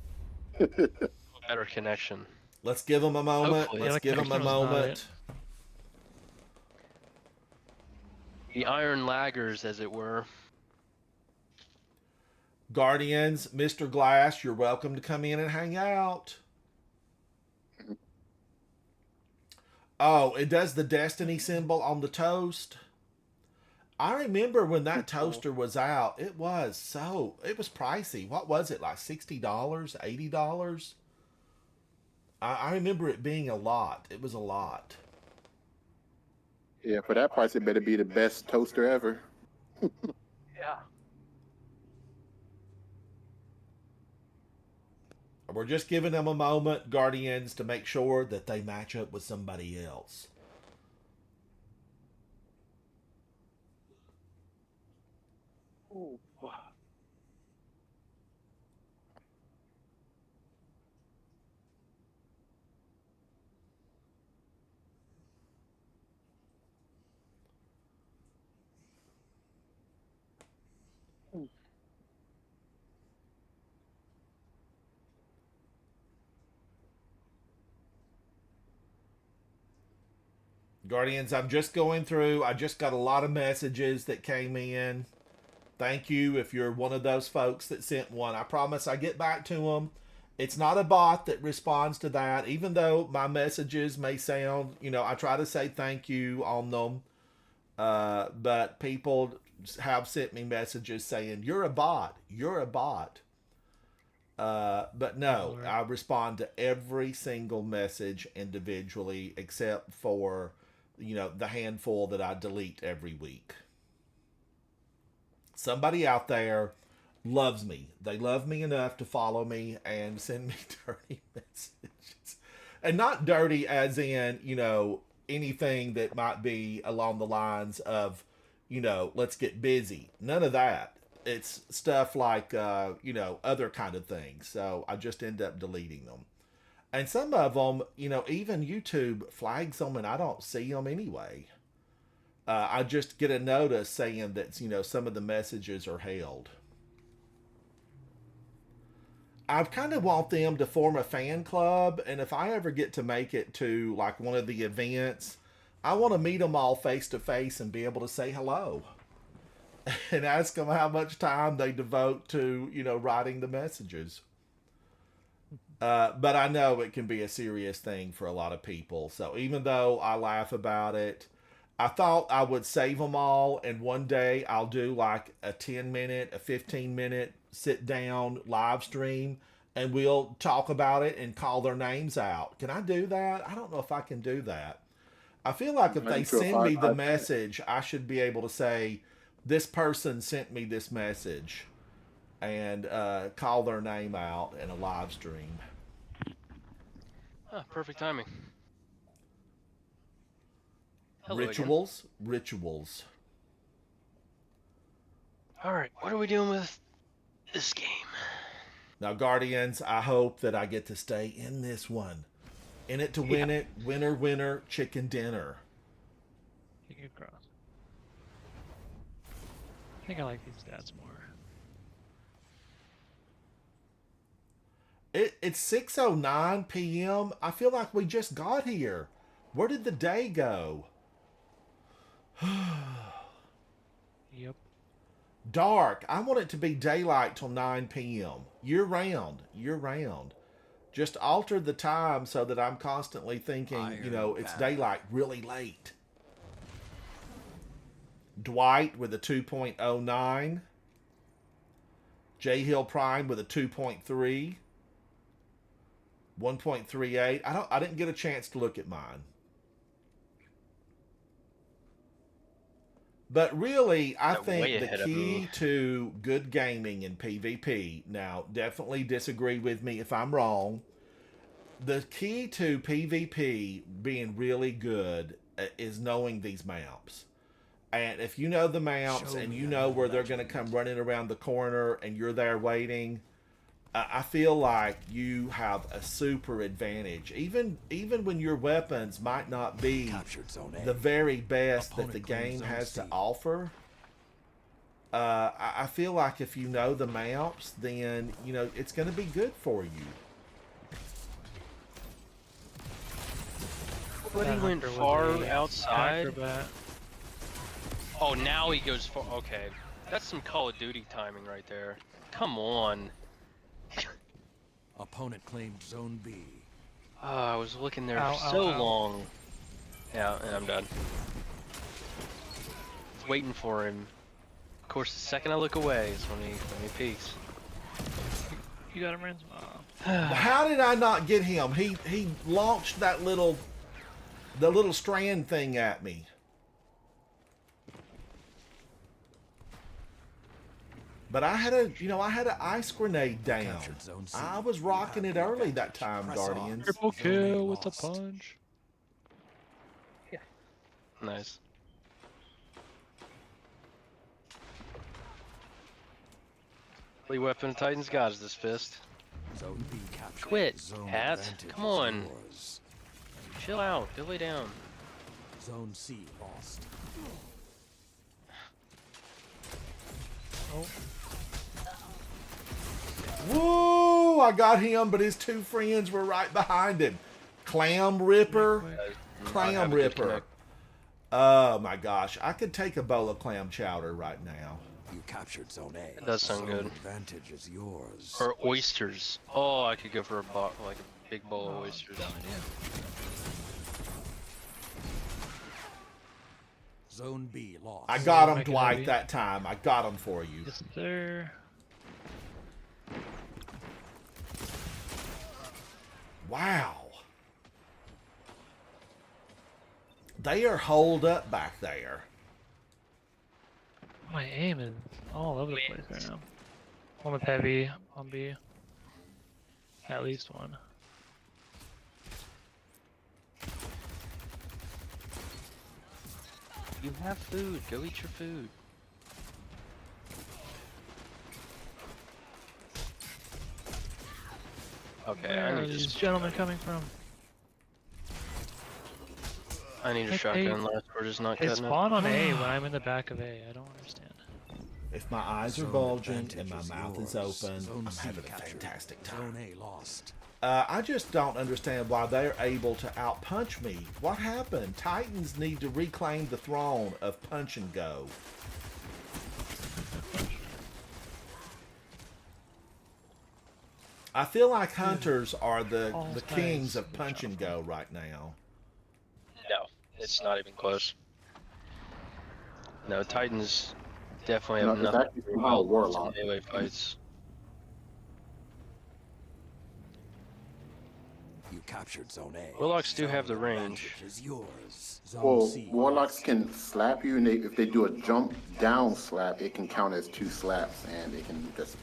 Better connection. Let's give them a moment. Hopefully. Let's Yeah, give them a connection's not moment. The iron laggers, as it were. Guardians, Mr. Glass, you're welcome to come in and hang out. Oh, it does the Destiny symbol on the toast. I remember when that toaster was out, it was pricey. What was it, like $60, $80? I remember it being a lot. It was a lot. Yeah, for that price, it better be the best toaster ever. Yeah. We're just giving them a moment, Guardians, to make sure that they match up with somebody else. Guardians, I'm just going through. I just got a lot of messages that came in. Thank you if you're one of those folks that sent one. I promise I get back to them. It's not a bot that responds to that, even though my messages may sound, I try to say thank you on them. But people have sent me messages saying, you're a bot. You're a bot. But no, Lord. I respond to every single message individually, except for, the handful that I delete every week. Somebody out there loves me. They love me enough to follow me and send me dirty messages. And not dirty as in, anything that might be along the lines of, let's get busy. None of that. It's stuff like, other kind of things. So I just end up deleting them. And some of them, even YouTube flags them and I don't see them anyway. I just get a notice saying that, some of the messages are held. I kind of want them to form a fan club, and if I ever get to make it to like one of the events, I want to meet them all face to face and be able to say hello and ask them how much time they devote to, writing the messages. But I know it can be a serious thing for a lot of people. So even though I laugh about it, I thought I would save them all, and one day I'll do like a 10-minute, a 15-minute sit down live stream, and we'll talk about it and call their names out. Can I do that? I don't know if I can do that. I feel like if they send me the message, I should be able to say, this person sent me this message, and call their name out in a live stream. Perfect timing. Hello Rituals. Rituals. All right, what are we doing with this game? Now, Guardians, I hope that I get to stay in this one. In it to win it. Winner, winner, chicken dinner. Kick across. I think I like these stats more. It's 6:09 p.m. I feel like we just got here. Where did the day go? Yep. Dark. I want it to be daylight till 9 p.m. Year round. Year round. Just alter the time so that I'm constantly thinking, it's daylight really late. Dwight with a 2.09. J Hill Prime with a 2.3. 1.38. I didn't get a chance to look at mine. But really, I think the key to good gaming in PvP, now definitely disagree with me if I'm wrong, the key to PvP being really good is knowing these maps. And if you know the maps and you know where they're going to come running around the corner and you're there waiting, I feel like you have a super advantage. Even when your weapons might not be the very best that the game has to offer, I feel like if you know the maps, then it's going to be good for you. But he went far outside. Acrobat. Oh, now he goes far. Okay, that's some Call of Duty timing right there. Come on. Opponent claimed Zone B. Oh, I was looking there Ow, for ow, so ow. long. Yeah, and I'm done. Was waiting for him. Of course, the second I look away is when he peeks. You got him, Rins? How did I not get him? He launched the little strand thing at me. But I had an ice grenade down. I was rocking it early that time, Guardians. Triple kill with the punch. Nice. Only weapon Titan's got is this fist. Zone B captured. Quit, Zone Pat. advantage Come is on. yours. Chill out. Go lay down. Zone C lost. Oh, Woo! I got him, but his two friends were right behind him. Clam Ripper. Clam Ripper. Oh my gosh. I could take a bowl of clam chowder right now. You captured Zone A. That does sound Zone good. advantage is yours. Or oysters. Oh, I could go for like a big bowl of oysters. Zone B lost. I got him, Make it Dwight, heavy. that time. I got him for you. yes, sir. Wow. They are holed up back there. My aim is all over the place right now. One with heavy on B. At least one. You have food. Go eat your food. Okay, Where I are need these to. gentlemen coming from? I need a Like shotgun. Last word is not They cutting it. spawn on A when I'm in the back of A. I don't understand. If my eyes are Zone bulging and advantage my is mouth is yours. open, Zone I'm C having a captured. fantastic Zone time. A lost. I just don't understand why they're able to outpunch me. What happened? Titans need to reclaim the throne of punch and go. I feel like hunters are the kings of punch and go right now. No, it's not even close. No, Titans definitely No, have it's nothing actually to do somehow well Warlock. in melee fights. You captured Zone A. Warlocks do have the Zone range. advantage is yours. Zone Well, C Warlocks lost. can slap you, and if they do a jump down slap, it can count as 2 slaps, and it can just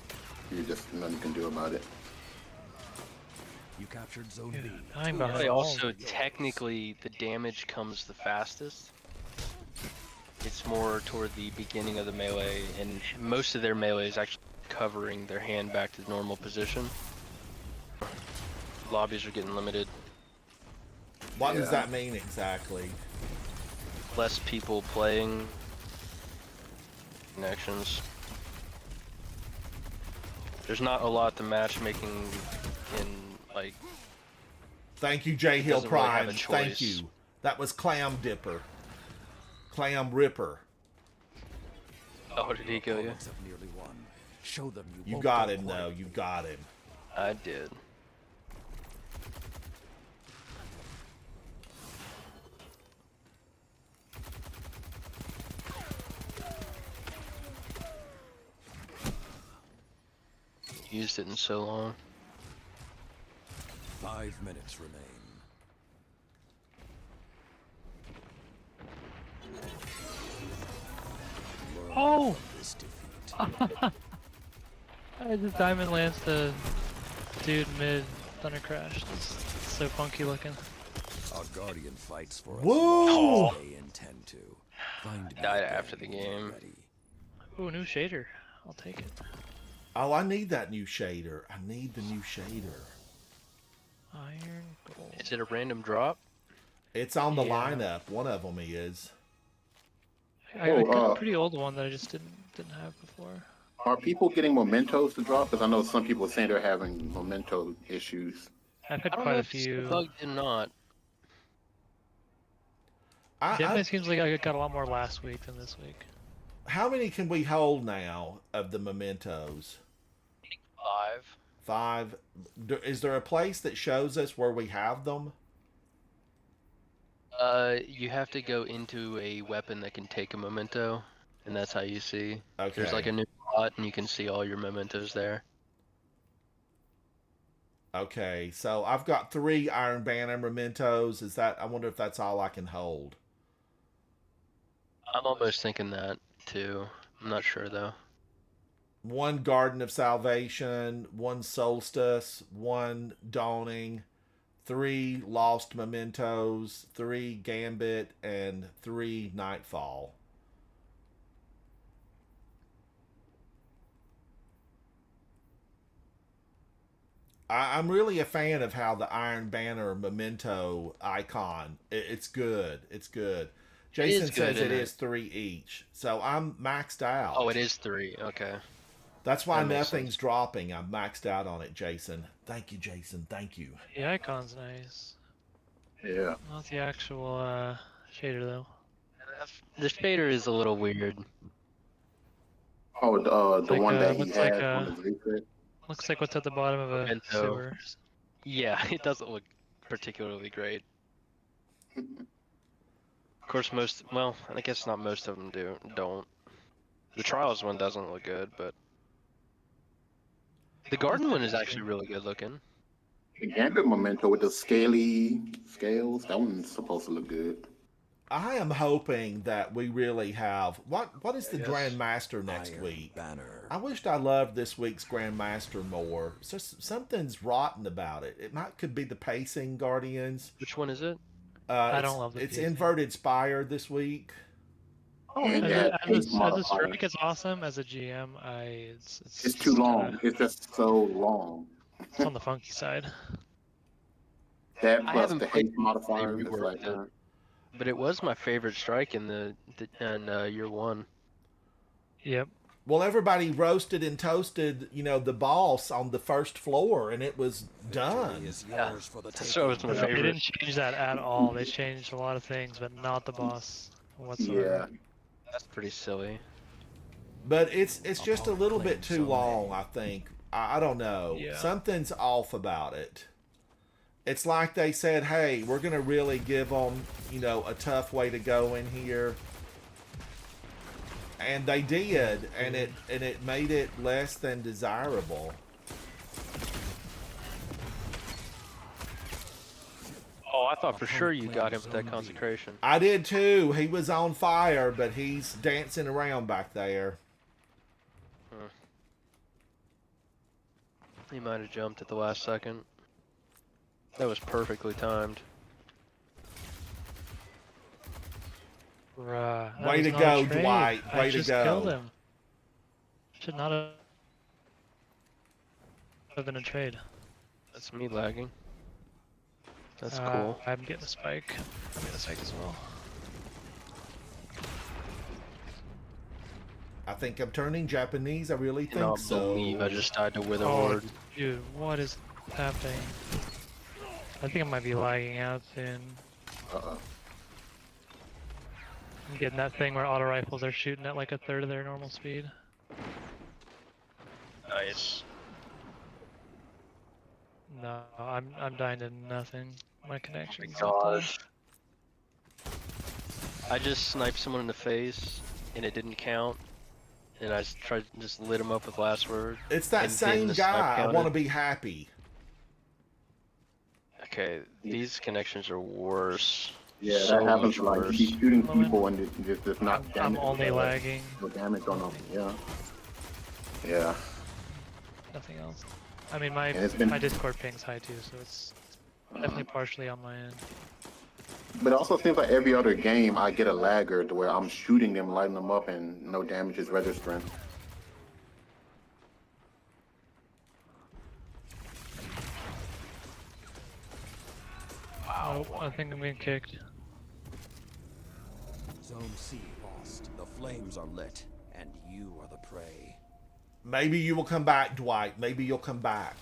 nothing you can do about it. You captured Zone B. I'm behind They the also wall. technically the damage comes the fastest. It's more toward the beginning of the melee, and most of their melee is actually covering their hand back to normal position. Lobbies are getting limited. What does Yeah. that mean exactly? Less people playing. Connections. There's not a lot to matchmaking in, like, Thank you, J Hill Doesn't really have Prime. a Thank choice. you. That was Clam Dipper. Clam Ripper. oh, did he kill you? Opponents have nearly won. Show them you You won't got go him, though. quiet. You got him. I did. Used it in so long. 5 minutes remain. Learn Oh! from this defeat. I just diamond lance the dude mid thunder crash. It's so funky looking. Our guardian fights for us Whoa! long as they intend to. Find me Died again after the when you're game. ready. Ooh, new shader. I'll take it. Oh, I need that new shader. I need the new shader. Iron gold. Is it a random drop? It's on the Yeah. lineup. One of them is. I got a pretty old one that I just didn't have before. Are people getting mementos to drop? Because I know some people are saying they're having memento issues. I've had I don't quite know a if it's few. bugged or not. Definitely seems like I got a lot more last week than this week. How many can we hold now of the mementos? 5. 5. Is there a place that shows us where we have them? You have to go into a weapon that can take a memento, and that's how you see. Okay. There's like a new spot, and you can see all your mementos there. Okay, so I've got 3 Iron Banner mementos. Is that? I wonder if that's all I can hold. I'm almost thinking that too. I'm not sure though. 1 Garden of Salvation, 1 Solstice, 1 Dawning, 3 Lost Mementos, 3 Gambit, and 3 Nightfall. I'm really a fan of how the Iron Banner memento icon. It's good. It's good. Jason good, says it isn't it? is 3 each, so I'm maxed out. Oh, it is 3. Okay. That's why That makes nothing's sense. dropping. I'm maxed out on it, Jason. Thank you, Jason. Thank you. The icon's nice. Yeah. Not the actual shader though. The shader is a little weird. Oh, the like one a- that he looks like had a- on the reset. Looks like what's at the bottom of a Memento. sewer. Yeah, it doesn't look particularly great. Of course, well, I guess not most of them don't. The Trials one doesn't look good, but the Garden one is actually really good looking. The Gambit Memento with the scaly scales, that one's supposed to look good. I am hoping that we really have what is the Yes. Grandmaster next Iron week? Banner. I wished I loved this week's Grandmaster more. Something's rotten about it. It could be the pacing, Guardians. Which one is it? I don't love the It's pacing. Inverted Spire this week. And As that a, pace as a modifier. strike, it's awesome. As a GM, It's too long. It's just so long. It's on the funky side. That I plus haven't the played haste modifier they is reworked like, it. But it was my favorite strike in year one. Yep. Well, everybody roasted and toasted, the boss on the first floor, and it was done. Is Yeah, yours for the so it was my taking. They favorite. didn't change that at all. They changed a lot of things, but not the boss whatsoever. yeah. That's pretty silly. But it's just a little bit too Zone A. long, I think. I don't know. Yeah. Something's off about it. It's like they said, hey, we're going to really give them, a tough way to go in here. And they did, and it made it less than desirable. Oh, I thought for sure you got him with that consecration. I did too. He was on fire, but he's dancing around back there. He might have jumped at the last second. That was perfectly timed. Bruh, that Way was to not a go, trade. Dwight. I Way to just go. killed him. Should not have been a trade. That's me lagging. That's cool. I'm getting a spike. I'm getting a spike as well. I think I'm turning Japanese. I really I cannot think so. believe I just died to Wither Oh, Ward. dude, what is happening? I think I might be lagging out soon. Uh-oh. I'm getting that thing where auto rifles are shooting at like a third of their normal speed. Nice. No, I'm dying to nothing. My connection's Gosh. I just sniped someone in the face, and it didn't count. And I just lit him up with last word. It's that And then same the snipe guy. I counted. want to be happy. Okay, these connections are worse. Yeah, So that happens. much Like, worse. you be shooting people and it's not I'm damage. only lagging, No damage on them. Yeah. Yeah. nothing else. I mean, my And it's been- my Discord ping's high too, so it's definitely partially on my end. But it also seems like every other game I get a lagger to where I'm shooting them, lighting them up, and no damage is registering. Wow. Oh, I think I'm being kicked. Zone C lost. The flames are lit, and you are the prey. Maybe you will come back, Dwight. Maybe you'll come back.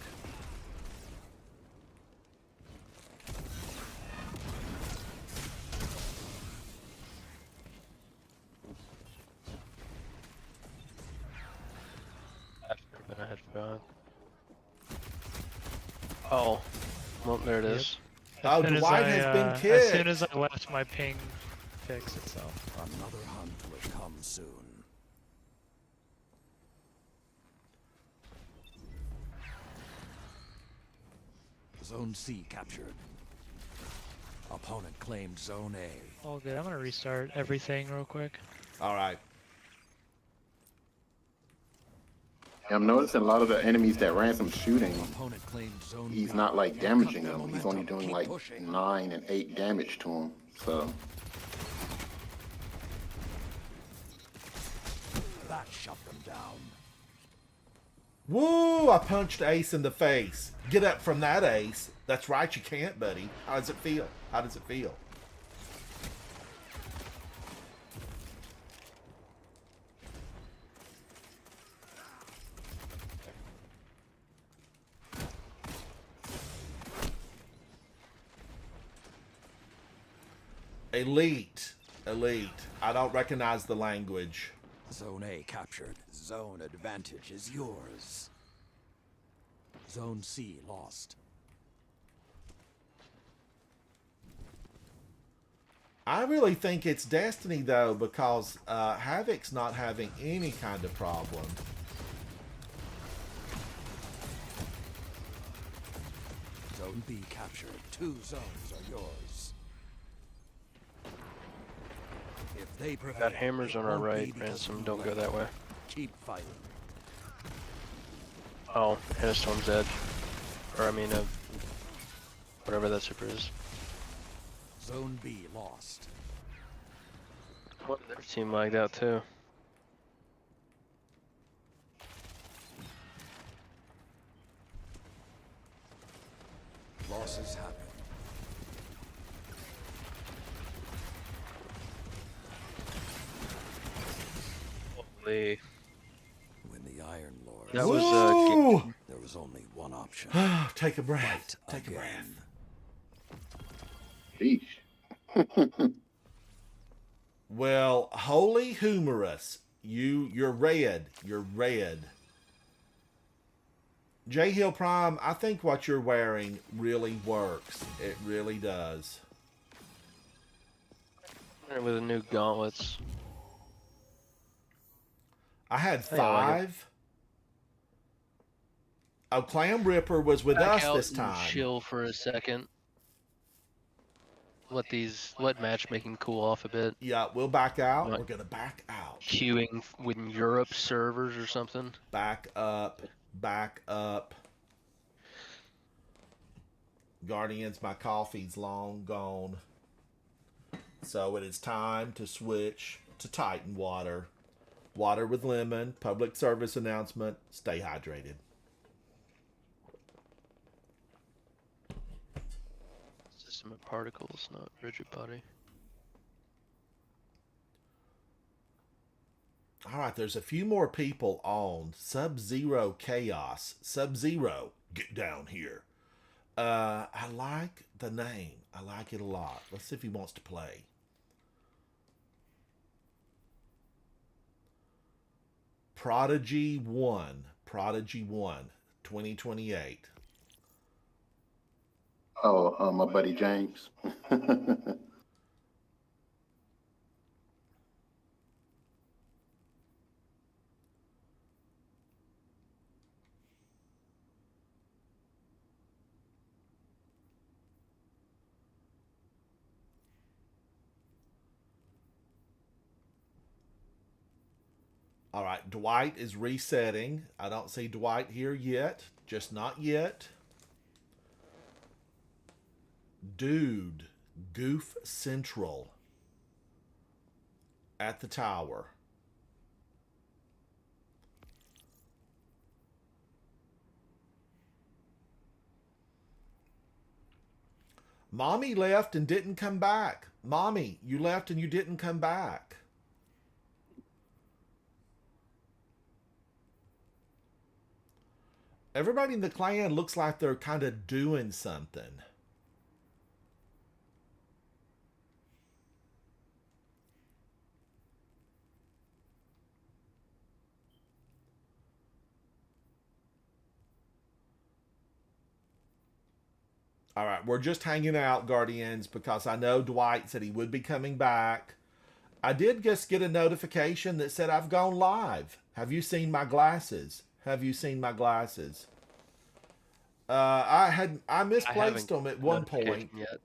That should have been a headshot. Oh. Well, there it Yep. is. Oh, As soon as Dwight I, has been As kicked. soon as I left, my ping fixed itself. Another hunt will come soon. Zone C captured. Opponent claimed Zone A. All good. I'm gonna restart everything real quick. All right. I'm noticing a lot of the enemies that Ransom shooting, Opponent claimed Zone he's B. not like Cut damaging their them. He's momentum. only doing Keep like pushing. 9 and 8 damage to them. So That shut them down. Woo! I punched Ace in the face. Get up from that, Ace. That's right, you can't, buddy. How does it feel? How does it feel? Elite. Elite. I don't recognize the language. Zone A captured. Zone advantage is yours. Zone C lost. I really think it's Destiny, though, because Havoc's not having any kind of problem. Zone B captured. 2 zones are yours. If they prevail, Got hammers it on our won't be right, because Ransom. you Don't go let that them. way. Keep fighting. Oh, Hailstorm's Edge. Or I mean, whatever that super is. Zone B lost. What their team lagged out too. Losses happen. Holy. When the Iron Lord That was Woo! there was only one option. Take a breath. Fight Take a breath. again. Sheesh. Well, holy humorous. You're red. You're red. J Hill Prime, I think what you're wearing really works. It really does. with the new gauntlets. I had Hey, I like it. 5. Oh, Clam Ripper was with Back us out this and time. chill for a second. Let matchmaking cool off a bit. Yeah, we'll back out. Right. We're going to back out. Queuing with Europe servers or something. Back up. Back up. Guardians, my coffee's long gone. So it is time to switch to Titan water. Water with lemon. Public service announcement. Stay hydrated. System of particles, not rigid body. All right, there's a few more people on. Sub-Zero Chaos. Sub-Zero, get down here. I like the name. I like it a lot. Let's see if he wants to play. Prodigy 1. Prodigy 1. 2028. Oh, my buddy James. All right, Dwight is resetting. I don't see Dwight here yet. Just not yet. Dude, Goof Central at the tower. Mommy left and didn't come back. Mommy, you left and you didn't come back. Everybody in the clan looks like they're kind of doing something. All right, we're just hanging out, Guardians, because I know Dwight said he would be coming back. I did just get a notification that said I've gone live. Have you seen my glasses? Have you seen my glasses? I misplaced them at one point, Yet.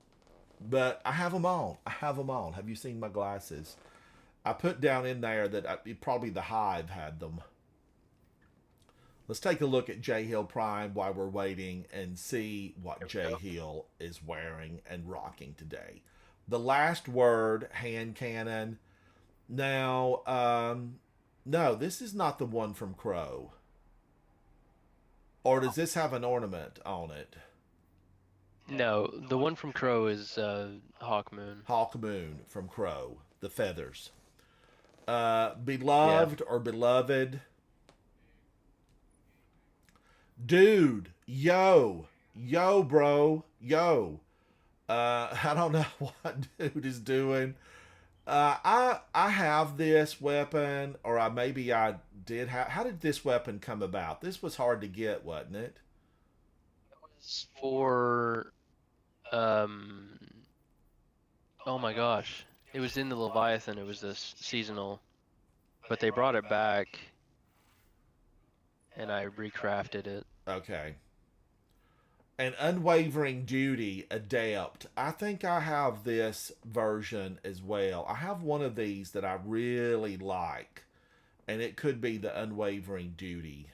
but I have them on. I have them on. Have you seen my glasses? I put down in there that probably the Hive had them. Let's take a look at J Hill Prime while we're waiting and see what J Hill is wearing and rocking today. The last word, hand cannon. Now, no, this is not the one from Crow. Or does this have an ornament on it? No, the one from Crow is Hawk Moon. Hawk Moon from Crow. The feathers. Beloved or beloved. Dude, yo, bro, yo. I don't know what dude is doing. I have this weapon, or I did have. How did this weapon come about? This was hard to get, wasn't it? It's for, oh my gosh, it was in the Leviathan. It was this seasonal, but they brought it back, and I recrafted it. Okay. And Unwavering Duty Adept. I think I have this version as well. I have one of these that I really like, and it could be the Unwavering Duty.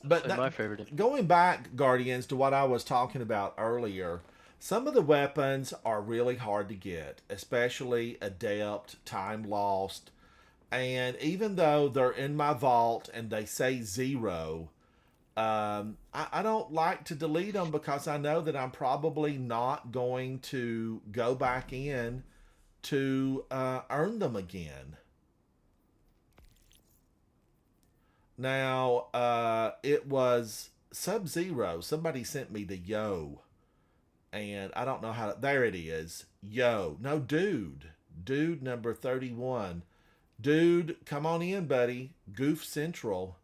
But Definitely my favorite. going back, Guardians, to what I was talking about earlier, some of the weapons are really hard to get, especially Adept, Time Lost. And even though they're in my vault and they say 0, I don't like to delete them because I know that I'm probably not going to go back in to earn them again. Now, it was Sub-Zero. Somebody sent me the Yo. And I don't know how to... There it is. Yo. No, Dude. Dude number 31. Dude, come on in, buddy. Goof Central.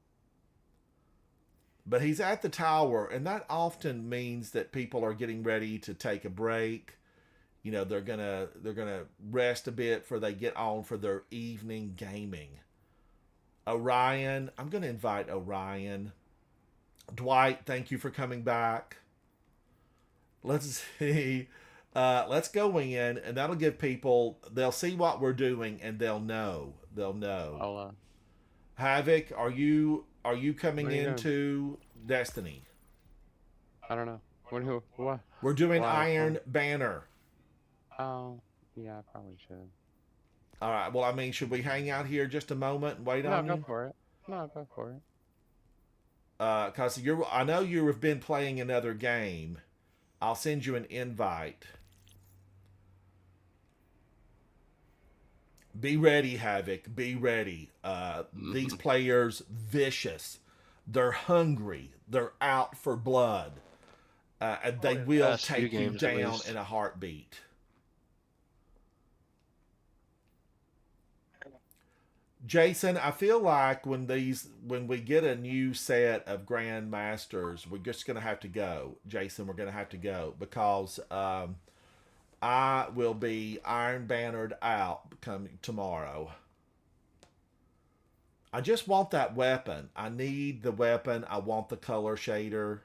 But he's at the tower, and that often means that people are getting ready to take a break. You know, they're gonna rest a bit before they get on for their evening gaming. Orion, I'm gonna invite Orion. Dwight, thank you for coming back. Let's see. Let's go in, and that'll give people, they'll see what we're doing, and they'll know. They'll know. I'll, Havoc, are you coming Where are you into Destiny? I don't know. What? We're doing Wow, Iron Banner. Oh, yeah, I probably should. All right. Well, I mean, should we hang out here just a moment and wait No, on go you? for it. No, go for it. Because I know you have been playing another game. I'll send you an invite. Be ready, Havoc. Be ready. These players, vicious. They're hungry. They're out for blood. And they will Past few take you games, at down least. in a heartbeat. Jason, I feel like when we get a new set of Grand Masters, we're just gonna have to go. Jason, we're gonna have to go because I will be Iron Bannered out coming tomorrow. I just want that weapon. I need the weapon. I want the color shader.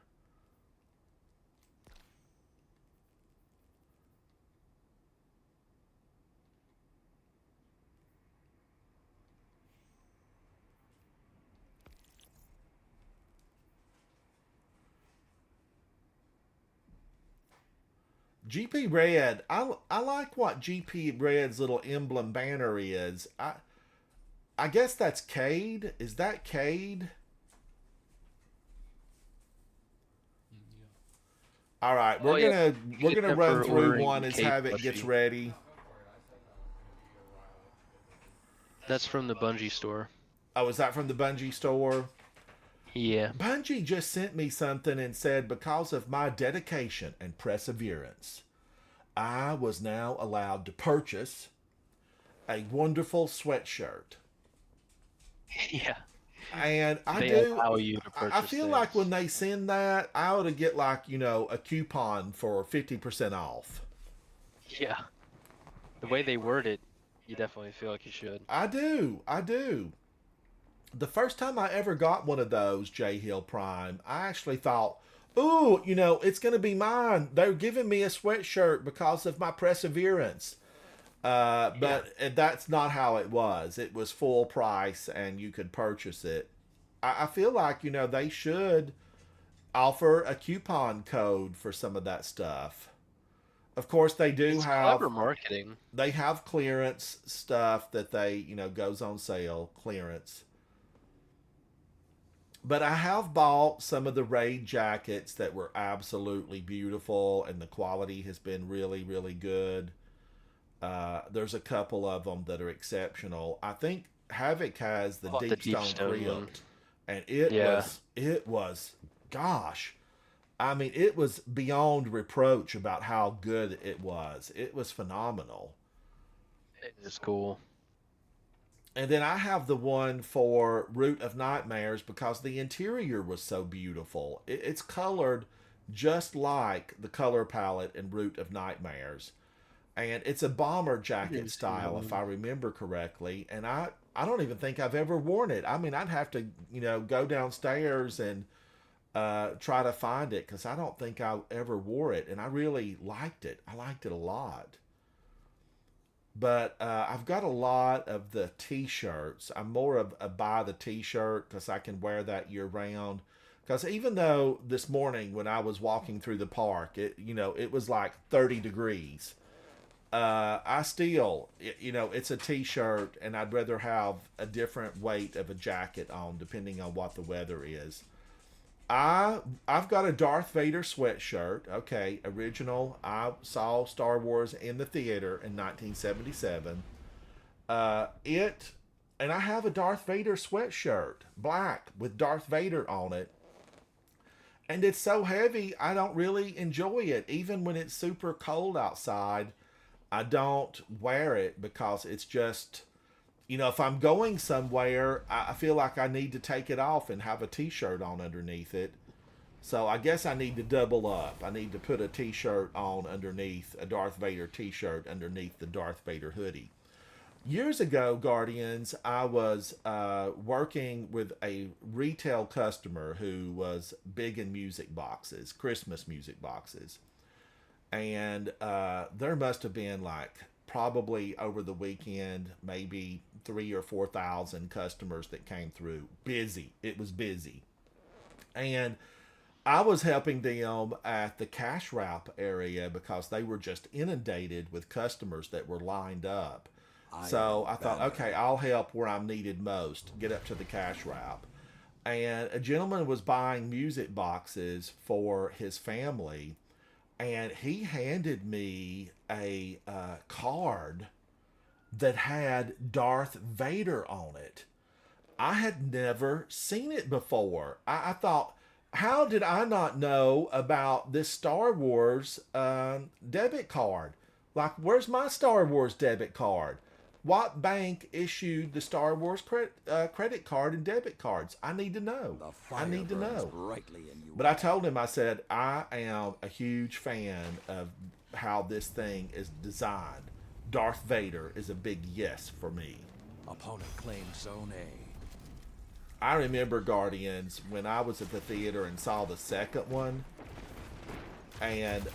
GP Red, I like what GP Red's little emblem banner is. I guess that's Cade. Is that Cade? All right, Oh, yeah. we're gonna Except run for through ordering one as Cade Havoc gets plushie. ready. That's from the Bungie store. Oh, is that from the Bungie store? Yeah. Bungie just sent me something and said, because of my dedication and perseverance, I was now allowed to purchase a wonderful sweatshirt. Yeah. And I They do. allow you to purchase I feel like things. when they send that, I ought to get like, a coupon for 50% off. Yeah. The way they word it, you definitely feel like you should. I do. I do. The first time I ever got one of those J Hill Prime, I actually thought, ooh, it's going to be mine. They're giving me a sweatshirt because of my perseverance. But that's not how it was. It was full price and you could purchase it. I feel like, they should offer a coupon code for some of that stuff. Of course, they do It's have clever marketing. they have clearance stuff that they, goes on sale, clearance. But I have bought some of the raid jackets that were absolutely beautiful, and the quality has been really, really good. There's a couple of them that are exceptional. I think Havoc has the Oh, the Deep Deep Stone Stone one. Crypt, and it was, gosh, I mean, it was beyond reproach about how good it was. It was phenomenal. It is cool. And then I have the one for Root of Nightmares because the interior was so beautiful. It's colored just like the color palette in Root of Nightmares. And it's a bomber jacket style, if I remember correctly. And I don't even think I've ever worn it. I mean, I'd have to, go downstairs and try to find it because I don't think I ever wore it, and I really liked it. I liked it a lot. But I've got a lot of the T-shirts. I'm more of a buy the T-shirt because I can wear that year round. Because even though this morning when I was walking through the park, it was like 30 degrees. I still, it's a T-shirt, and I'd rather have a different weight of a jacket on depending on what the weather is. I've got a Darth Vader sweatshirt. Okay, original. I saw Star Wars in the theater in 1977. And I have a Darth Vader sweatshirt, black with Darth Vader on it. And it's so heavy, I don't really enjoy it. Even when it's super cold outside, I don't wear it because it's just, if I'm going somewhere, I feel like I need to take it off and have a T-shirt on underneath it. So I guess I need to double up. I need to put a T-shirt on underneath, a Darth Vader T-shirt underneath the Darth Vader hoodie. Years ago, Guardians, I was working with a retail customer who was big in music boxes, Christmas music boxes. And there must have been like probably over the weekend, maybe 3 or 4,000 customers that came through. Busy. It was busy. And I was helping them at the cash wrap area because they were just inundated with customers that were lined up. So I thought, okay, I'll help where I'm needed most, get up to the cash wrap. And a gentleman was buying music boxes for his family, and he handed me a card that had Darth Vader on it. I had never seen it before. I thought, how did I not know about this Star Wars debit card? Like, where's my Star Wars debit card? What bank issued the Star Wars credit card and debit cards? I need to know. I need to know. But I told him, I said, I am a huge fan of how this thing is designed. Darth Vader is a big yes for me. Opponent claims Zone A. I remember, Guardians, when I was at the theater and saw the second one, and,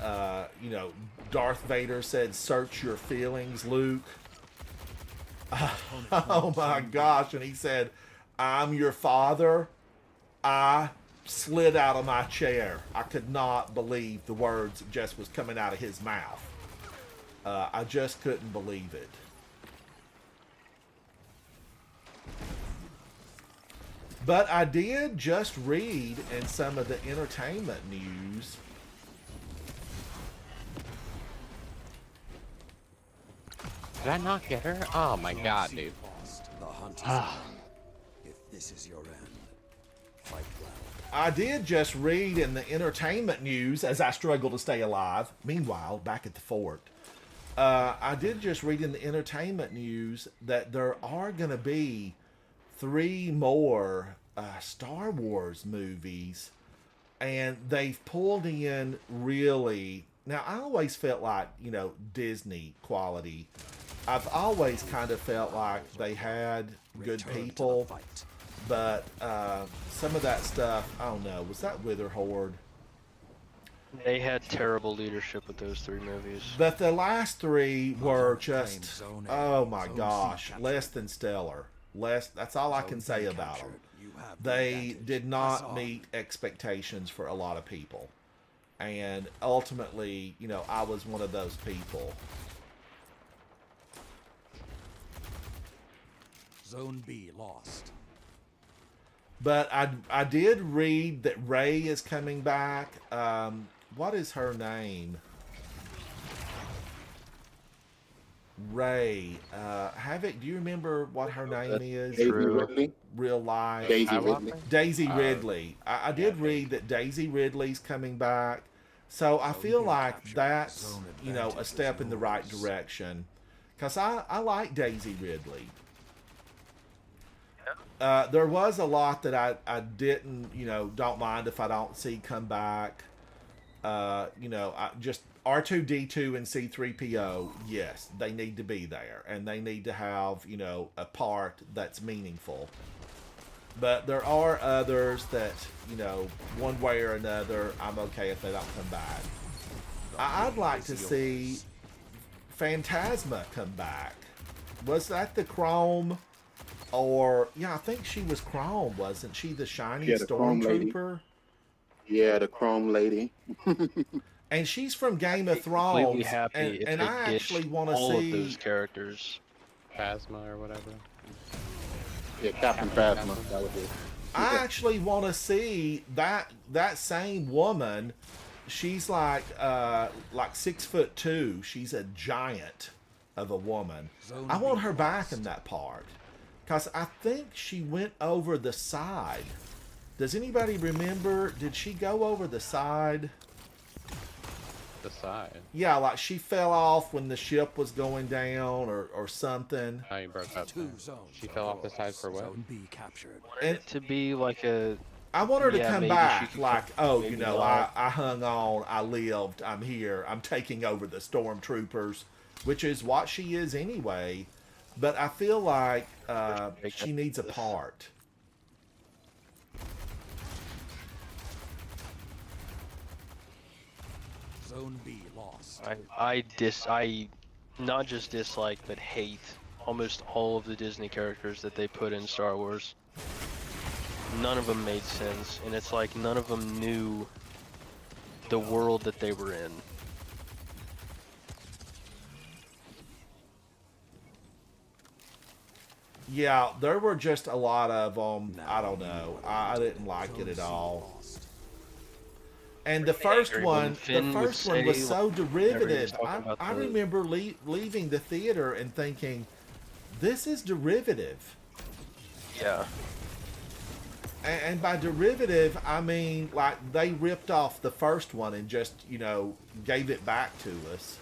Darth Vader said, "Search your feelings, Luke." Oh my gosh. And he said, "I'm your father." I slid out of my chair. I could not believe the words that just was coming out of his mouth. I just couldn't believe it. But I did just read in some of the entertainment news. Did I not get her? Oh my god, dude. The hunt is on. If this is your end, fight well. I did just read in the entertainment news as I struggle to stay alive. Meanwhile, back at the fort, I did just read in the entertainment news that there are going to be 3 more Star Wars movies, and they've pulled in really. Now, I always felt like, Disney quality. I've always kind of felt like they had good people, but some of that stuff, I don't know. Was that Witherhoard? They had terrible leadership with those 3 movies. But the last 3 were just, oh my gosh, less than stellar. That's all I can say about them. They did not meet expectations for a lot of people. And ultimately, I was one of those people. Zone B lost. But I did read that Rey is coming back. What is her name? Rey. Havoc, do you remember what her name is? Daisy Ridley. Real life. Daisy Ridley. Daisy Ridley. I did read that Daisy Ridley's coming back. So I feel like that's, a step in the right direction. Because I like Daisy Ridley. There was a lot that I didn't, don't mind if I don't see come back. I just R2-D2 and C-3PO, yes, they need to be there. And they need to have, a part that's meaningful. But there are others that, you know, one way or another, I'm okay if they don't come back. I'd like to see Phantasma come back. Was that the Chrome? Or, yeah, I think she was Chrome, wasn't she? The shiny Yeah, the Chrome lady. stormtrooper? Yeah, the Chrome lady. And she's from Game of Completely Thrones. happy if And they I actually ditched want to all of those see. characters. Phasma or whatever. Yeah, Captain Phasma. That was it. I actually want to see that same woman. She's like 6'2". She's a giant of a woman. I want her back in that part, cause I think she went over the side. Does anybody remember? Did she go over the side? The side. Yeah, like she fell off when the ship was going down, or something. Oh, you broke up. Two there. zones. She fell off the side for what? Zone B captured. And To be like a I want her to Yeah, come maybe she back could like, come, oh, maybe you know, not. I hung on, I lived, I'm here, I'm taking over the stormtroopers, which is what she is anyway. But I feel like she needs a part. Zone B lost. I not just dislike but hate almost all of the Disney characters that they put in Star Wars. None of them made sense, and it's like none of them knew the world that they were in. Yeah, there were just a lot of them. I don't know. I didn't like it at all. Lost. And the first angry one, when the Finn would first one was say, so whenever he was derivative. talking I about the- remember leaving the theater and thinking, this is derivative. Yeah. And by derivative, I mean like they ripped off the first one and just, you know, gave it back to us.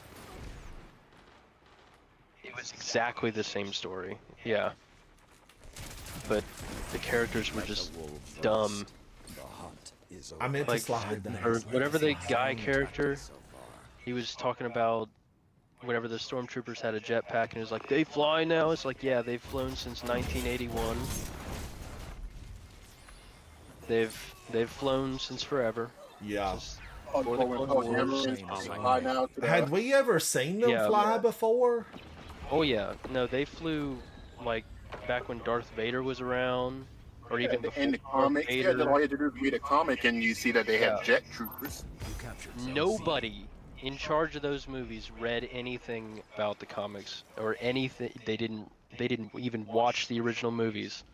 It was exactly the same story. Yeah. But the characters were just dumb. The hunt is I meant to Like, slide that. or whatever the guy character, he was talking about whenever the stormtroopers had a jetpack and he was like, they fly now? It's like, yeah, they've flown since 1981. They've flown since forever. Yeah. Just before the Clone Wars. Had we ever seen them Yeah. fly before? Oh yeah, no, they flew like back when Darth Vader was around, or even before In the Darth comics, yeah, Vader. then all you had to do is read a comic and you see that they had Yeah. jet troopers. You captured zone C. Nobody in charge of those movies read anything about the comics or anything. They didn't even watch the original movies.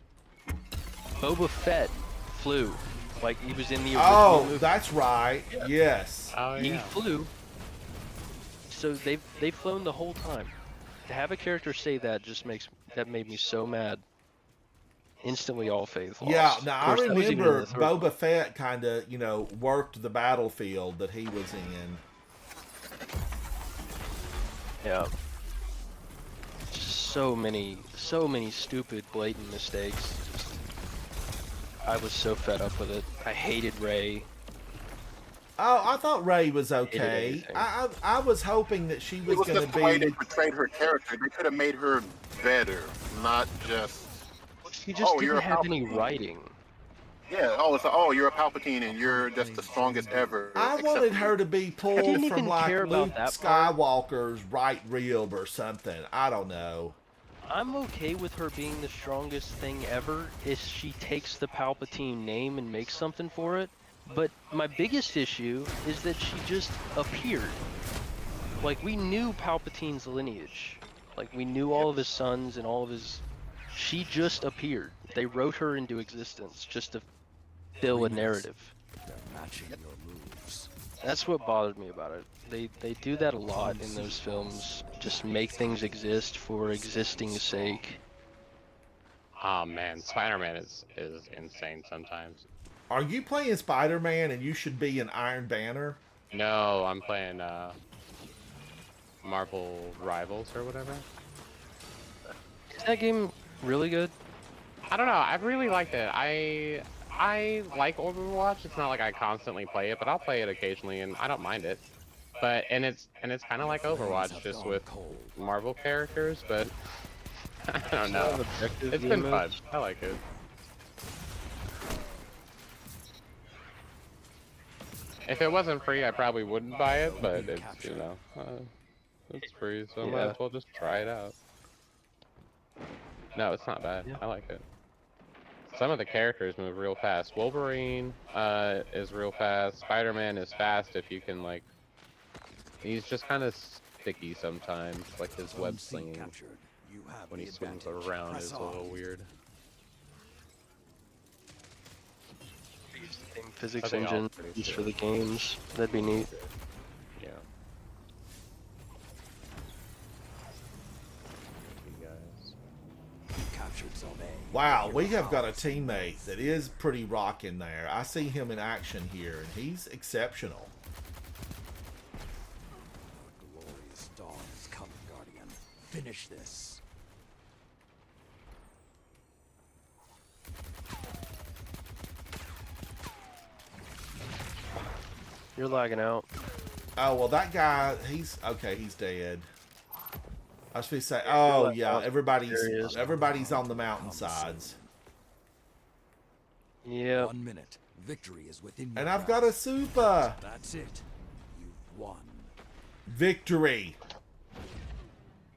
Boba Fett flew, like he was in the original Oh, movie. that's right. Yes. Oh He yeah. flew. So they've flown the whole time. To have a character say that just made me so mad. Instantly all faith lost. Yeah, now Of I course, that was even in remember the third one. Boba Fett kind of, you know, worked the battlefield that he was in. Yeah. Just so many stupid, blatant mistakes. Just, I was so fed up with it. I hated Rey. Oh, I thought Rey was okay. anything. I was hoping that she It was was going just to the way they be. portrayed her character. They could have made her better, not just. She just Oh, you're didn't a have any Palpatine. writing. Yeah, oh, it's like, oh, you're a Palpatine and you're just the strongest ever. I except wanted for her you. to be pulled didn't from even like care about Luke that part. Skywalker's right rib or something. I don't know. I'm okay with her being the strongest thing ever if she takes the Palpatine name and makes something for it. But my biggest issue is that she just appeared. Like, we knew Palpatine's lineage. Like, we knew all of his sons and all of his... She just appeared. They wrote her into existence just to fill a narrative. They're matching your moves. That's what bothered me about it. They do that a lot in those films. Just make things exist for existing's sake. Oh man, Spider-Man is insane sometimes. Are you playing Spider-Man and you should be an Iron Banner? No, I'm playing Marvel Rivals or whatever. Is that game really good? I don't know. I really liked it. I like Overwatch. It's not like I constantly play it, but I'll play it occasionally, and I don't mind it. But and it's kind of like Overwatch, just with Marvel characters. But I don't know. It's been fun. I like it. If it wasn't free, I probably wouldn't buy it, but it's, you know, it's free, so I might Yeah. as well just try it out. No, it's not bad. Yeah. I like it. Some of the characters move real fast. Wolverine is real fast. Spider-Man is fast if you can, like... He's just kind of sticky sometimes, like his Zone web C slinging captured. You have when he the swings advantage. around Press is a on. little weird. Same physics I think all engine pretty used good. for the games. That'd be neat. Yeah. You guys. You captured Zone A. Wow, Hear we the have got a howls. teammate that is pretty rocking there. I see him in action here, and he's exceptional. The glorious dawn is coming, Guardian. Finish this. You're lagging out. Oh, well, that guy, he's dead. I was supposed to say, oh, yeah, There he is. everybody's on the mountainsides. Yeah. 1 minute. Victory is within your And I've got a grasp. super That's it. You've won. victory.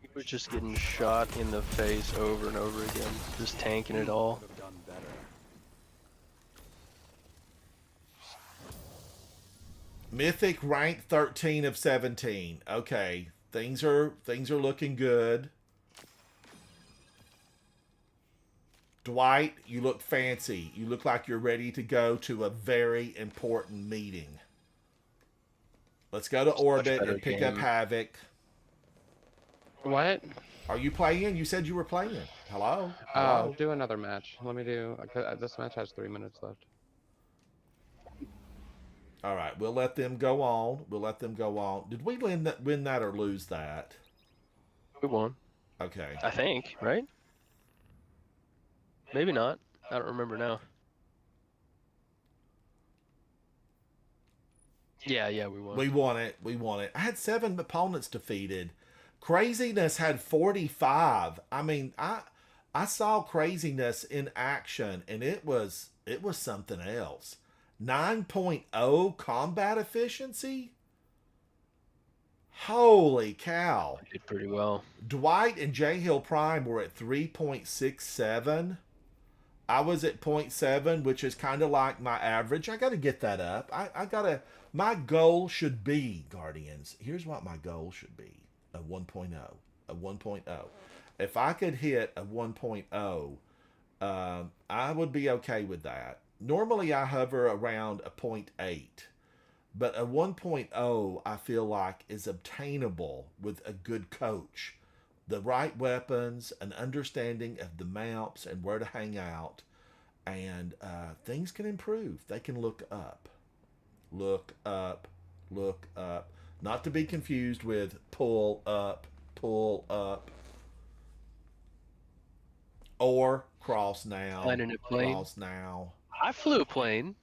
He was just getting shot in the face over and over again. Just tanking it all. Could have done better. Mythic rank 13 of 17. Okay, things are looking good. Dwight, you look fancy. You look like you're ready to go to a very important meeting. Let's go to orbit better and pick up game. Havoc. What? Are you playing? You said you were playing. Hello? Oh, Hello? do another match. Let me do... This match has 3 minutes left. All right, we'll let them go on. We'll let them go on. Did we win that or lose that? We won. Okay. I think, right? Maybe not. I don't remember now. Yeah, we won. We won it. We won it. I had 7 opponents defeated. Craziness had 45. I mean, I saw Craziness in action, and it was something else. 9.0 combat efficiency? Holy cow. Did pretty well. Dwight and J Hill Prime were at 3.67. I was at 0.7, which is kind of like my average. I got to get that up. I got to... My goal should be, Guardians, here's what my goal should be. A 1.0. A 1.0. If I could hit a 1.0, I would be okay with that. Normally, I hover around a 0.8. But a 1.0, I feel like, is obtainable with a good coach. The right weapons, an understanding of the maps and where to hang out, and things can improve. They can look up. Look up. Look up. Not to be confused with pull up, or cross now, Landing a plane. cross now. I flew a plane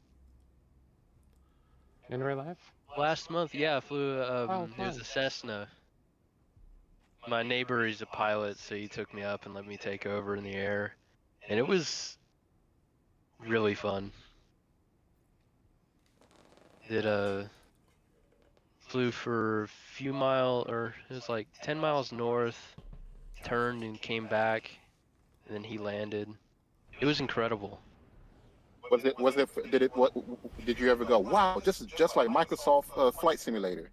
In real life? last month. Yeah, I flew. It was fun. a Cessna. My neighbor is a pilot, so he took me up and let me take over in the air, and it was really fun. Did flew for a few miles, or it was like 10 miles north, turned and came back, and then he landed. It was incredible. Did you ever go, wow, this is just like Microsoft Flight Simulator?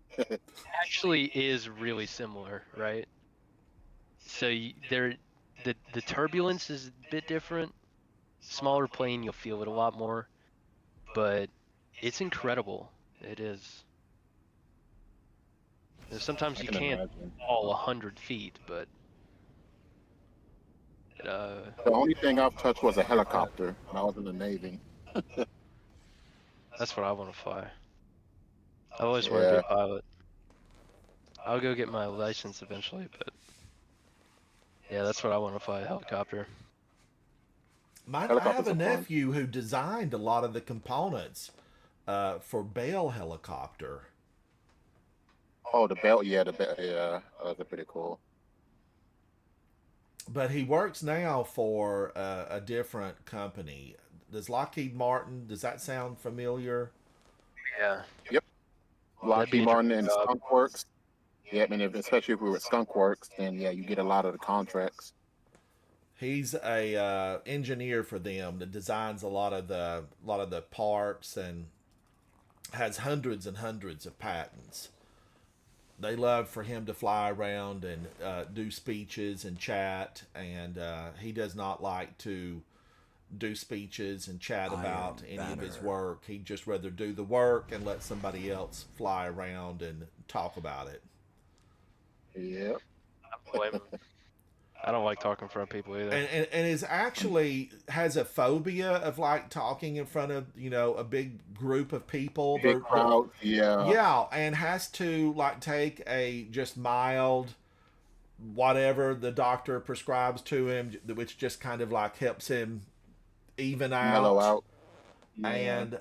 Actually is really similar, right? So the turbulence is a bit different. Smaller plane, you'll feel it a lot more, but it's incredible. It is. And sometimes you can't fall 100 feet, but The only thing I've touched was a helicopter when I was in the Navy. that's what I want to fly. I always want to be a pilot. I'll go get my license eventually, but yeah, that's what I want to fly, a helicopter. I have Helicopters a are fun. nephew who designed a lot of the components for Bell helicopter. Oh, the belt, yeah, they're pretty cool. But he works now for a different company. Does Lockheed Martin, does that sound familiar? Yeah. Yep. That'd be Lockheed Martin and job. Skunk Works. Yeah, I mean, especially if we were at Skunk Works, then yeah, you get a lot of the contracts. He's a engineer for them that designs a lot of the parts and has hundreds and hundreds of patents. They love for him to fly around and do speeches and chat, and he does not like to do speeches and chat about any of his work. He'd just rather do the work and let somebody else fly around and talk about it. Yep. Blame him. I don't like talking in front of people either. And is actually has a phobia of like talking in front of a big group of people. Big crowd. Yeah. Yeah, and has to like take a just mild whatever the doctor prescribes to him, which just kind of like helps him even Mellow out. Yeah. And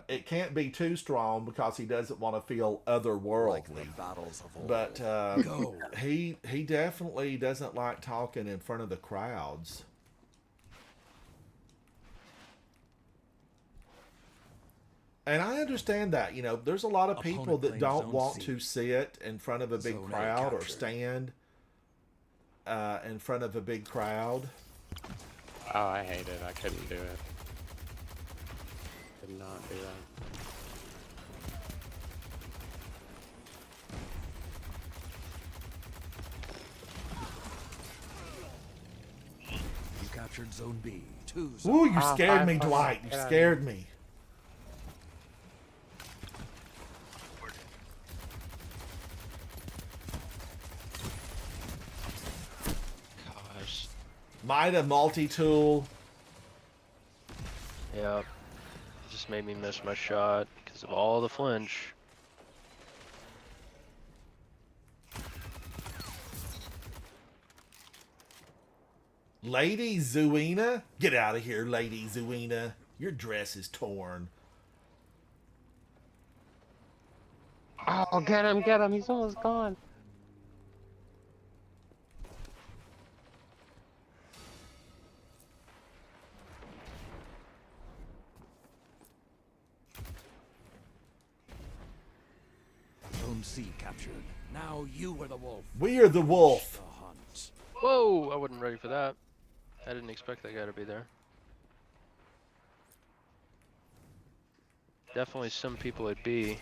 it can't be too strong because he doesn't want to feel otherworldly. But he definitely doesn't like talking in front of the crowds. And I understand that. There's a lot of people that don't want to sit in front of a big crowd or stand in front of a big crowd. Oh, I hate it. I couldn't do it. Could not do that. You captured Zone B. 2 zones. Ooh, you scared me, fine. Dwight. You Get out of scared me. Gosh. Mida multi-tool. Yeah. It just made me miss my shot because of all the flinch. Lady Zuina? Get out of here, Lady Zuina. Your dress is torn. Oh, get him, get him. He's almost gone. Zone C captured. Now you are the wolf. We are the wolf. The hunt. Whoa! I wasn't ready for that. I didn't expect that guy to be there. Definitely some people at B.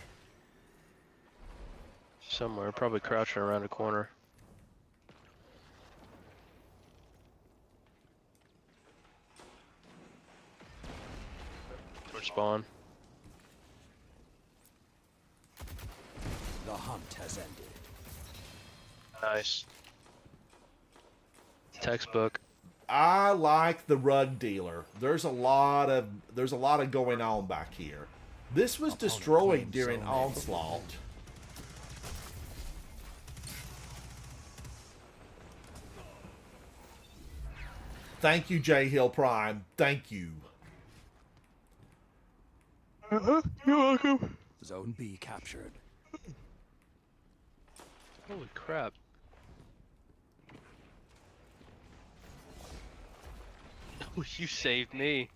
Somewhere, probably crouching around a corner. Or spawn. The hunt has ended. Nice. Textbook. I like the rug dealer. There's a lot of going on back here. This was destroyed during Onslaught. Thank you, J Hill Prime. Thank you. You're welcome. Zone B captured. Holy crap. Oh, you saved me.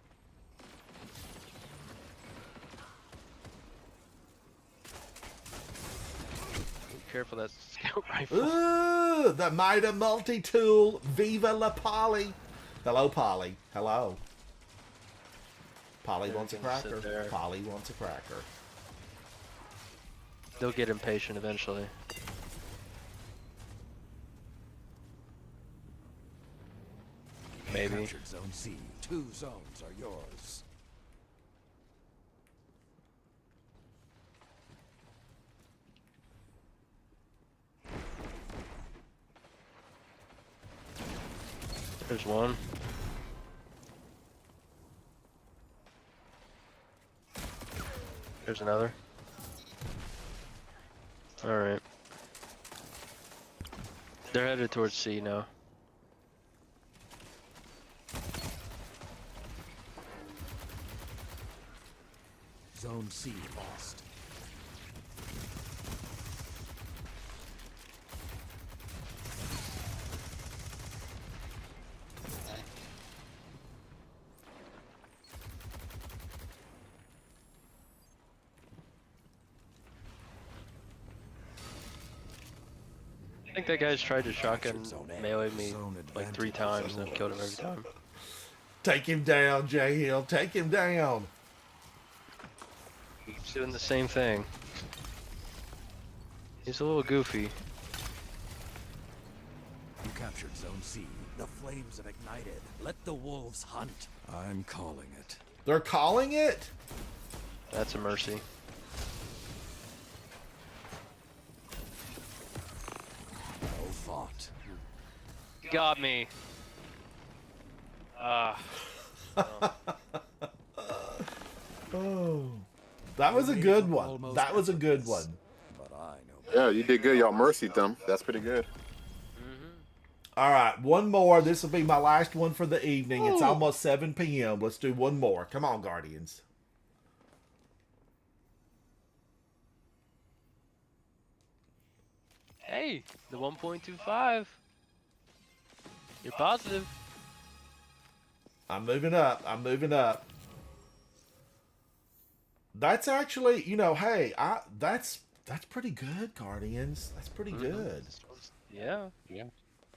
Be careful, that scout rifle. Ooh, the Mida multi-tool. Viva la Polly. Hello, Polly. Hello. Polly wants a Everything's sit cracker. there. Polly wants a cracker. They'll get impatient eventually. Maybe. Captured Zone C. 2 zones are yours. There's one. There's another. Alright. They're headed towards C now. Zone C lost. think that guy's tried to shotgun melee me like 3 times and I've killed him every time. Take him down, J Hill. Take him down. He keeps doing the same thing. He's a little goofy. You captured Zone C. The flames have ignited. Let the wolves hunt. I'm calling it. They're calling it? That's a mercy. Well fought. Got me. Ah. Oh. That was a good one. That was a good one. But I know. Yeah, you did good. Y'all mercied them. That's pretty good. All right, one more. This will be my last one for the evening. It's almost 7 p.m. Let's do one more. Come on, Guardians. Hey, the 1.25. You're positive. I'm moving up. I'm moving up. That's actually, you know, hey, that's pretty good, Guardians. That's pretty good. Yeah. Yeah.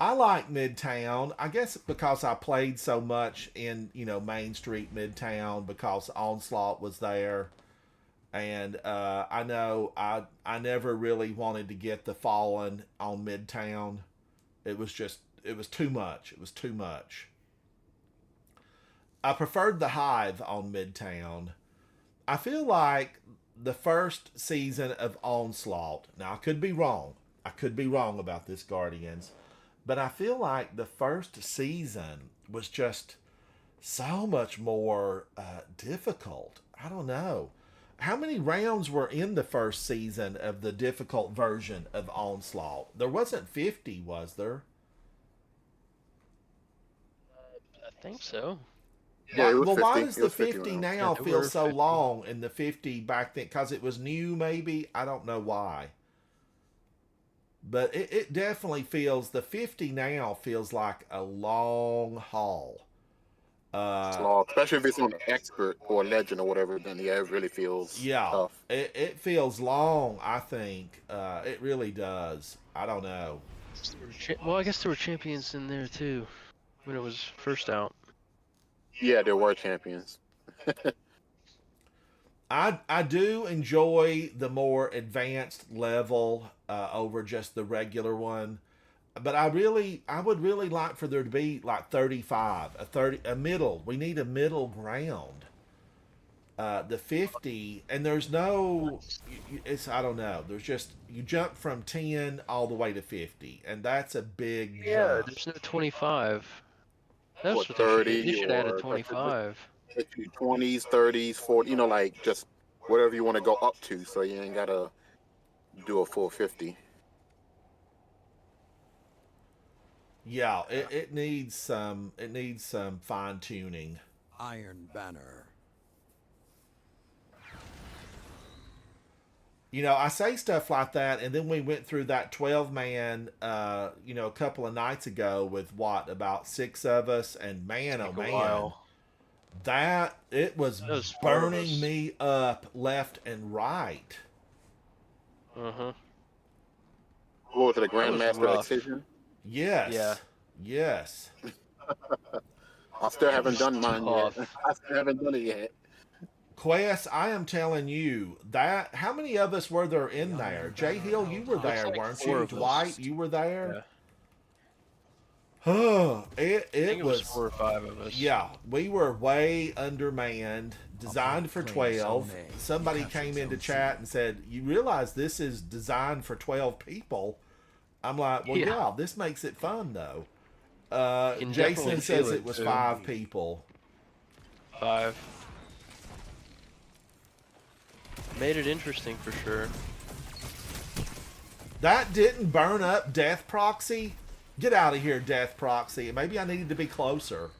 I like Midtown. I guess because I played so much in, you know, Main Street, Midtown, because Onslaught was there. And I know I never really wanted to get the Fallen on Midtown. It was too much. It was too much. I preferred the Hive on Midtown. I feel like the first season of Onslaught, now I could be wrong. I could be wrong about this, Guardians. But I feel like the first season was just so much more difficult. I don't know. How many rounds were in the first season of the difficult version of Onslaught? There wasn't 50, was there? I think so. Yeah, it was Well, why 50. does It the was 50 50 rounds. now Yeah, feel we're so 50. long and the 50 back then? Because it was new, maybe? I don't know why. But it definitely feels, the 50 now feels like a long haul. Law, especially if it's an expert or a legend or whatever, then yeah, it really feels Yeah, tough. it feels long, I think. It really does. I don't know. Well, I guess there were champions in there too when it was first out. Yeah, there were champions. I do enjoy the more advanced level over just the regular one, but I would really like for there to be like 35, a middle. We need a middle ground. The 50, and there's no, it's, I don't know. There's just, you jump from 10 all the way to 50, and that's a big jump. There's no 25. That's Or what they should, 30 they should add a or 25. 20s, 30s, 40, like just whatever you want to go up to, so you ain't gotta do a full 50. Yeah, it needs some fine tuning. Iron Banner. You know, I say stuff like that, and then we went through that 12-man, you know, a couple of nights ago with about 6 of us, and man, oh man, that it was burning me up left and right. Uh-huh. What was it, a That was Grandmaster rough. Excision? Yes. Yeah. Yes. I still haven't done mine yet. Tough. I still haven't done it yet. Quest, I am telling you that. How many of us were there in there? Jay Hill, you were there, like weren't 4 you? of us. Dwight, you were there. Yeah. Oh, I think it it was was 4 or 5 of us. Yeah, we were way undermanned, designed for Claim 12. Zone A. Somebody Capture came into Zone C. chat and said, "You realize this is designed for 12 people?" I'm like, "Well, Yeah. yeah, this makes it fun though." can Jason definitely says feel it it, was too. 5 people. 5. Made it interesting for sure. That didn't burn up Death Proxy? Get out of here, Death Proxy. Maybe I needed to be closer.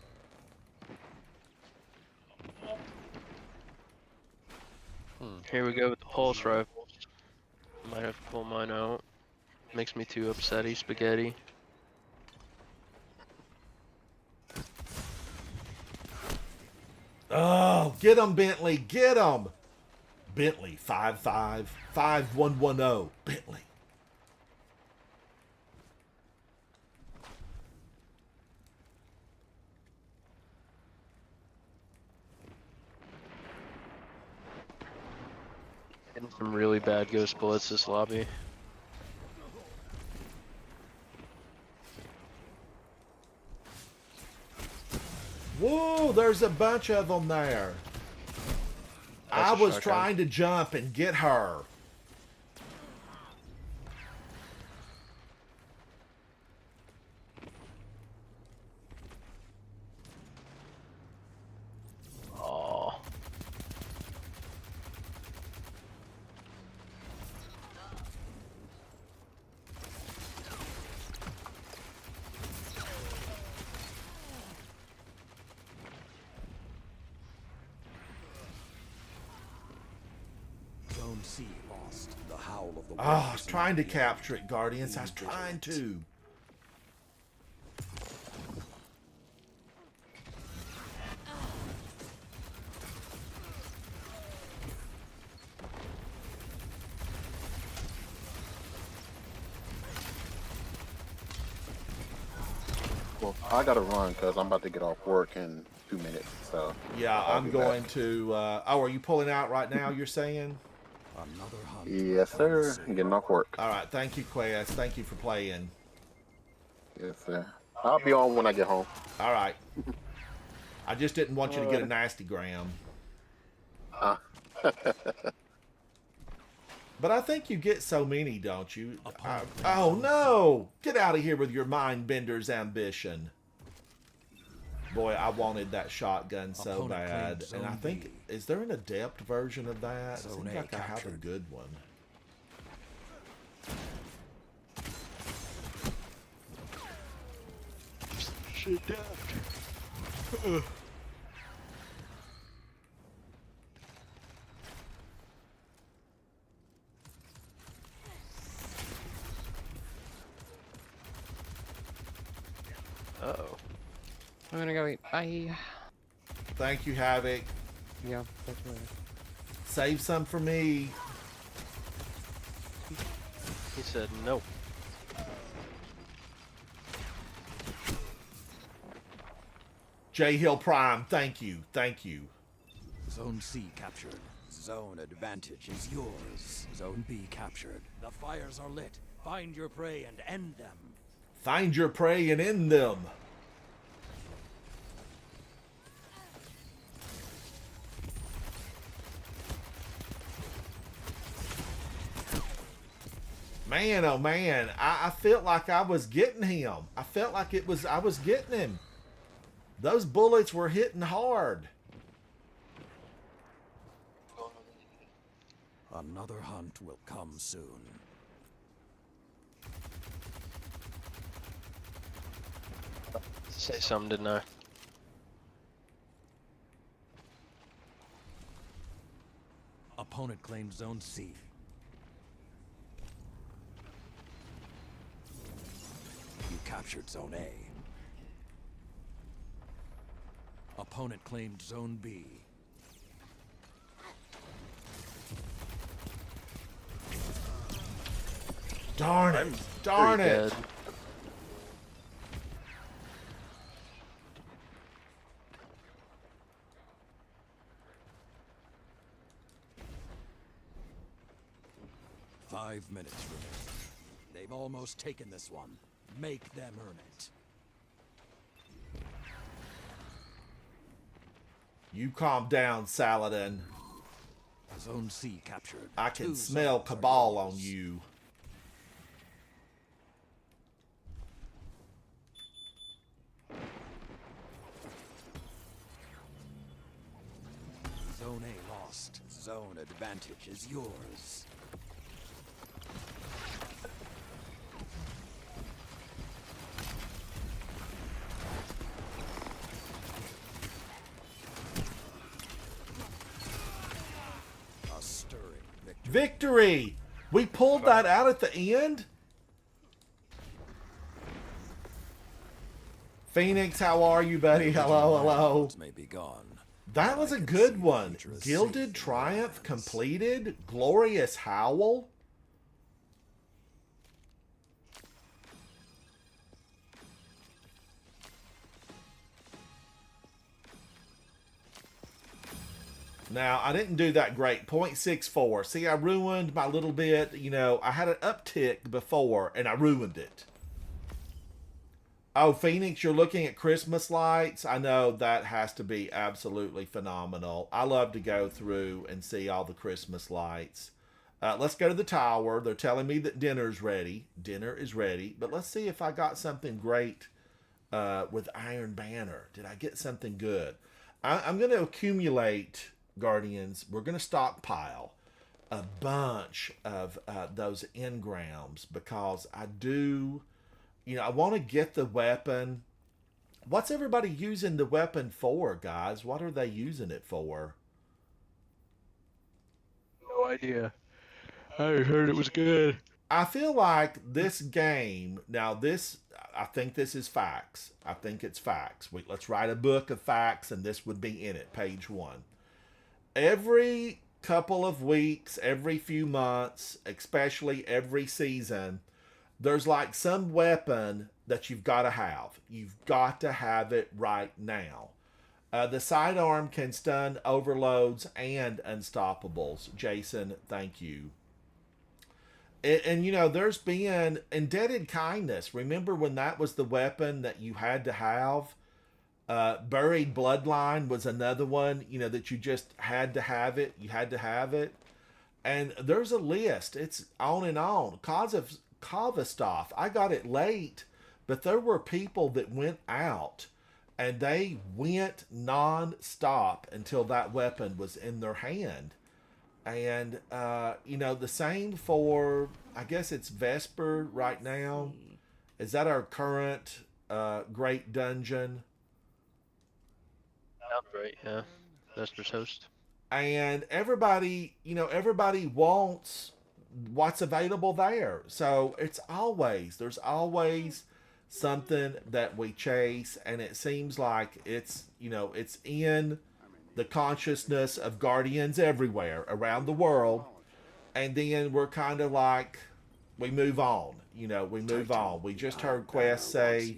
Here we go with the pulse rifles. Might have to pull mine out. Makes me too upsetty spaghetti. Oh, get him, Bentley. Get him. Bentley, 555110. Bentley. Getting some really bad ghost bullets this lobby. Whoa, there's a bunch of them there. That's I a was shotgun. trying to jump and get her. Oh. Zone C lost. The howl of the Oh, I was wolves trying to in the capture it, Guardians. I was Be trying vigilant. to. Well, I gotta run because I'm about to get off work in 2 minutes. So Yeah, I'll I'm be going back. to. Oh, are you pulling out right now? You're saying? Another hunt. Yes, sir. I'm getting off work. All right. Thank you, Quest. Thank you for playing. Yes, sir. I'll be on when I get home. All right. I just didn't want you to get a Alrighty. nasty gram. Ah. But I think you get so many, don't you? Oh no! Get out of here with your mind bender's ambition. Boy, I wanted that shotgun so Opponent bad. claims And I zone think, B. is there an adept version of that? It Zone seems A like I have a captured. good one. Shit down. Uh-oh. I'm gonna go eat. Bye. Thank you, Havoc. Yeah, that's right. Save some for me. He said no. J Hill Prime, thank you. Thank you. Zone C captured. Zone advantage is yours. Zone B captured. The fires are lit. Find your prey and end them. Find your prey and end them. Man, oh man, I felt like I was getting him. I felt like I was getting him. Those bullets were hitting hard. Another hunt will come soon. Say something, didn't I? Opponent claims Zone C. You captured Zone A. Opponent claimed Zone B. Darn it. Darn Pretty it. dead. Five minutes remaining. They've almost taken this one. Make them earn it. You calm down, Saladin. Zone C captured. I can Two smell zones are Cabal on yours. you. Zone A lost. Zone advantage is yours. A stirring victory. Victory! We pulled that out at the end? Phoenix, how are you, buddy? Hello, hello. May be gone. That was I a can good see the one. future is safe in Gilded your Triumph hands. completed. Glorious Howl. Now, I didn't do that great. 0.64. See, I ruined my little bit. You know, I had an uptick before, and I ruined it. Oh, Phoenix, you're looking at Christmas lights? I know that has to be absolutely phenomenal. I love to go through and see all the Christmas lights. Let's go to the tower. They're telling me that dinner's ready. Dinner is ready. But let's see if I got something great with Iron Banner. Did I get something good? I'm going to accumulate, Guardians. We're going to stockpile a bunch of those engrams because I do, you know, I want to get the weapon. What's everybody using the weapon for, guys? What are they using it for? No idea. I heard it was good. I feel like this game, now this, I think this is facts. I think it's facts. Let's write a book of facts, and this would be in it, page 1. Every couple of weeks, every few months, especially every season, there's like some weapon that you've got to have. You've got to have it right now. The sidearm can stun overloads and unstoppables. Jason, thank you. And you know, there's been indebted kindness. Remember when that was the weapon that you had to have? Buried bloodline was another one, you know, that you just had to have it. You had to have it. And there's a list. It's on and on. Cause of Kavastov, I got it late, but there were people that went out and they went non-stop until that weapon was in their hand. And, you know, the same for, I guess it's Vesper right now. Is that our current great dungeon? Sounds right, yeah. Vesper's host. And everybody, you know, everybody wants what's available there. So there's always something that we chase. And it seems like it's, you know, it's in the consciousness of Guardians everywhere around the world, and then we're kind of like we move on. You know, we move on. We just heard Quest say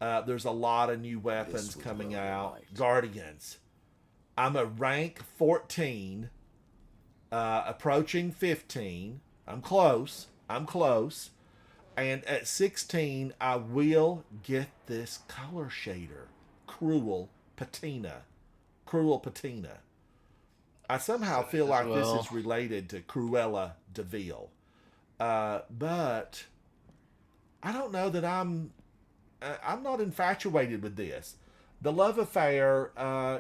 there's a lot of new weapons coming out. Guardians, I'm a rank 14, approaching 15. I'm close. And at 16, I will get this color shader, Cruel Patina. I somehow feel like this is related to Cruella de Vil. But I don't know that I'm not infatuated with this. The love affair,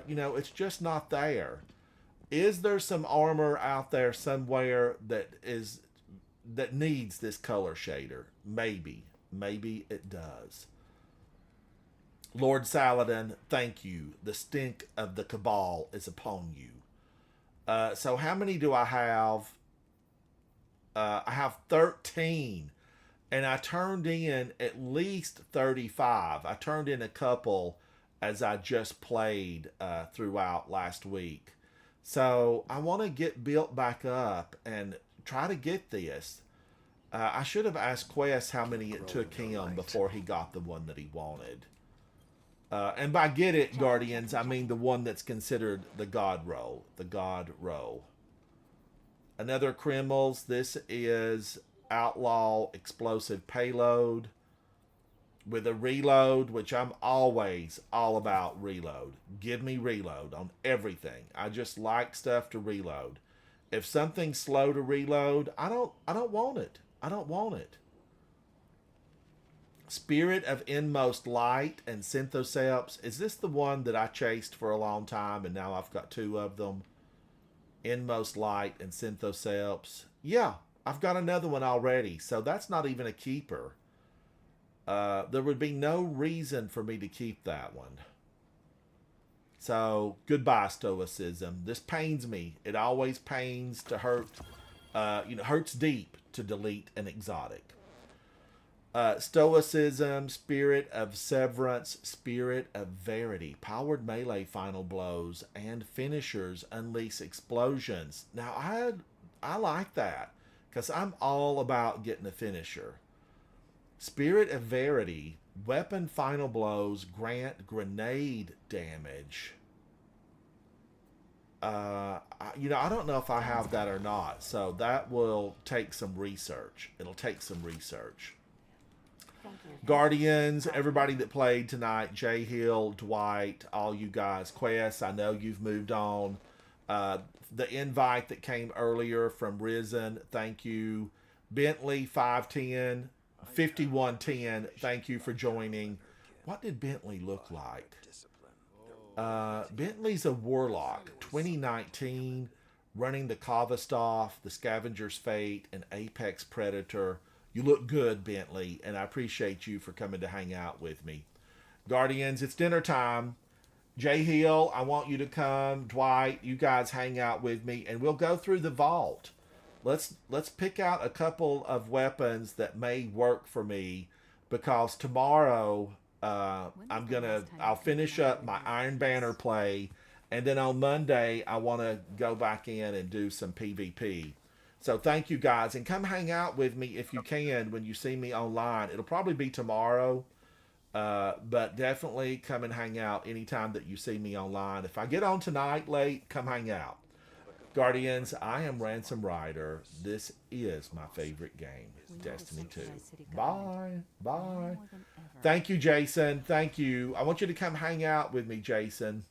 you know, it's just not there. Is there some armor out there somewhere that needs this color shader? Maybe it does. Lord Saladin, thank you. The stink of the cabal is upon you. So how many do I have? I have 13. And I turned in at least 35. I turned in a couple as I just played throughout last week. So I want to get built back up and try to get this. I should have asked Quest how many it took him before he got the one that he wanted. And by get it, Guardians, I mean the one that's considered the God roll. The God roll. Another criminals. This is Outlaw Explosive Payload with a reload, which I'm always all about reload. Give me reload on everything. I just like stuff to reload. If something's slow to reload, I don't want it. I don't want it. Spirit of Inmost Light and Synthoceps. Is this the one that I chased for a long time and now I've got 2 of them? Inmost Light and Synthoceps. Yeah, I've got another one already, so that's not even a keeper. There would be no reason for me to keep that one. So, goodbye, Stoicism. This pains me. It always pains to hurt. Hurts deep to delete an exotic. Stoicism, Spirit of Severance, Spirit of Verity, powered melee final blows, and finishers unleash explosions. Now, I like that, because I'm all about getting a finisher. Spirit of Verity, weapon final blows grant grenade damage. You know, I don't know if I have that or not. So that will take some research. It'll take some research. Guardians, everybody that played tonight, Jay Hill, Dwight, all you guys, Quest, I know you've moved on. The invite that came earlier from Risen, thank you. Bentley 510, 5110, thank you for joining. What did Bentley look like? Bentley's a warlock, 2019, running the Kavastov, the Scavenger's Fate, and Apex Predator. You look good, Bentley, and I appreciate you for coming to hang out with me. Guardians, it's dinner time. Jay Hill, I want you to come. Dwight, you guys hang out with me, and we'll go through the vault. Let's pick out a couple of weapons that may work for me, because tomorrow I'll finish up my Iron Banner play, and then on Monday I want to go back in and do some PvP. So thank you guys, and come hang out with me if you can when you see me online. It'll probably be tomorrow, but definitely come and hang out anytime that you see me online. If I get on tonight late, come hang out. Guardians, I am Ransom Rider. This is my favorite game, Destiny 2. Bye. Bye. Thank you, Jason. Thank you. I want you to come hang out with me, Jason.